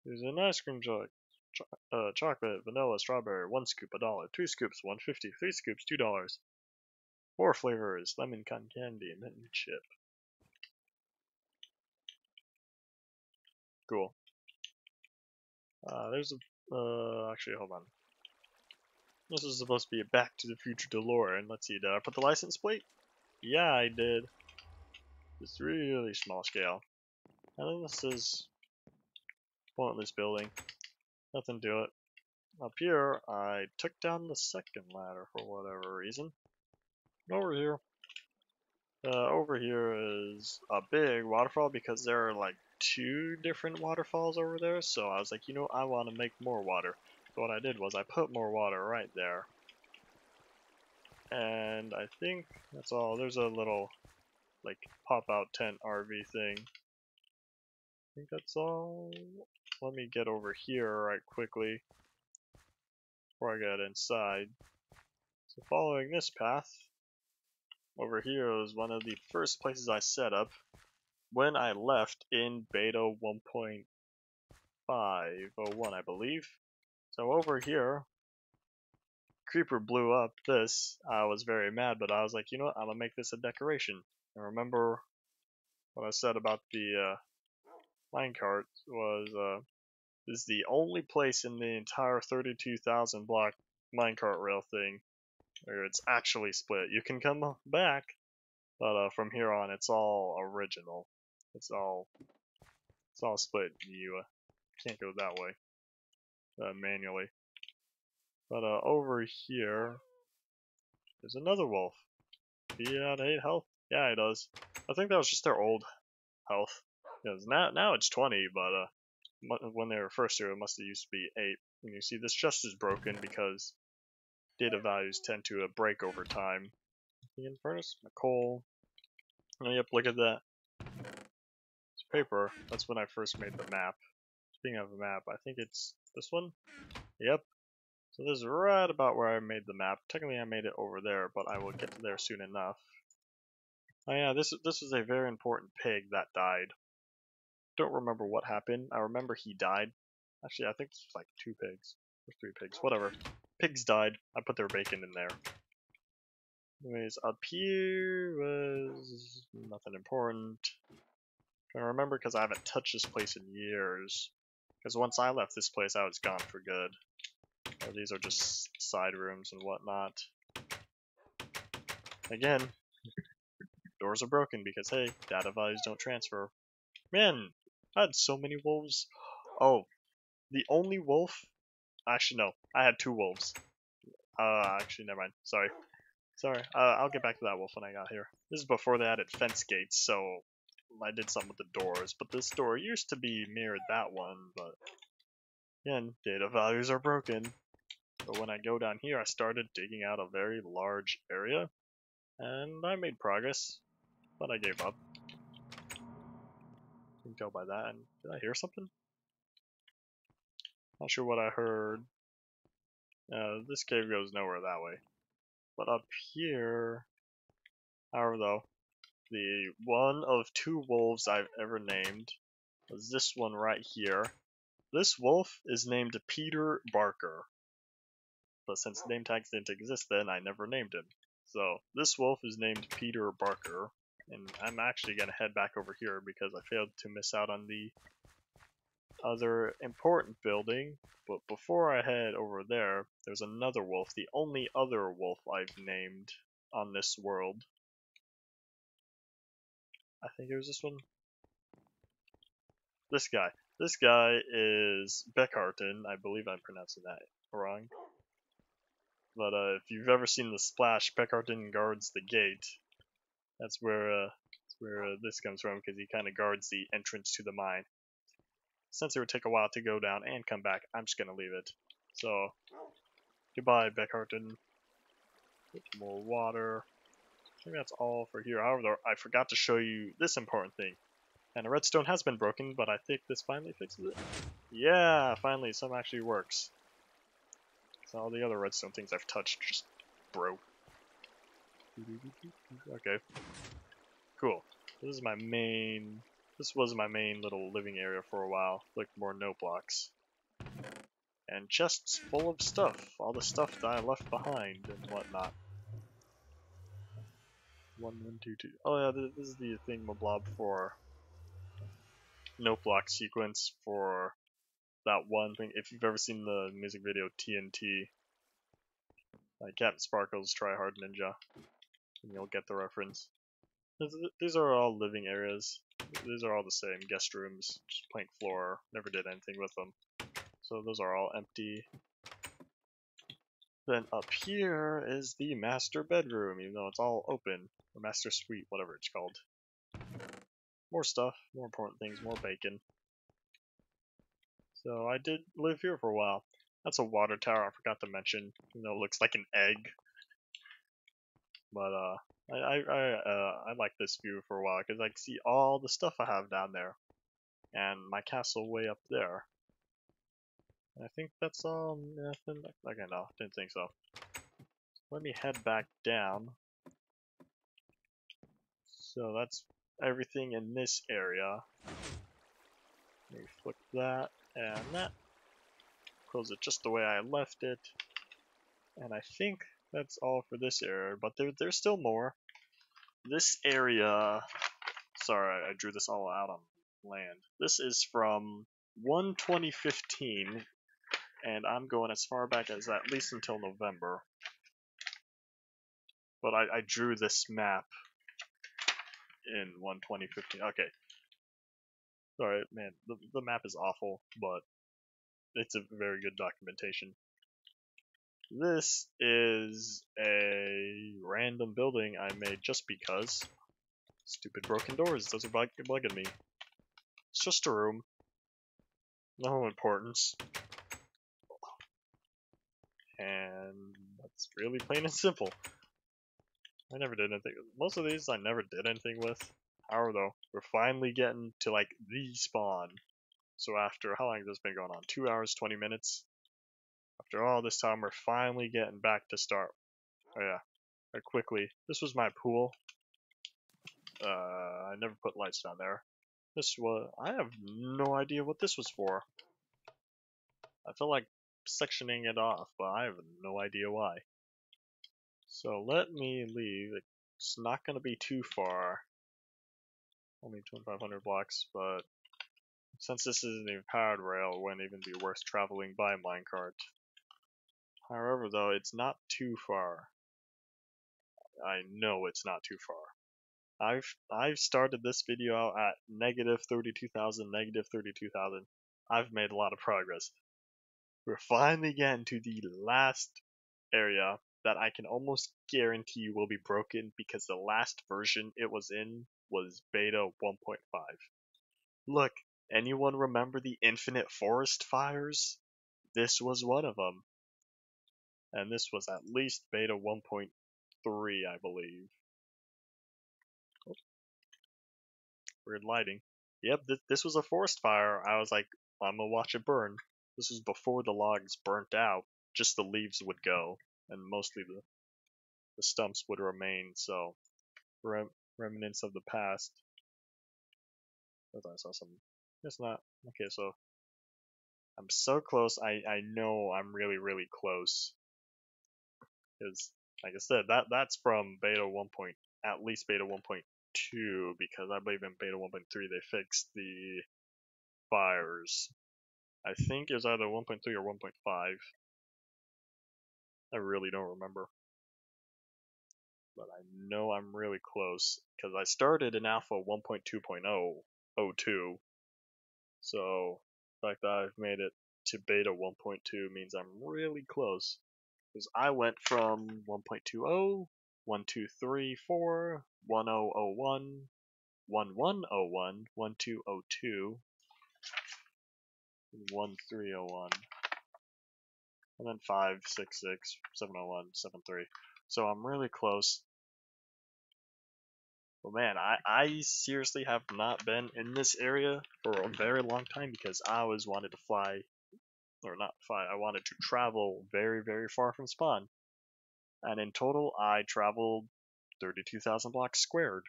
There's an ice cream jug. Chocolate, vanilla, strawberry, 1 scoop $1, 2 scoops $1.50, 3 scoops $2, 4 flavors, lemon cotton candy, mint and chip. Cool. There's a actually hold on. This is supposed to be a Back to the Future DeLorean. Let's see, did I put the license plate? Yeah, I did. It's really small scale. And then this is pointless building. Nothing to it. Up here, I took down the second ladder for whatever reason. Over here is a big waterfall because there are like 2 different waterfalls over there. So I was like, you know, I want to make more water. So what I did was I put more water right there. And I think that's all. There's a little like pop-out tent RV thing. I think that's all. Let me get over here right quickly before I get inside. So following this path, over here is one of the first places I set up when I left in beta 1.501, I believe. So over here, Creeper blew up this. I was very mad, but I was like, you know what, I'm gonna make this a decoration. And remember what I said about the minecart was, this is the only place in the entire 32,000 block minecart rail thing where it's actually split. You can come back, but from here on, it's all original. It's all split. You can't go that way manually. But over here, there's another wolf. He had 8 health? Yeah, he does. I think that was just their old health. Because now it's 20, but when they were first here, it must have used to be 8. And you see, this just is broken because data values tend to break over time. The furnace, coal. Oh, yep, look at that. It's paper. That's when I first made the map. Speaking of a map, I think it's this one? Yep. So this is right about where I made the map. Technically I made it over there, but I will get to there soon enough. Oh yeah, this is a very important pig that died. Don't remember what happened. I remember he died. Actually, I think it's like 2 pigs. Or 3 pigs. Whatever. Pigs died. I put their bacon in there. Anyways, up here was nothing important. I remember because I haven't touched this place in years. Because once I left this place, I was gone for good. These are just side rooms and whatnot. Again, doors are broken because, hey, data values don't transfer. Man, I had so many wolves. Oh, the only wolf... Actually, no. I had 2 wolves. Actually, never mind. Sorry. I'll get back to that wolf when I got here. This is before they added fence gates, so I did something with the doors. But this door used to be mirrored that one, but... Again, data values are broken. But when I go down here, I started digging out a very large area. And I made progress, but I gave up. You can tell by that. And did I hear something? Not sure what I heard. This cave goes nowhere that way. But up here, however though, the one of 2 wolves I've ever named was this one right here. This wolf is named Peter Barker. But since name tags didn't exist then, I never named him. So this wolf is named Peter Barker. And I'm actually going to head back over here because I failed to miss out on the other important building. But before I head over there, there's another wolf, the only other wolf I've named on this world. I think it was this one. This guy. This guy is Beckharten. I believe I'm pronouncing that wrong. But if you've ever seen the splash, Beckharten guards the gate. That's where this comes from, because he kind of guards the entrance to the mine. Since it would take a while to go down and come back, I'm just gonna leave it. So, goodbye, Beckharten. More water. I think that's all for here. However, I forgot to show you this important thing. And the redstone has been broken, but I think this finally fixes it. Yeah, finally, some actually works. So all the other redstone things I've touched just broke. Okay. Cool. This was my main little living area for a while. Like more note blocks. And chests full of stuff. All the stuff that I left behind and whatnot. 1, 1, 2, 2. Oh yeah, this is the thingamablob for note block sequence for that one thing. If you've ever seen the music video TNT, like Captain Sparkle's Try Hard Ninja, and you'll get the reference. These are all living areas. These are all the same. Guest rooms, just plank floor. Never did anything with them. So those are all empty. Then up here is the master bedroom, even though it's all open. Or master suite, whatever it's called. More stuff, more important things, more bacon. So I did live here for a while. That's a water tower I forgot to mention. You know, it looks like an egg. But I like this view for a while because I can see all the stuff I have down there, and my castle way up there. I think that's nothing. Okay, no, didn't think so. Let me head back down. So that's everything in this area. Let me flip that and that. Close it just the way I left it. And I think that's all for this area, but there's still more. This area, sorry, I drew this all out on land. This is from 1/2015, and I'm going as far back as at least until November. But I drew this map in 1/2015. Okay. Sorry, man, the map is awful, but it's a very good documentation. This is a random building I made just because. Stupid broken doors, those are bugging me. It's just a room. No importance. And that's really plain and simple. I never did anything. Most of these I never did anything with. However though, we're finally getting to like the spawn. So after, how long has this been going on? 2 hours, 20 minutes? After all this time, we're finally getting back to start. Oh yeah, quickly. This was my pool. I never put lights down there. This was, I have no idea what this was for. I feel like sectioning it off, but I have no idea why. So let me leave. It's not going to be too far. Only 2,500 blocks, but since this isn't even powered rail, it wouldn't even be worth traveling by minecart. However, though, it's not too far. I know it's not too far. I've started this video out at negative 32,000, negative 32,000. I've made a lot of progress. We're finally getting to the last area that I can almost guarantee will be broken because the last version it was in was beta 1.5. Look, anyone remember the infinite forest fires? This was one of them. And this was at least beta 1.3, I believe. Oh, weird lighting. Yep, this was a forest fire. I was like, I'm gonna watch it burn. This was before the logs burnt out. Just the leaves would go, and mostly the stumps would remain. So, remnants of the past. I thought I saw something. It's not. Okay, so I'm so close. I know I'm really, really close. Because, like I said, that's from beta 1. At least beta 1.2, because I believe in beta 1.3 they fixed the fires. I think it was either 1.3 or 1.5. I really don't remember. But I know I'm really close, because I started in alpha 1.2.002. So, the fact that I've made it to beta 1.2 means I'm really close. Because I went from 1.20, 1234, 1001, 1101, 1202, 1301, and then 566, 701, 73. So I'm really close. But man, I seriously have not been in this area for a very long time because I always wanted to fly, or not fly, I wanted to travel very, very far from spawn. And in total, I traveled 32,000 blocks squared.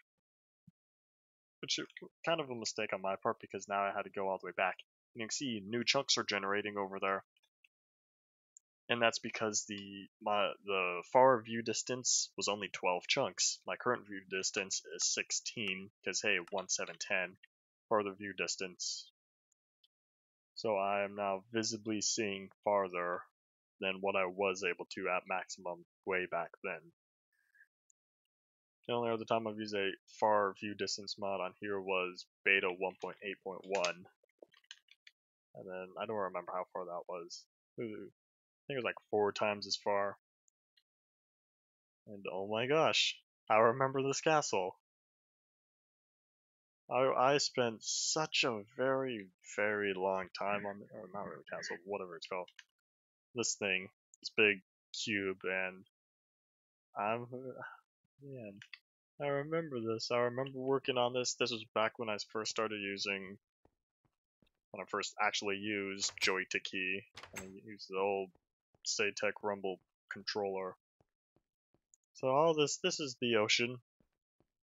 Which is kind of a mistake on my part because now I had to go all the way back. And you can see new chunks are generating over there. And that's because the far view distance was only 12 chunks. My current view distance is 16, because hey, 1, 7, 10, farther view distance. So I am now visibly seeing farther than what I was able to at maximum way back then. The only other time I've used a far view distance mod on here was beta 1.8.1. And then I don't remember how far that was. I think it was like 4 times as far. And oh my gosh, I remember this castle. I spent such a very, very long time on, or not really castle, whatever it's called. This thing, this big cube, and man, I remember this. I remember working on this. This was back when I first started using, when I first actually used Joy-to-Key, and I used the old Saytech Rumble controller. So all this is the ocean,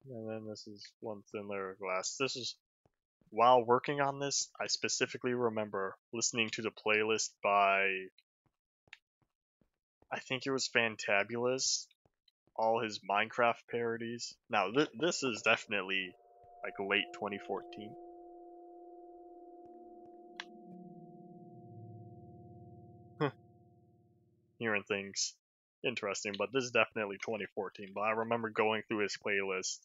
and then this is one thin layer of glass. This is, while working on this, I specifically remember listening to the playlist by, I think it was Fantabulous, all his Minecraft parodies. Now this is definitely like late 2014. Hearing things interesting, but this is definitely 2014. But I remember going through his playlist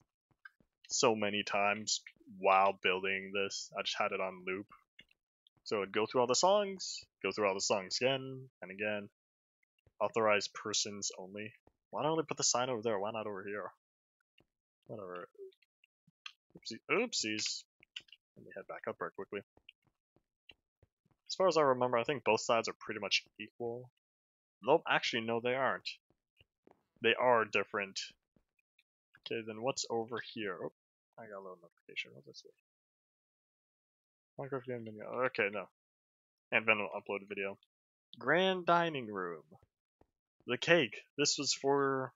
so many times while building this. I just had it on loop. So I'd go through all the songs again and again. Authorized persons only. Why don't they put the sign over there? Why not over here? Whatever. Oopsies. Let me head back up very quickly. As far as I remember, I think both sides are pretty much equal. Nope, actually, no, they aren't. They are different. Okay, then what's over here? Oh, I got a little notification. What's this? Minecraft game video. Okay, no. And Venom uploaded video. Grand dining room. The cake. This was for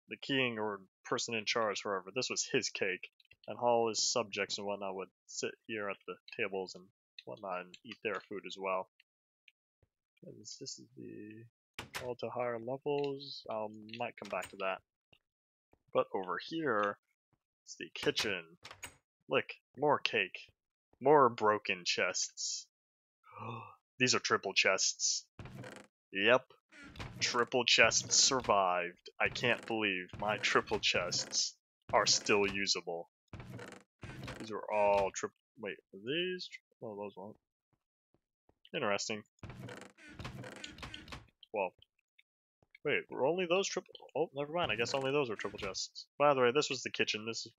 the king or person in charge, whoever. This was his cake. And all his subjects and whatnot would sit here at the tables and whatnot and eat their food as well. And this is the all to higher levels. I might come back to that. But over here, it's the kitchen. Look, more cake. More broken chests. These are triple chests. Yep. Triple chests survived. I can't believe my triple chests are still usable. These are all triple. Wait, are these? Oh, those weren't. Interesting. Well, wait, were only those triple? Oh, never mind. I guess only those were triple chests. By the way, this was the kitchen. This is.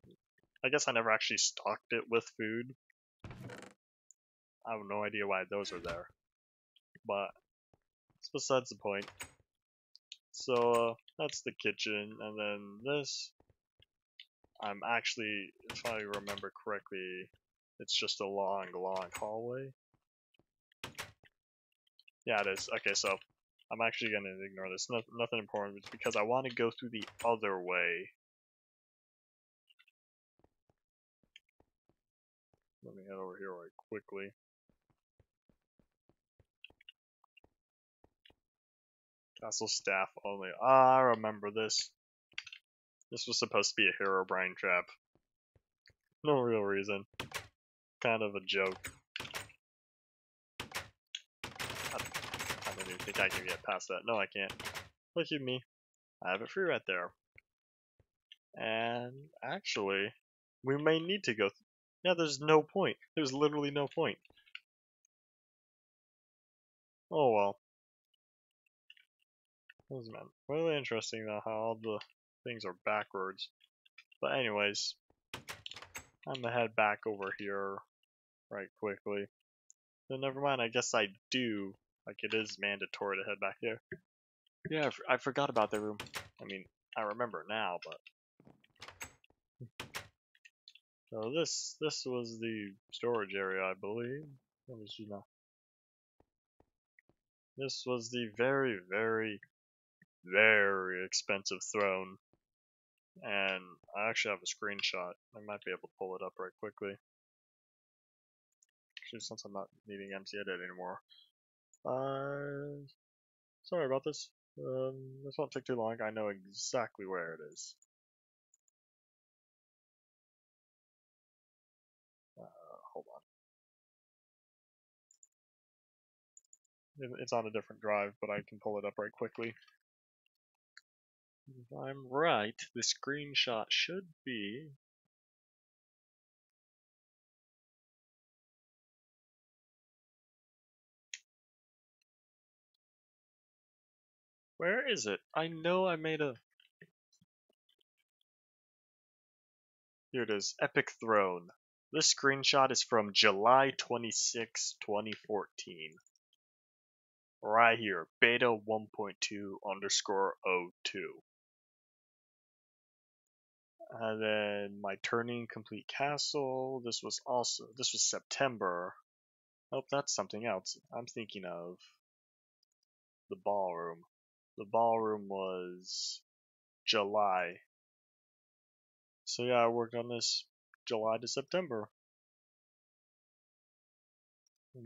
I guess I never actually stocked it with food. I have no idea why those are there, but it's besides the point. So that's the kitchen, and then this. I'm actually, if I remember correctly, it's just a long, long hallway. Yeah, it is. Okay, so I'm actually going to ignore this. Nothing important. It's because I want to go through the other way. Let me head over here right quickly. Castle staff only. Ah, I remember this. This was supposed to be a Herobrine trap. No real reason. Kind of a joke. I don't even think I can get past that. No, I can't. Look at me. I have it free right there. And actually, we may need to go. Yeah, there's no point. There's literally no point. Oh well. This is really interesting though how all the things are backwards. But anyways, I'm gonna head back over here right quickly. So never mind, I guess I do. Like it is mandatory to head back here. Yeah, I forgot about the room. I mean, I remember now, but. So this was the storage area, I believe. Let me see now. This was the very, very, very expensive throne. And I actually have a screenshot. I might be able to pull it up right quickly. Actually, since I'm not needing MC Edit anymore. Sorry about this. This won't take too long. I know exactly where it is. Hold on. It's on a different drive, but I can pull it up right quickly. If I'm right, the screenshot should be. Where is it? I know I made a. Here it is. Epic Throne. This screenshot is from July 26, 2014. Right here. Beta 1.2_02. And then my turning complete castle. This was September. Oh, that's something else. I'm thinking of the ballroom. The ballroom was July. So yeah, I worked on this July to September.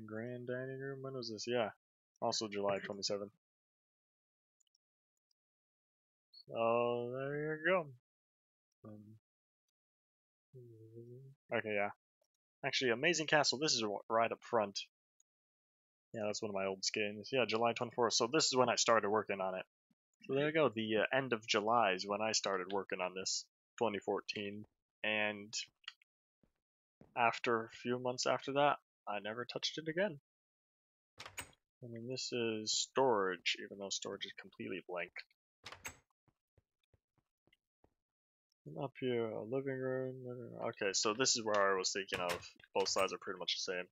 Grand dining room, when was this? Yeah, also July 27th. So there you go. Okay, yeah. Actually, Amazing Castle, this is right up front. Yeah, that's one of my old skins. Yeah, July 24th. So this is when I started working on it. So there you go. The end of July is when I started working on this, 2014. And after a few months after that, I never touched it again. And then this is storage, even though storage is completely blank. And up here, a living room. Okay, so this is where I was thinking of. Both sides are pretty much the same.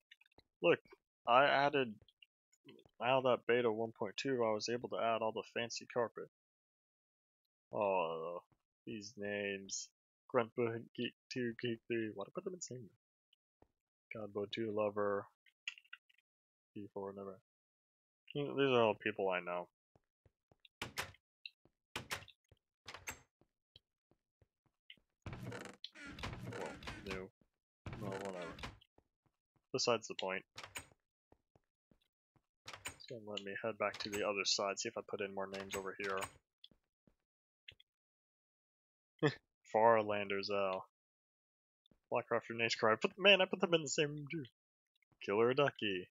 Look, I added, now that beta 1.2, I was able to add all the fancy carpet. Oh, these names. Gruntbook, Geek 2, Geek 3. Why did I put them in the same? Godbo 2, Lover, P4, never. These are all people I know. Well, new. No, whatever. Besides the point. So let me head back to the other side, see if I put in more names over here. Farlanders, Blackrafter, Nature I put them in the same room too. Killer Ducky.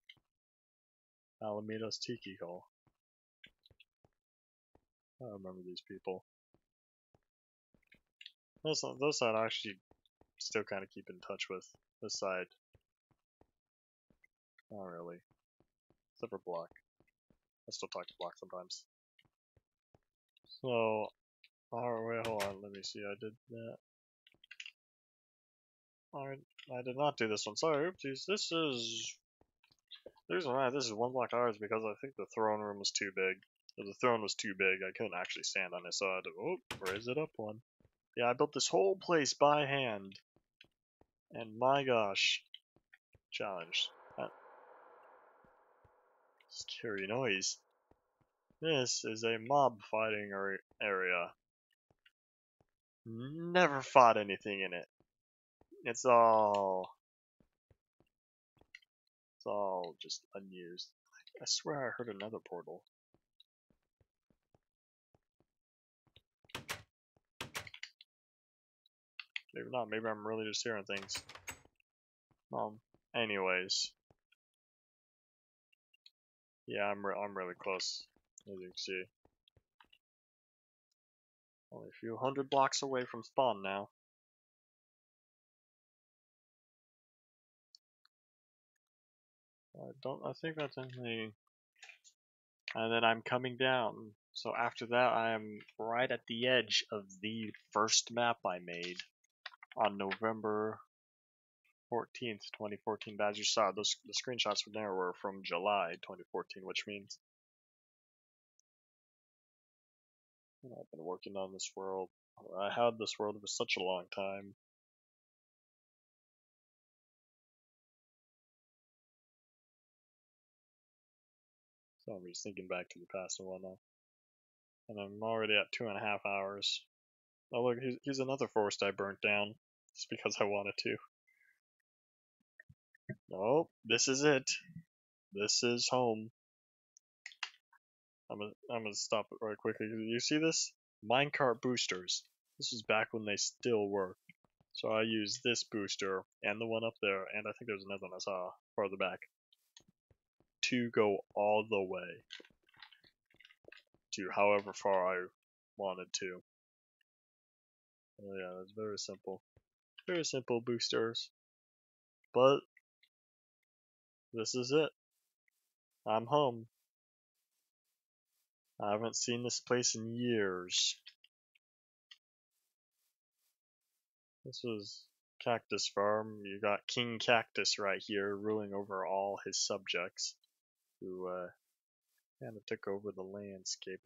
Alameda's Tiki Hall. I remember these people. Those side I actually still kind of keep in touch with. This side. Not really. Except for Block. I still talk to Block sometimes. So, alright, wait, hold on, let me see, I did that. Alright, I did not do this one, sorry, oopsies. This is... The reason why this is one block higher is because I think the throne room was too big. If the throne was too big, I couldn't actually stand on it, so I had to, raise it up one. Yeah, I built this whole place by hand. And my gosh. Challenge. Scary noise. This is a mob fighting area. Never fought anything in it. It's all just unused. I swear I heard another portal. Maybe not, maybe I'm really just hearing things. Anyways. Yeah, I'm really close, as you can see. Only a few hundred blocks away from spawn now. I think that's anything. And then I'm coming down. So after that, I am right at the edge of the first map I made on November 14th, 2014. But as you saw, the screenshots from there were from July 2014, which means I've been working on this world. I had this world for such a long time. So I'm just thinking back to the past and whatnot. And I'm already at 2.5 hours. Oh look, here's another forest I burnt down. Just because I wanted to. Nope, this is it. This is home. I'm gonna stop it right quickly. You see this? Minecart boosters. This is back when they still worked. So I used this booster and the one up there, and I think there's another one I saw farther back, to go all the way to however far I wanted to. Oh yeah, it's very simple. Very simple boosters. But this is it. I'm home. I haven't seen this place in years. This was Cactus Farm. You got King Cactus right here ruling over all his subjects, who kind of took over the landscape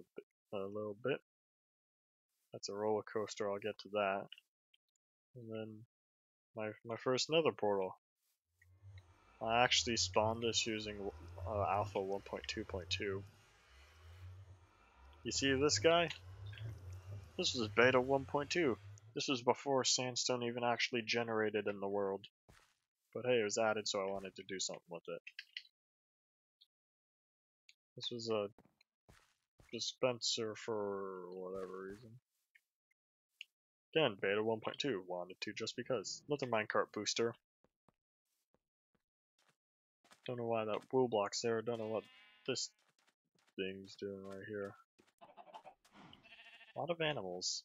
a little bit. That's a roller coaster, I'll get to that. And then my first nether portal. I actually spawned this using Alpha 1.2.2. You see this guy? This was Beta 1.2. This was before sandstone even actually generated in the world. But hey, it was added, so I wanted to do something with it. This was a dispenser for whatever reason. Again, Beta 1.2, wanted to just because. Another minecart booster. Don't know why that wool block's there, don't know what this thing's doing right here. A lot of animals.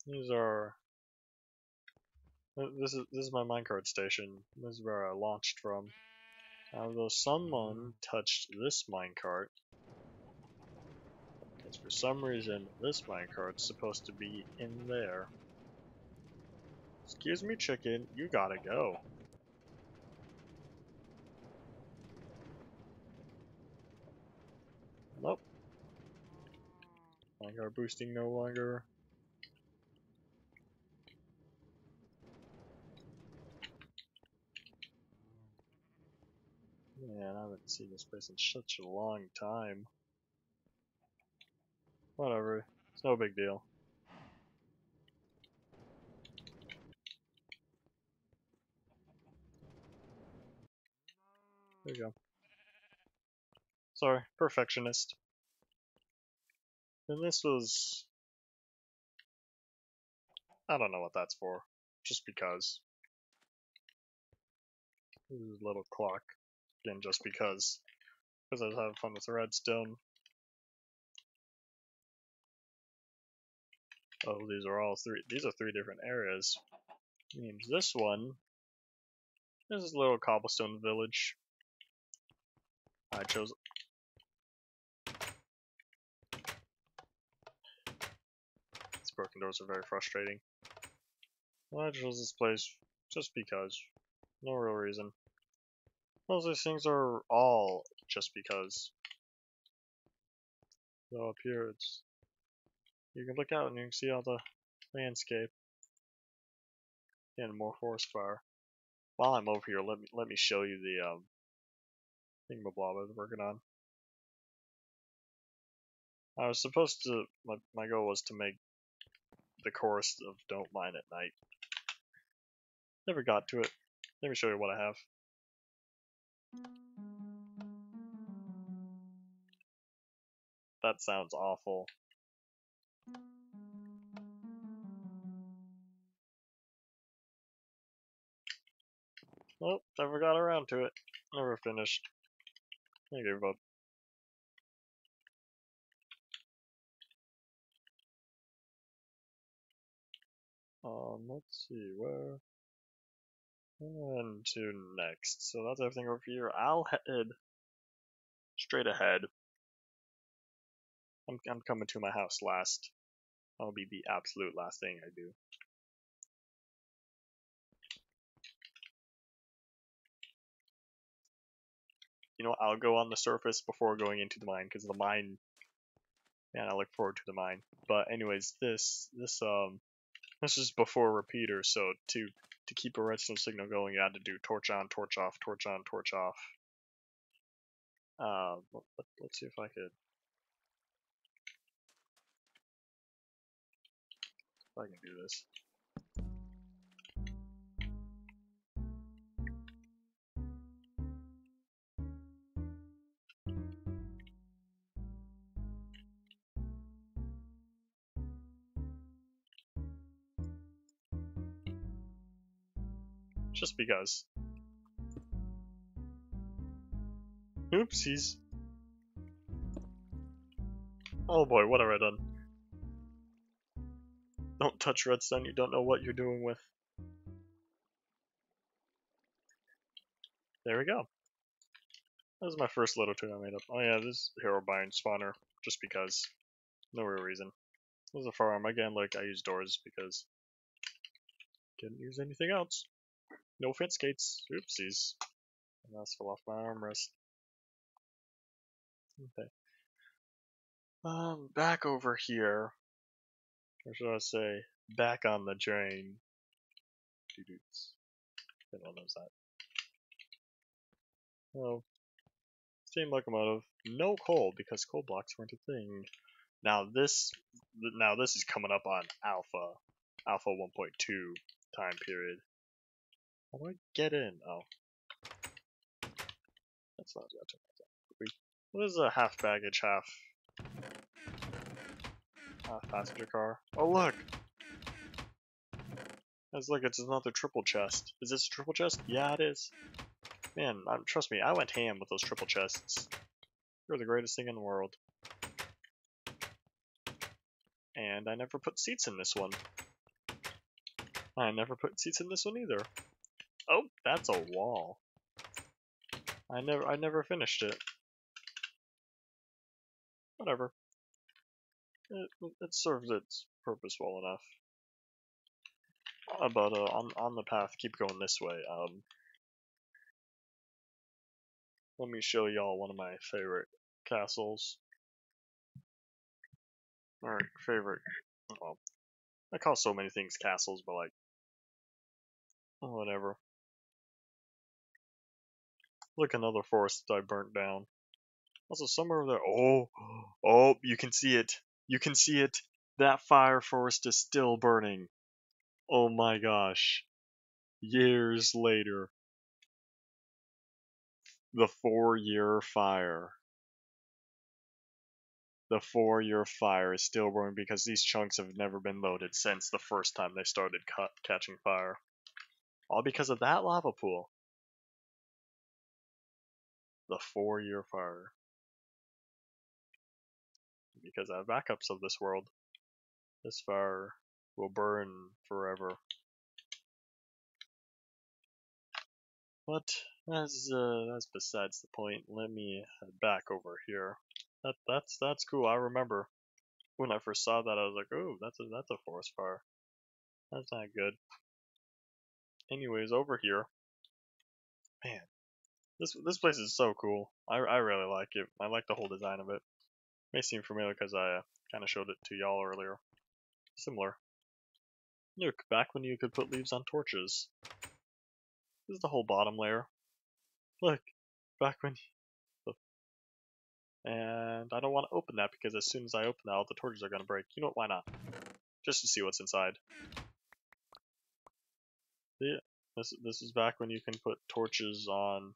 These are... This is my minecart station. This is where I launched from. Although someone touched this minecart, because for some reason this minecart's supposed to be in there. Excuse me, chicken, you gotta go. Nope. Minecart boosting no longer. Man, I haven't seen this place in such a long time. Whatever, it's no big deal. There you go. Sorry, perfectionist. And this was... I don't know what that's for. Just because. This is a little clock. Again, just because. Because I was having fun with redstone. Oh, these are three different areas. Means this one is a little cobblestone village. I chose... These broken doors are very frustrating. Well, I chose this place just because. No real reason. Most of these things are all just because. So up here, you can look out and you can see all the landscape and more forest fire. While I'm over here, let me show you the thingamablob I was working on. I was supposed to. My goal was to make the chorus of "Don't Mine at Night." Never got to it. Let me show you what I have. That sounds awful. Nope, never got around to it. Never finished. I gave up. Let's see, where? And to next. So that's everything over here. I'll head straight ahead. I'm coming to my house last. That'll be the absolute last thing I do. You know, I'll go on the surface before going into the mine, because the mine, man, I look forward to the mine. But anyways, this is before repeater, so to keep a redstone signal going, you had to do torch on, torch off, torch on, torch off. Let's see if I can do this. Just because. Oopsies. Oh boy, what have I done? Don't touch redstone, you don't know what you're doing with. There we go. That was my first little tune I made up. Oh yeah, this is Hero Bind spawner, just because. No real reason. This is a farm. Again, like, I use doors because can't use anything else. No fence gates. Oopsies. And that's fell off my armrest. Okay. Back over here. Or should I say, back on the drain. Doo-doots. Everyone knows that. Well, steam locomotive. No coal, because coal blocks weren't a thing. Now this is coming up on Alpha 1.2 time period. How do I get in? Oh. That's not good. What is a half baggage, half passenger car? Oh look! It's another triple chest. Is this a triple chest? Yeah, it is. Man, trust me, I went ham with those triple chests. They're the greatest thing in the world. And I never put seats in this one. I never put seats in this one either. Oh, that's a wall. I never finished it. Whatever. It serves its purpose well enough. But on the path, keep going this way. Let me show y'all one of my favorite castles. Alright, favorite. Well, I call so many things castles, but like, whatever. Look, another forest that I burnt down. Also, somewhere over there. Oh, you can see it. You can see it. That fire forest is still burning. Oh my gosh. Years later. The 4-year fire. The 4-year fire is still burning because these chunks have never been loaded since the first time they started catching fire. All because of that lava pool. The 4-year fire. Because I have backups of this world. This fire will burn forever. But that's besides the point. Let me head back over here. That's cool. I remember when I first saw that, I was like, "Oh, that's a forest fire. That's not good." Anyways, over here, man, this place is so cool. I really like it. I like the whole design of it. May seem familiar because I kind of showed it to y'all earlier. Similar. Look, back when you could put leaves on torches. This is the whole bottom layer. Look, back when. And I don't want to open that because as soon as I open that, all the torches are going to break. You know what? Why not? Just to see what's inside. Yeah, this is back when you can put torches on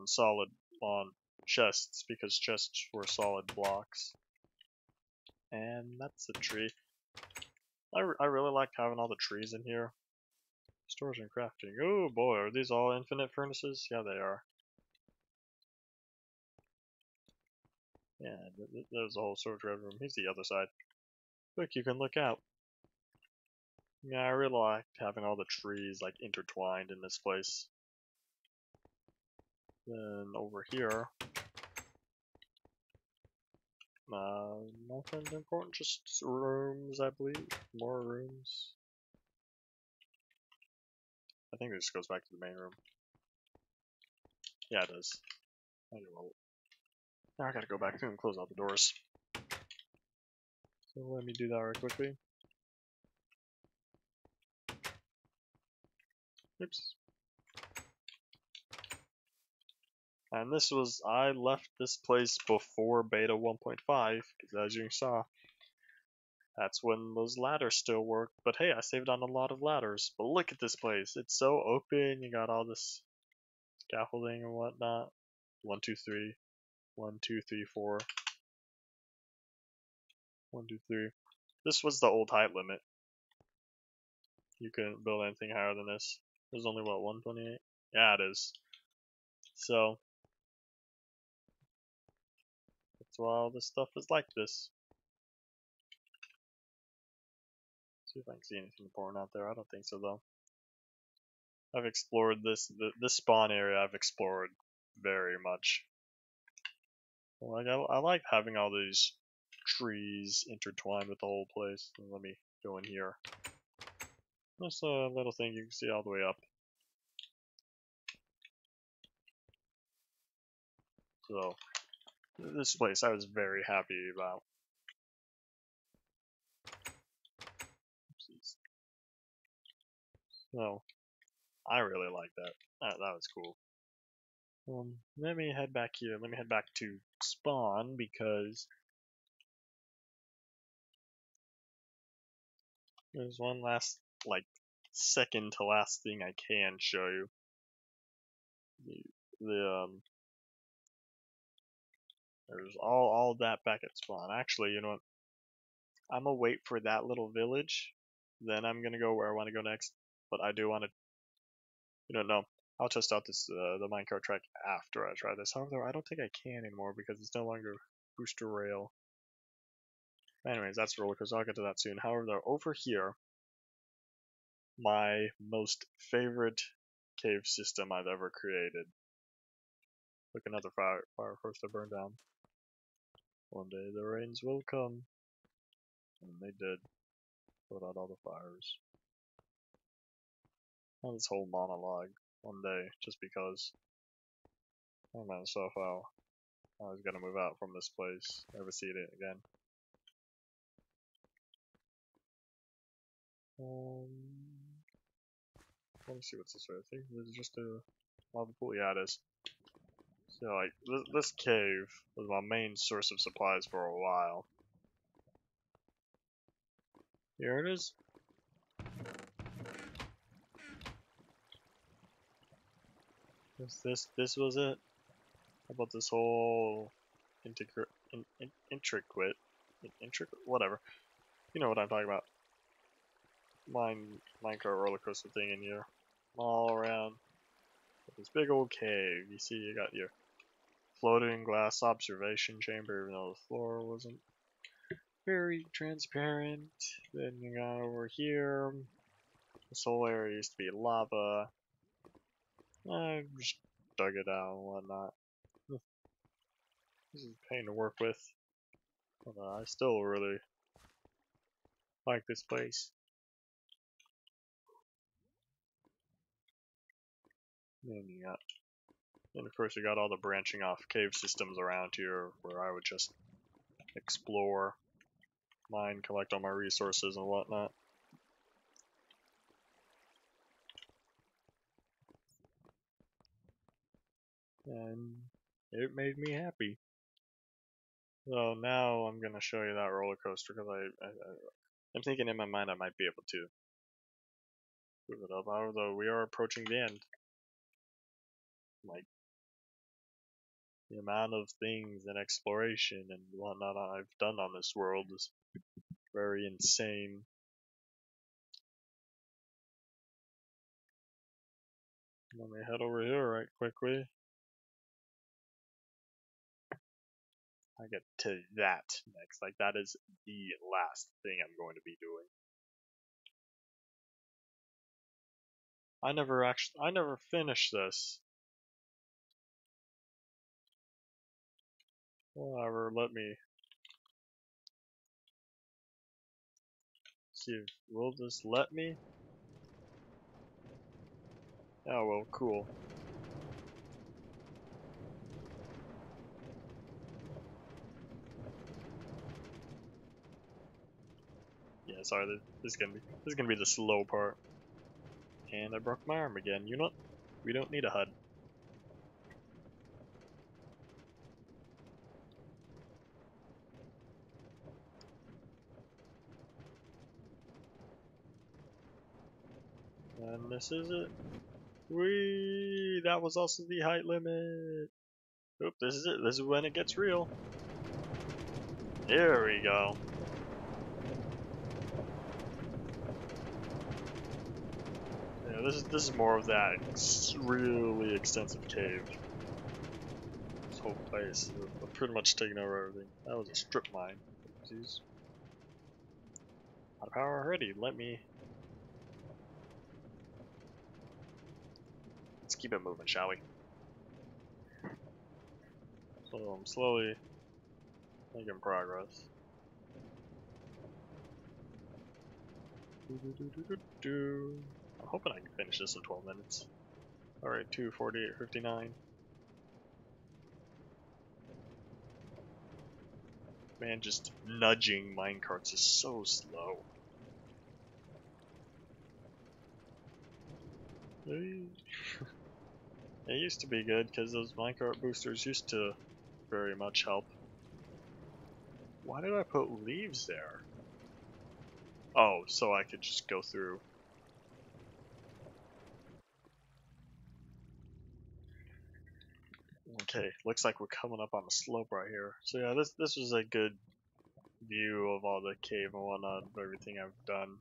solid on chests because chests were solid blocks. And that's a tree. I really like having all the trees in here. Storage and crafting. Oh boy, are these all infinite furnaces? Yeah, they are. Yeah, there's a whole storage room. Here's the other side. Look, you can look out. Yeah, I really like having all the trees like intertwined in this place. Then over here, nothing important, just rooms, I believe. More rooms. I think this goes back to the main room. Yeah, it does. Anyway, now I gotta go back through and close all the doors. So let me do that right quickly. Oops. And this was, I left this place before beta 1.5, because as you saw, that's when those ladders still work. But hey, I saved on a lot of ladders. But look at this place. It's so open. You got all this scaffolding and whatnot. 1, 2, 3. 1, 2, 3, 4. 1, 2, 3. This was the old height limit. You couldn't build anything higher than this. There's only what, 128? Yeah, it is. So that's why all this stuff is like this. See if I can see anything important out there. I don't think so though. I've explored this spawn area. I've explored very much. Like I like having all these trees intertwined with the whole place. Let me go in here. There's a little thing you can see all the way up. So this place I was very happy about. Oopsies. So I really like that. That was cool. Let me head back here. Let me head back to spawn because there's one last, like, second to last thing I can show you. There's all that back at spawn. Actually, you know what? I'm gonna wait for that little village. Then I'm gonna go where I want to go next. But I do want to, no. I'll test out this the minecart track after I try this. However, I don't think I can anymore because it's no longer booster rail. Anyways, that's roller coaster. I'll get to that soon. However, though, over here, my most favorite cave system I've ever created. Look, another fire first to burn down. One day the rains will come. And they did. Put out all the fires. Not this whole monologue. One day, just because. I don't know myself how I was gonna move out from this place. Never see it again. Let me see what's this way. I think this is just a lava pool. Yeah, it is. So, like, this cave was my main source of supplies for a while. Here it is. This was it. How about this whole intricate, whatever. You know what I'm talking about. Minecraft roller coaster thing in here, all around. This big old cave. You see, you got your floating glass observation chamber, even though the floor wasn't very transparent. Then you got over here. This whole area used to be lava. I just dug it out and whatnot. This is a pain to work with. But, I still really like this place. And of course you got all the branching off cave systems around here where I would just explore, mine, collect all my resources and whatnot. And it made me happy. So now I'm gonna show you that roller coaster because I'm thinking in my mind I might be able to move it up. Although we are approaching the end. Like the amount of things and exploration and whatnot I've done on this world is very insane. Let me head over here right quickly. I get to that next. Like that is the last thing I'm going to be doing. I never finished this. Whatever, let me see if, will this let me? Oh well, cool. Yeah, sorry, this is gonna be the slow part. And I broke my arm again. You know what? We don't need a HUD. And this is it. Whee! That was also the height limit. Oop, this is it. This is when it gets real. Here we go. Yeah, this is more of that really extensive cave. This whole place, I've pretty much taken over everything. That was a strip mine. Oopsies. Out of power already. Let's keep it moving, shall we? So I'm slowly making progress. I'm hoping I can finish this in 12 minutes. Alright, 2:48:59. Man, just nudging minecarts is so slow. It used to be good because those minecart boosters used to very much help. Why did I put leaves there? Oh, so I could just go through. Okay, looks like we're coming up on a slope right here. So yeah, this was a good view of all the cave and whatnot, of everything I've done.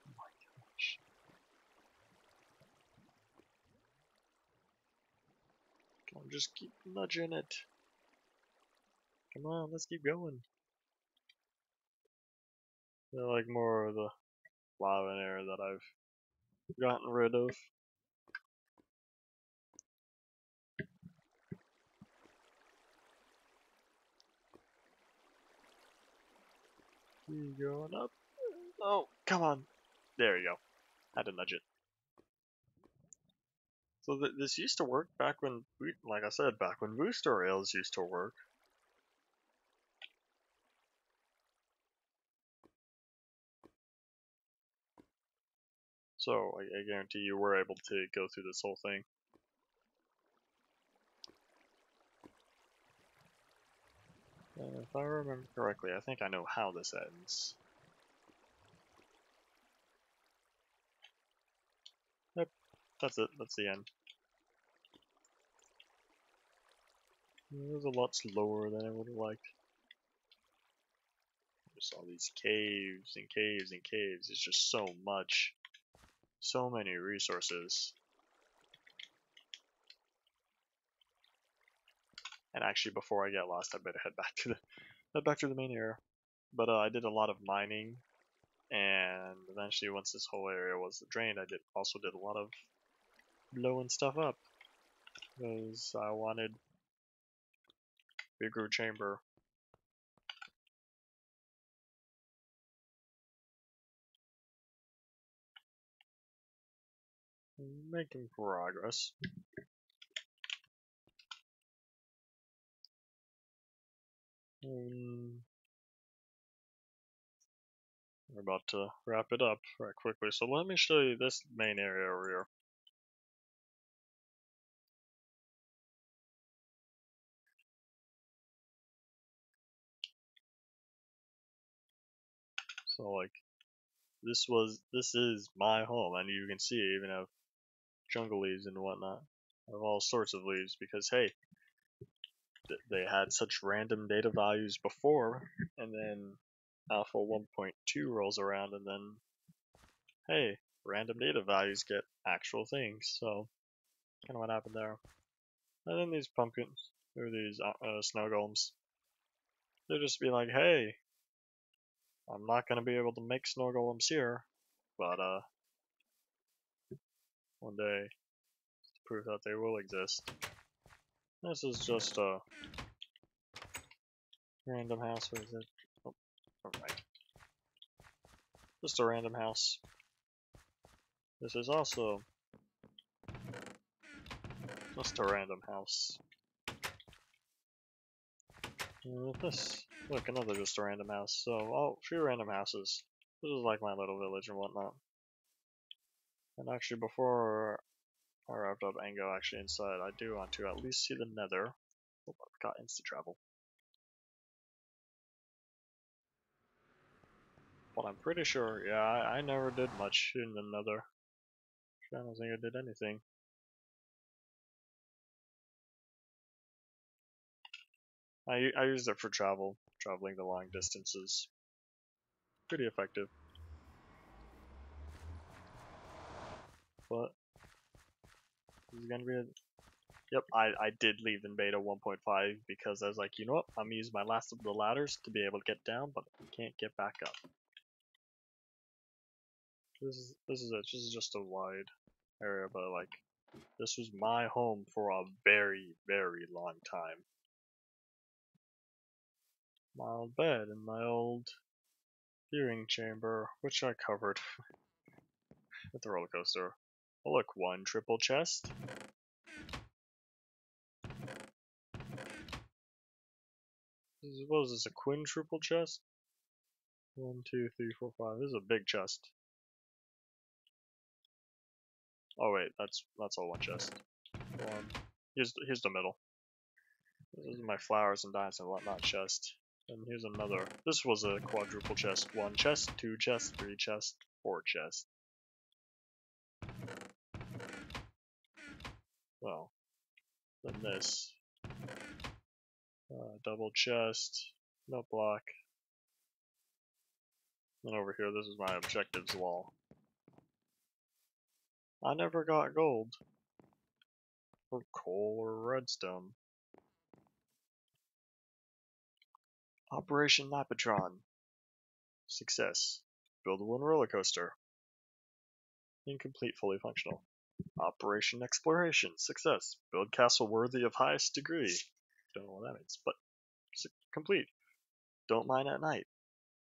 Oh my gosh. Come on, just keep nudging it. Come on, let's keep going. They're like more of the lava and air that I've gotten rid of. Keep going up. Oh, come on. There you go. Had to nudge it. So this used to work back when, like I said, back when booster rails used to work. So I guarantee you were able to go through this whole thing. And if I remember correctly, I think I know how this ends. Yep, that's it. That's the end. It was a lot slower than I would have liked. Just all these caves and caves and caves. It's just so much. So many resources. And actually, before I get lost, I better head back to the main area. But I did a lot of mining, and eventually, once this whole area was drained, I also did a lot of blowing stuff up because I wanted bigger chamber. Making progress. We're about to wrap it up right quickly, so let me show you this main area over here. So like, this is my home, and you can see I even have jungle leaves and whatnot. I have all sorts of leaves because hey, they had such random data values before, and then Alpha 1.2 rolls around, and then hey, random data values get actual things. So kind of what happened there. And then these pumpkins, or these snow golems, they'll just be like, hey, I'm not gonna be able to make snow golems here, but one day to prove that they will exist. This is just a random house. Where is it? Oh, alright. Just a random house. This is also just a random house. This, look, another just a random house. So, oh, a few random houses. This is like my little village and whatnot. And actually, before I wrapped up and go actually inside, I do want to at least see the nether. Oh, I've got insta travel. But I'm pretty sure, yeah, I never did much in the nether. I don't think I did anything. I used it for traveling the long distances. Pretty effective. But this is gonna be a... Yep, I did leave in beta 1.5 because I was like, you know what, I'm gonna use my last of the ladders to be able to get down, but I can't get back up. This is it. This is just a wide area, but like, this was my home for a very, very long time. My old bed and my old viewing chamber, which I covered with the roller coaster. Oh look, one triple chest. What is this, a quintuple chest? 1, 2, 3, 4, 5. This is a big chest. Oh wait, that's all one chest. One. Here's the middle. This is my flowers and dice and whatnot chest. And here's another. This was a quadruple chest. 1 chest, 2 chests, 3 chests, 4 chests. Well, then this. Double chest, no block. And over here, this is my objectives wall. I never got gold, or coal, or redstone. Operation Lapotron. Success. Build one roller coaster. Incomplete, fully functional. Operation Exploration. Success. Build castle worthy of highest degree. Don't know what that means, but complete. Don't mine at night.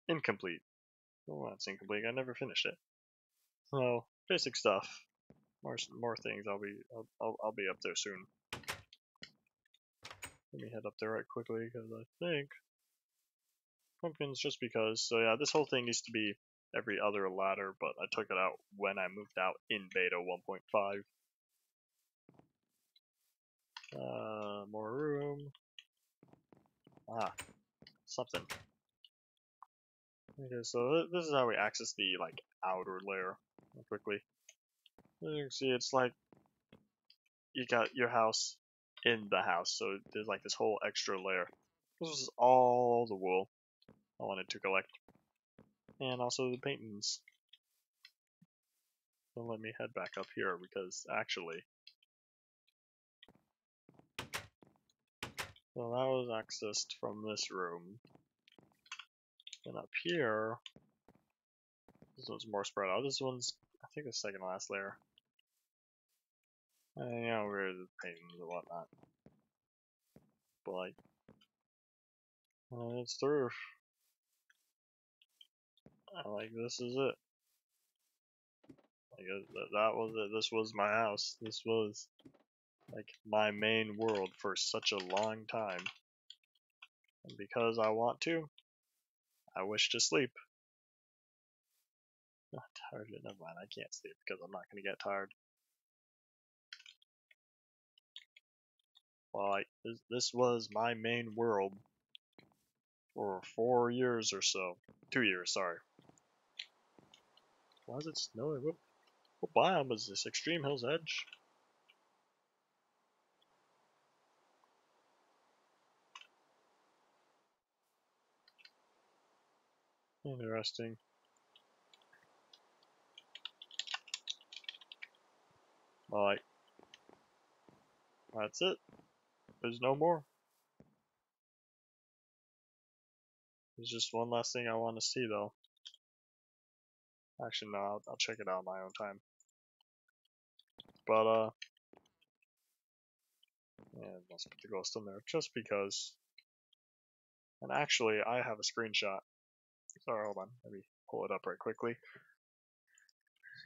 Incomplete. Oh, that's incomplete. I never finished it. So, basic stuff. More things. I'll be up there soon. Let me head up there right quickly because I think pumpkins just because. So yeah, this whole thing used to be every other ladder, but I took it out when I moved out in beta 1.5. More room. Something. Okay, so this is how we access the outer layer quickly. As you can see, it's like you got your house in the house, so there's like this whole extra layer. This is all the wool I wanted to collect, and also the paintings. So let me head back up here because actually, so that was accessed from this room. And up here, this one's more spread out. This one's, I think, the second last layer. And you know, where the paintings and whatnot. But like, it's the roof. Like, this is it. Like, that was it. This was my house. This was like my main world for such a long time. And because I want to, I wish to sleep. Not tired yet. Never mind. I can't sleep because I'm not gonna get tired. Well, this was my main world for 4 years or so. 2 years, sorry. Why is it snowing? What biome is this? Extreme Hills Edge? Interesting. Well, that's it. There's no more. There's just one last thing I want to see, though. Actually, no, I'll check it out on my own time. But, yeah, let's put the ghost in there just because. And actually, I have a screenshot. Sorry, hold on. Let me pull it up right quickly.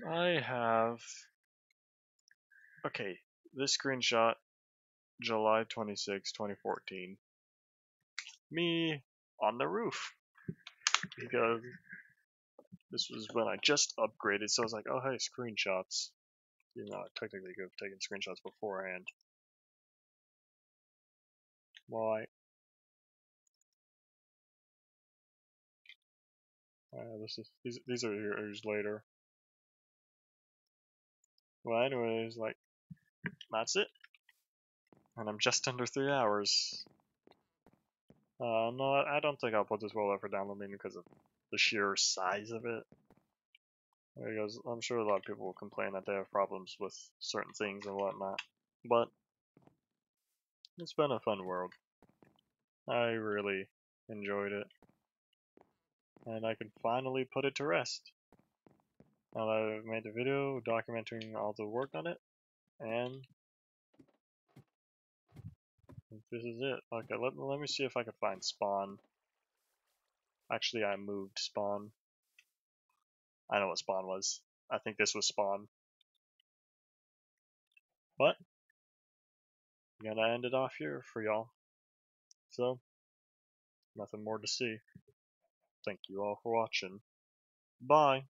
I have. Okay, this screenshot, July 26, 2014. Me on the roof. Because this was when I just upgraded, so I was like, oh hey, screenshots. You know, I technically could have taken screenshots beforehand. Why? These are yours later. Well, anyways, like, that's it. And I'm just under 3 hours. No, I don't think I'll put this world up for downloading because of the sheer size of it. Because I'm sure a lot of people will complain that they have problems with certain things and whatnot. But it's been a fun world. I really enjoyed it. And I can finally put it to rest. Now that I've made a video documenting all the work on it, and this is it. Okay, let me see if I can find spawn. Actually, I moved spawn. I know what spawn was. I think this was spawn. But, I'm gonna end it off here for y'all. So, nothing more to see. Thank you all for watching. Bye!